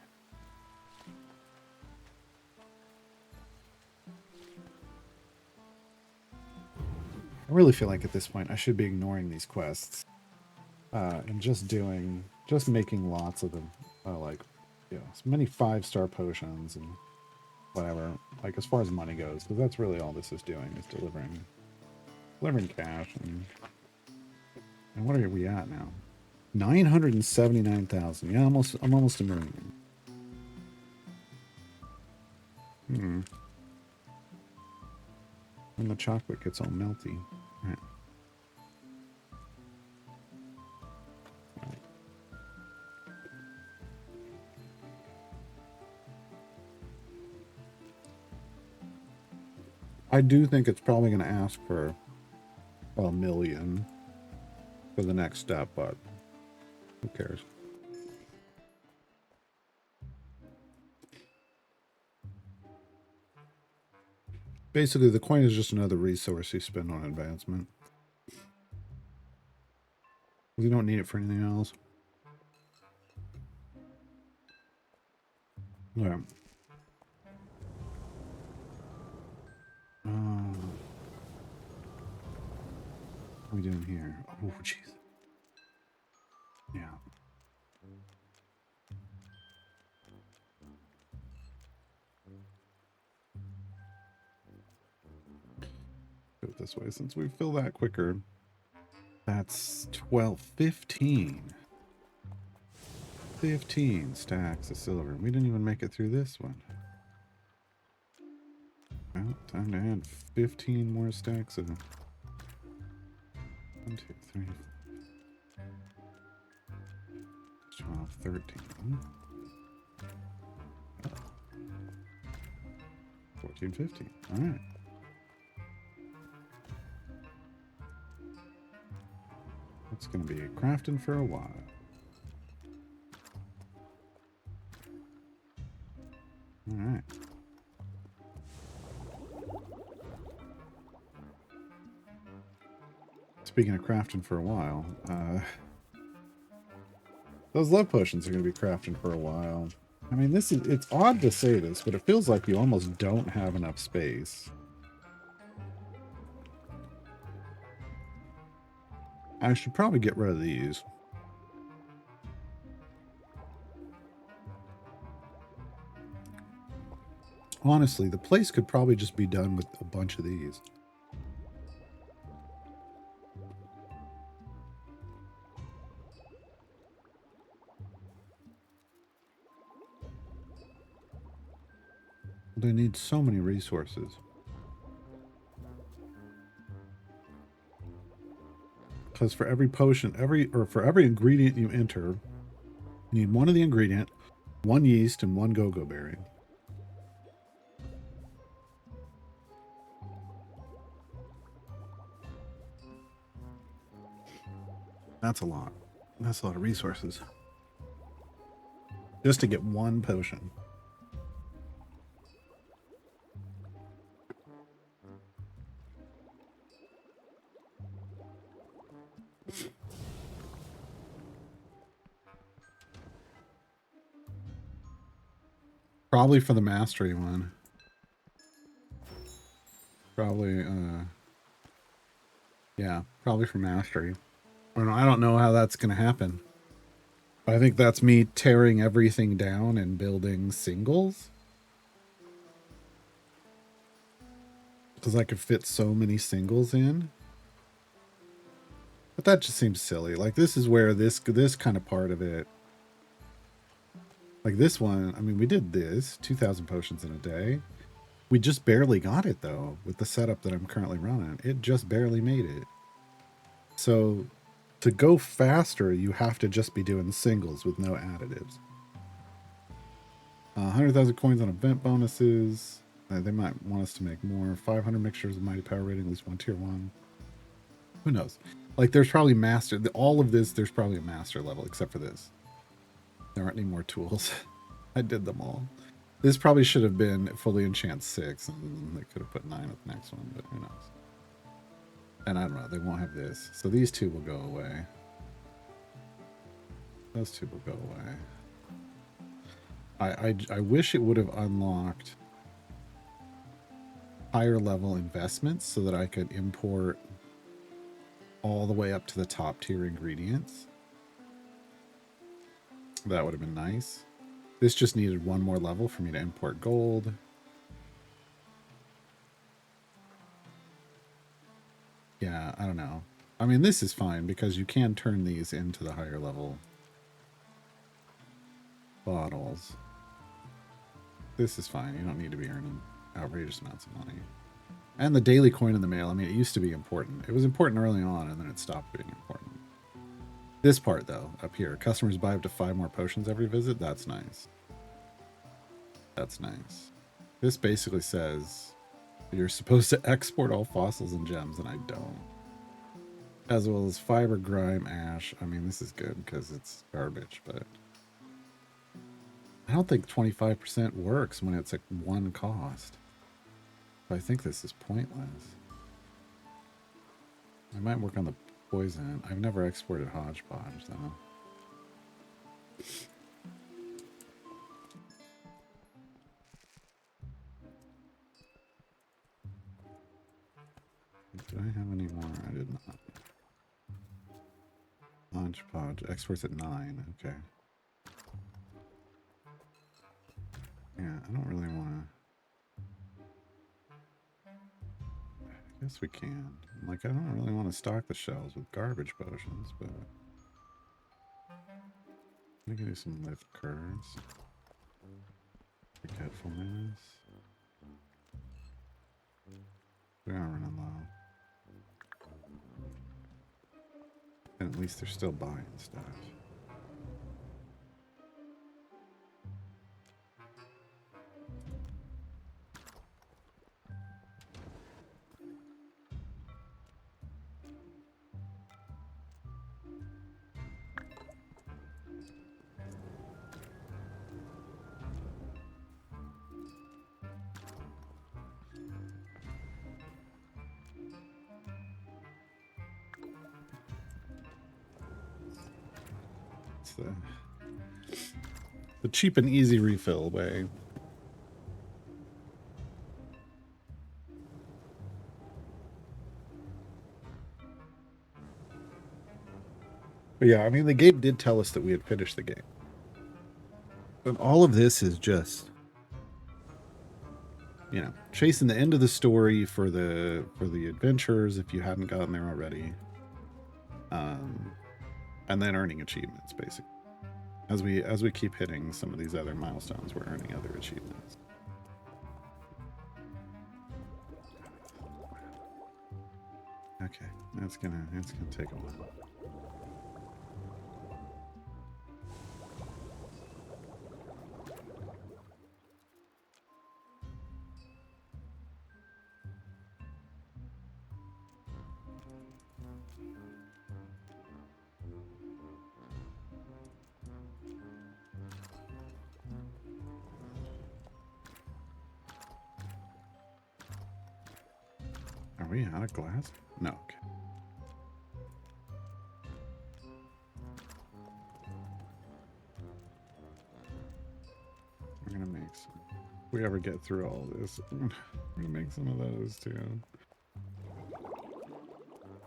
I really feel like at this point I should be ignoring these quests. And just making lots of them. Like, you know, as many 5-star potions and whatever, like as far as money goes, because that's really all this is doing, is delivering cash. And what are we at now? 979,000. Yeah, I'm almost a million. And the chocolate gets all melty. Right. I do think it's probably going to ask for a million for the next step, but who cares? Basically, the coin is just another resource you spend on advancement. We don't need it for anything else. Yeah. What are we doing here? Oh, jeez. Yeah. Go this way since we fill that quicker. That's 12, 15. 15 stacks of silver. We didn't even make it through this one. Well, time to add 15 more stacks of 1, 2, 3, 12, 13. 14, 15. All right. It's going to be crafting for a while. All right. Speaking of crafting for a while, those love potions are going to be crafting for a while. I mean, it's odd to say this, but it feels like you almost don't have enough space. I should probably get rid of these. Honestly, the place could probably just be done with a bunch of these. They need so many resources. Because for every potion, for every ingredient you enter, you need one of the ingredient, one yeast, and one go-go berry. That's a lot. That's a lot of resources. Just to get one potion. Probably for the mastery one. Probably, yeah, probably for mastery. I don't know how that's going to happen. I think that's me tearing everything down and building singles. Because I could fit so many singles in. But that just seems silly. Like, this is where this kind of part of it... Like, this one, I mean, we did this. 2,000 potions in a day. We just barely got it, though, with the setup that I'm currently running. It just barely made it. So, to go faster, you have to just be doing singles with no additives. 100,000 coins on event bonuses. They might want us to make more. 500 mixtures of Mighty Power rating, at least one tier 1. Who knows? Like, there's probably master... All of this, there's probably a master level, except for this. There aren't any more tools. I did them all. This probably should have been fully enchant 6, and they could have put 9 with the next one, but who knows? And I don't know, they won't have this. So these two will go away. Those two will go away. I wish it would have unlocked higher level investments so that I could import all the way up to the top tier ingredients. That would have been nice. This just needed one more level for me to import gold. Yeah, I don't know. I mean, this is fine because you can turn these into the higher level bottles. This is fine. You don't need to be earning outrageous amounts of money. And the daily coin in the mail, I mean, it used to be important. It was important early on, and then it stopped being important. This part, though, up here, customers buy up to 5 more potions every visit. That's nice. That's nice. This basically says you're supposed to export all fossils and gems, and I don't. As well as fiber, grime, ash. I mean, this is good because it's garbage, but I don't think 25% works when it's at one cost. I think this is pointless. I might work on the poison. I've never exported hodgepodge, though. Did I have any more? I did not. Hodgepodge. Exports at 9. Okay. Yeah, I don't really want to... I guess we can. Like, I don't really want to stock the shelves with garbage potions, but... Let me give you some lift curves. Forgetfulness. We are running low. least they're still buying stuff. The cheap and easy refill way. But yeah, I mean, the game did tell us that we had finished the game. But all of this is just, you know, chasing the end of the story for the adventurers if you hadn't gotten there already. And then earning achievements, basically. As we keep hitting some of these other milestones, we're earning other achievements. Okay, it's gonna take a while. Are we out of glass? No, okay. We're gonna make some. If we ever get through all this, we're gonna make some of those too.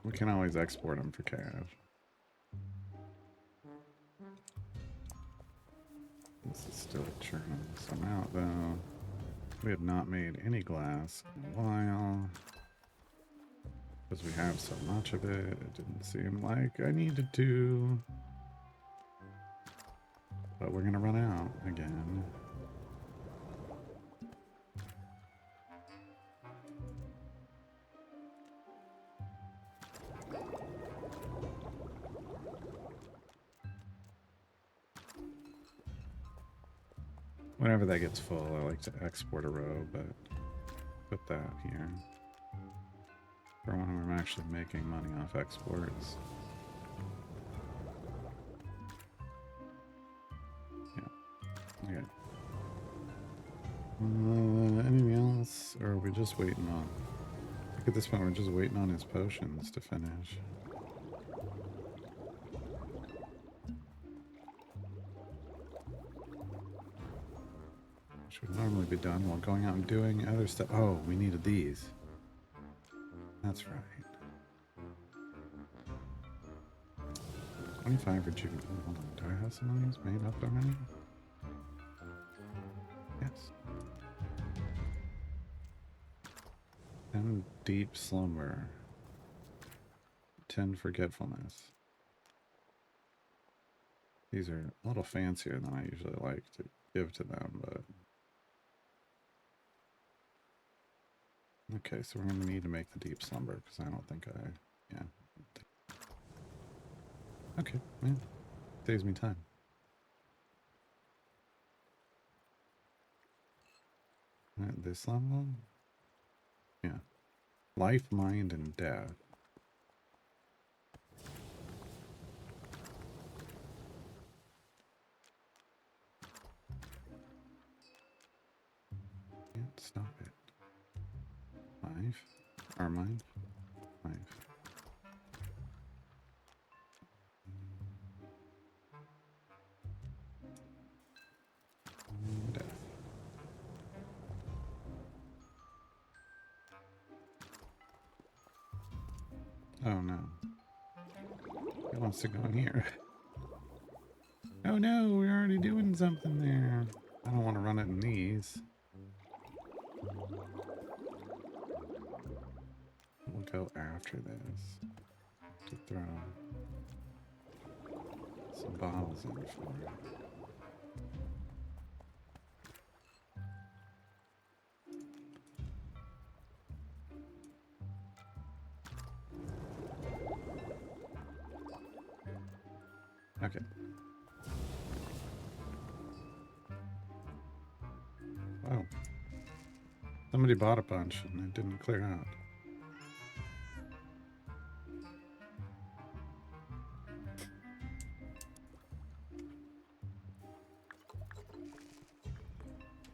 We can always export them for cash. This is still churning some out though. We have not made any glass in a while. Because we have so much of it, it didn't seem like I needed to. But we're gonna run out again. Whenever that gets full, I like to export a row, but put that here. For when I'm actually making money off exports. Yeah. Okay. Anything else? Or are we just waiting on... I think at this point we're just waiting on his potions to finish. Which would normally be done while going out and doing other stuff. Oh, we needed these. That's right. 25 rejuvenate. Hold on. Do I have some of these made up already? Yes. 10 deep slumber. 10 forgetfulness. These are a little fancier than I usually like to give to them, but... Okay, so we're going to need to make the deep slumber, because I don't think I... Yeah. Okay, yeah. Saves me time. At this level? Yeah. Life, mind, and death. Can't stop it. Life. Or mind. Life. Death. Oh no. It wants to go in here. Oh no, we're already doing something there. I don't want to run it in these. We'll go after this to throw some bottles in for it. Oh. Somebody bought a bunch and it didn't clear out.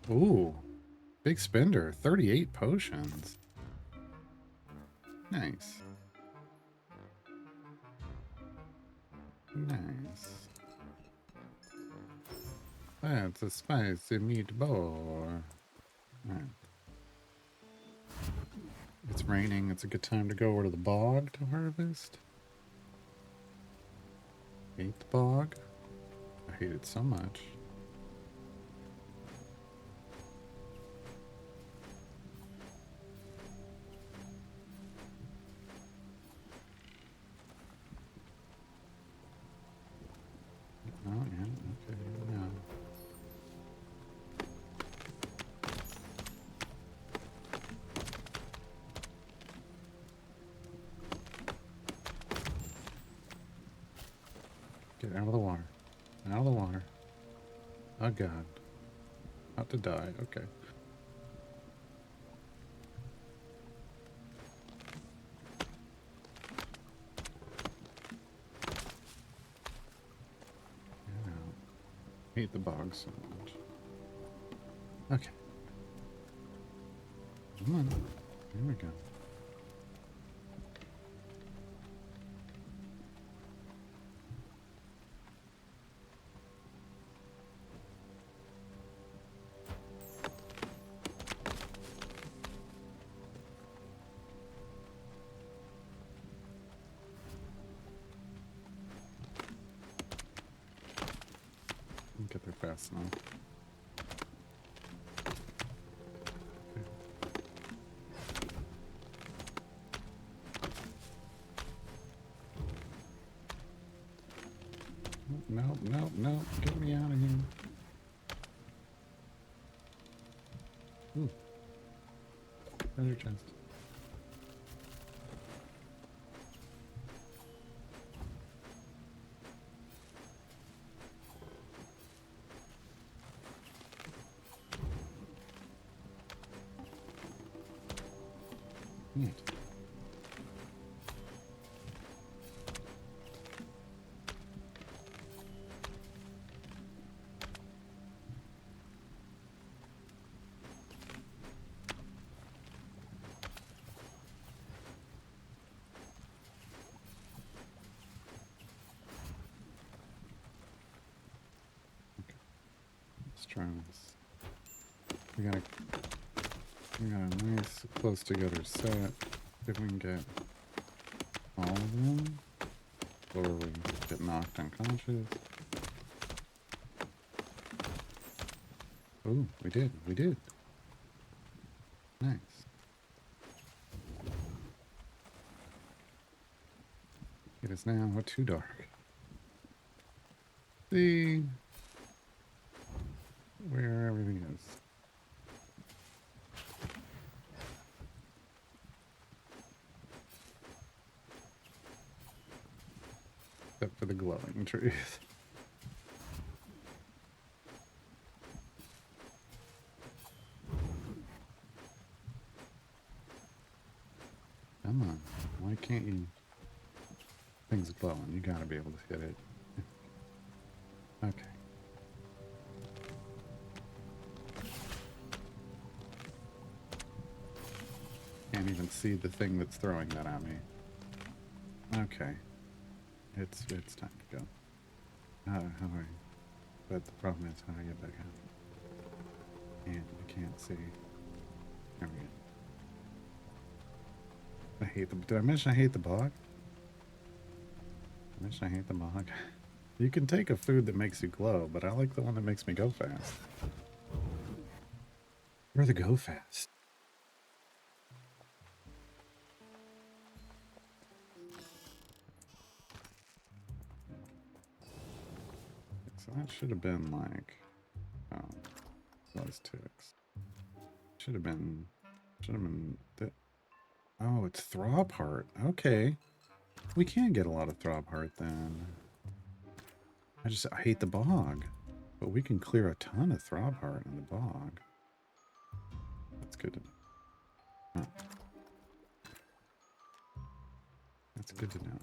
Ooh. Big spender. 38 potions. Nice. Nice. That's a spicy meatball. Right. It's raining. It's a good time to go over to the bog to harvest. Hate the bog. I hate it so much. Oh, yeah. Okay. Yeah. Get out of the water. Out of the water. Oh, God. About to die. Okay. Yeah. Hate the bog so much. Okay. Come on. Here we go. Get there fast enough. Okay. Nope, nope, nope. Get me out of here. Ooh. Treasure chest. Neat. Let's try this. We got a nice close together set. See if we can get all of them before we get knocked unconscious. Oh, we did. We did. Nice. It is now too dark. See where everything is. Except for the glowing trees. Come on. Why can't you? Things glowing. You gotta be able to hit it. Okay. Can't even see the thing that's throwing that at me. Okay. It's time to go. How do I? But the problem is how do I get back out? And I can't see. There we go. I hate the. Did I mention I hate the bog? I mentioned I hate the bog. You can take a food that makes you glow, but I like the one that makes me go fast. Or the go fast. So that should have been like, oh, those ticks. Should have been that. Oh, it's throb heart. Okay. We can get a lot of throb heart then. I hate the bog. But we can clear a ton of throb heart in the bog. That's good to know. Oh. That's good to know.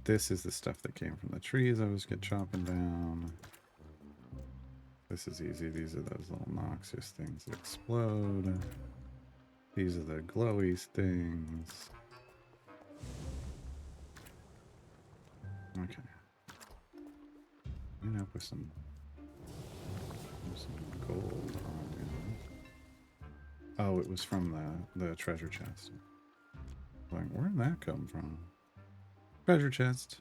This is the stuff that came from the trees I was chopping down. This is easy. These are those little noxious things that explode. These are the glowy things. Okay. End up with some gold on it. Oh, it was from the treasure chest. Like, where did that come from? Treasure chest.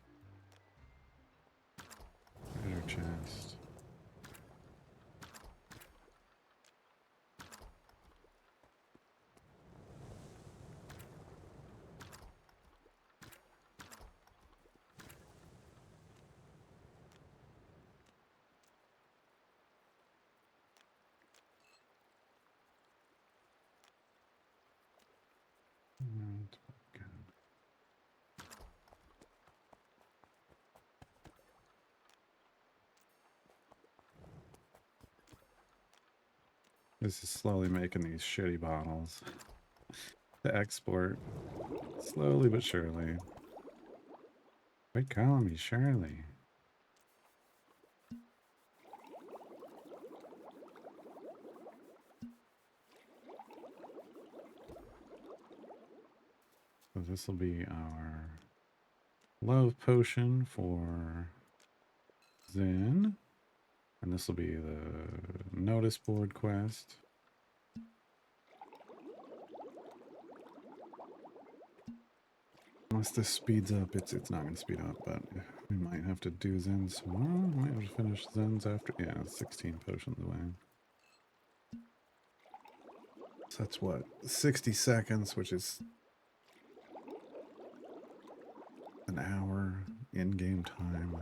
Treasure chest. This is slowly making these shitty bottles to export. Slowly but surely. Quit calling me Shirley. So this will be our love potion for Zen. And this will be the notice board quest. Unless this speeds up, it's not going to speed up, but we might have to do Zens tomorrow. We might have to finish Zens after. Yeah, it's 16 potions away. So that's what? 60 seconds, which is an hour in-game time.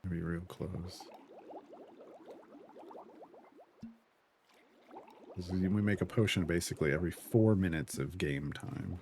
Maybe real close. We make a potion basically every 4 minutes of game time.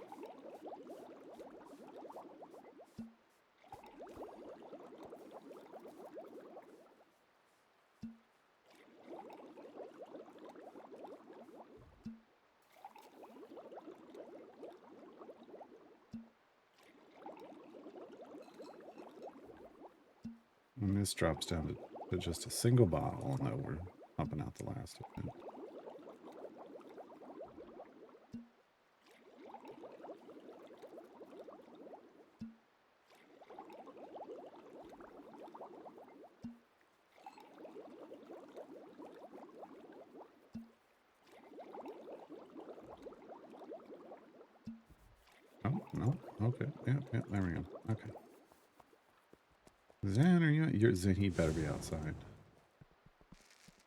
And this drops down to just a single bottle, and we're pumping out the last of it. Oh, no. Okay. Yeah, there we go. Okay. Zen, are you? Zen, he better be outside.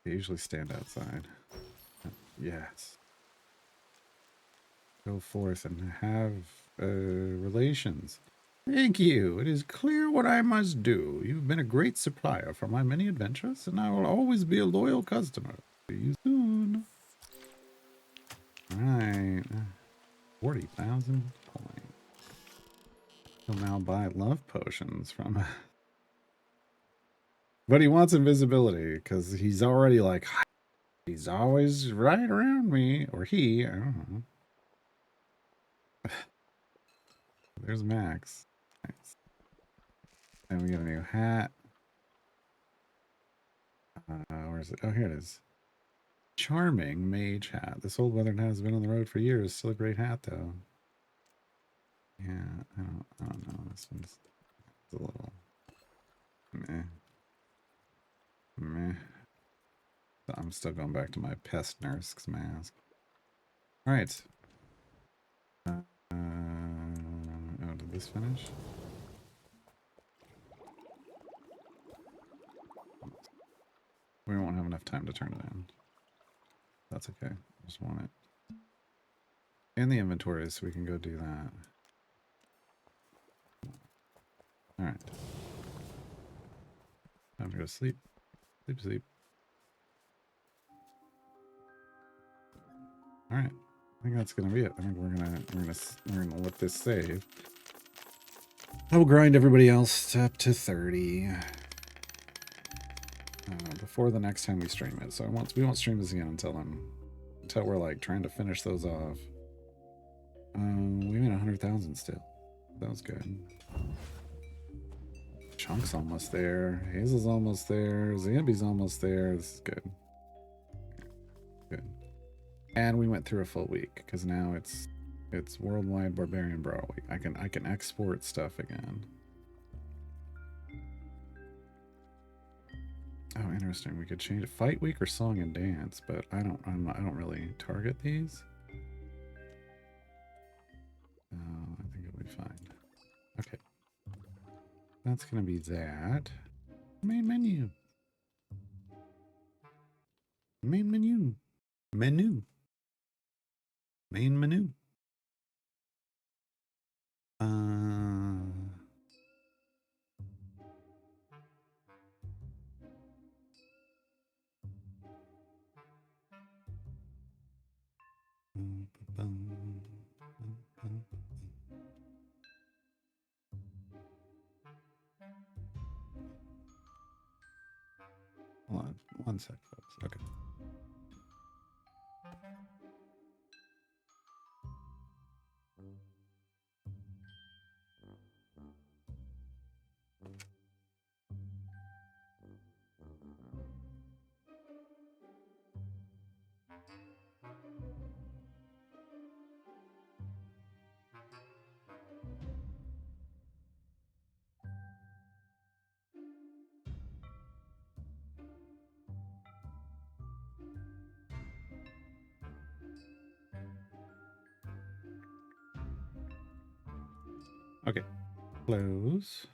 They usually stand outside. Yes. Go forth and have relations. Thank you. It is clear what I must do. You've been a great supplier for my many adventures, and I will always be a loyal customer. See you soon. All right. 40,000 points. He'll now buy love potions from... But he wants invisibility, because he's already like... He's always right around me. Or he, I don't know. There's Max. Nice. And we get a new hat. Where is it? Oh, here it is. Charming mage hat. This old weathered hat has been on the road for years. Still a great hat, though. Yeah, I don't know. This one's a little meh. Meh. I'm still going back to my pest nurse mask. All right. Oh, did this finish? We won't have enough time to turn it in. That's okay. Just want it in the inventory so we can go do that. All right. Time to go to sleep. Sleep, sleep. All right. I think that's gonna be it. I think we're gonna let this save. I will grind everybody else up to 30. before the next time we stream it. So we won't stream this again until we're like trying to finish those off. We made 100,000 still. That was good. Chunk's almost there. Hazel's almost there. Zambi's almost there. This is good. Good. And we went through a full week because now it's Worldwide Barbarian Brawl Week. I can export stuff again. Oh, interesting. We could change it. Fight Week or Song and Dance, but I don't really target these. I think it'll be fine. Okay. That's gonna be that. Main menu. Main menu. Menu. Main menu. Hold on, one sec, folks. Okay. Okay. Close.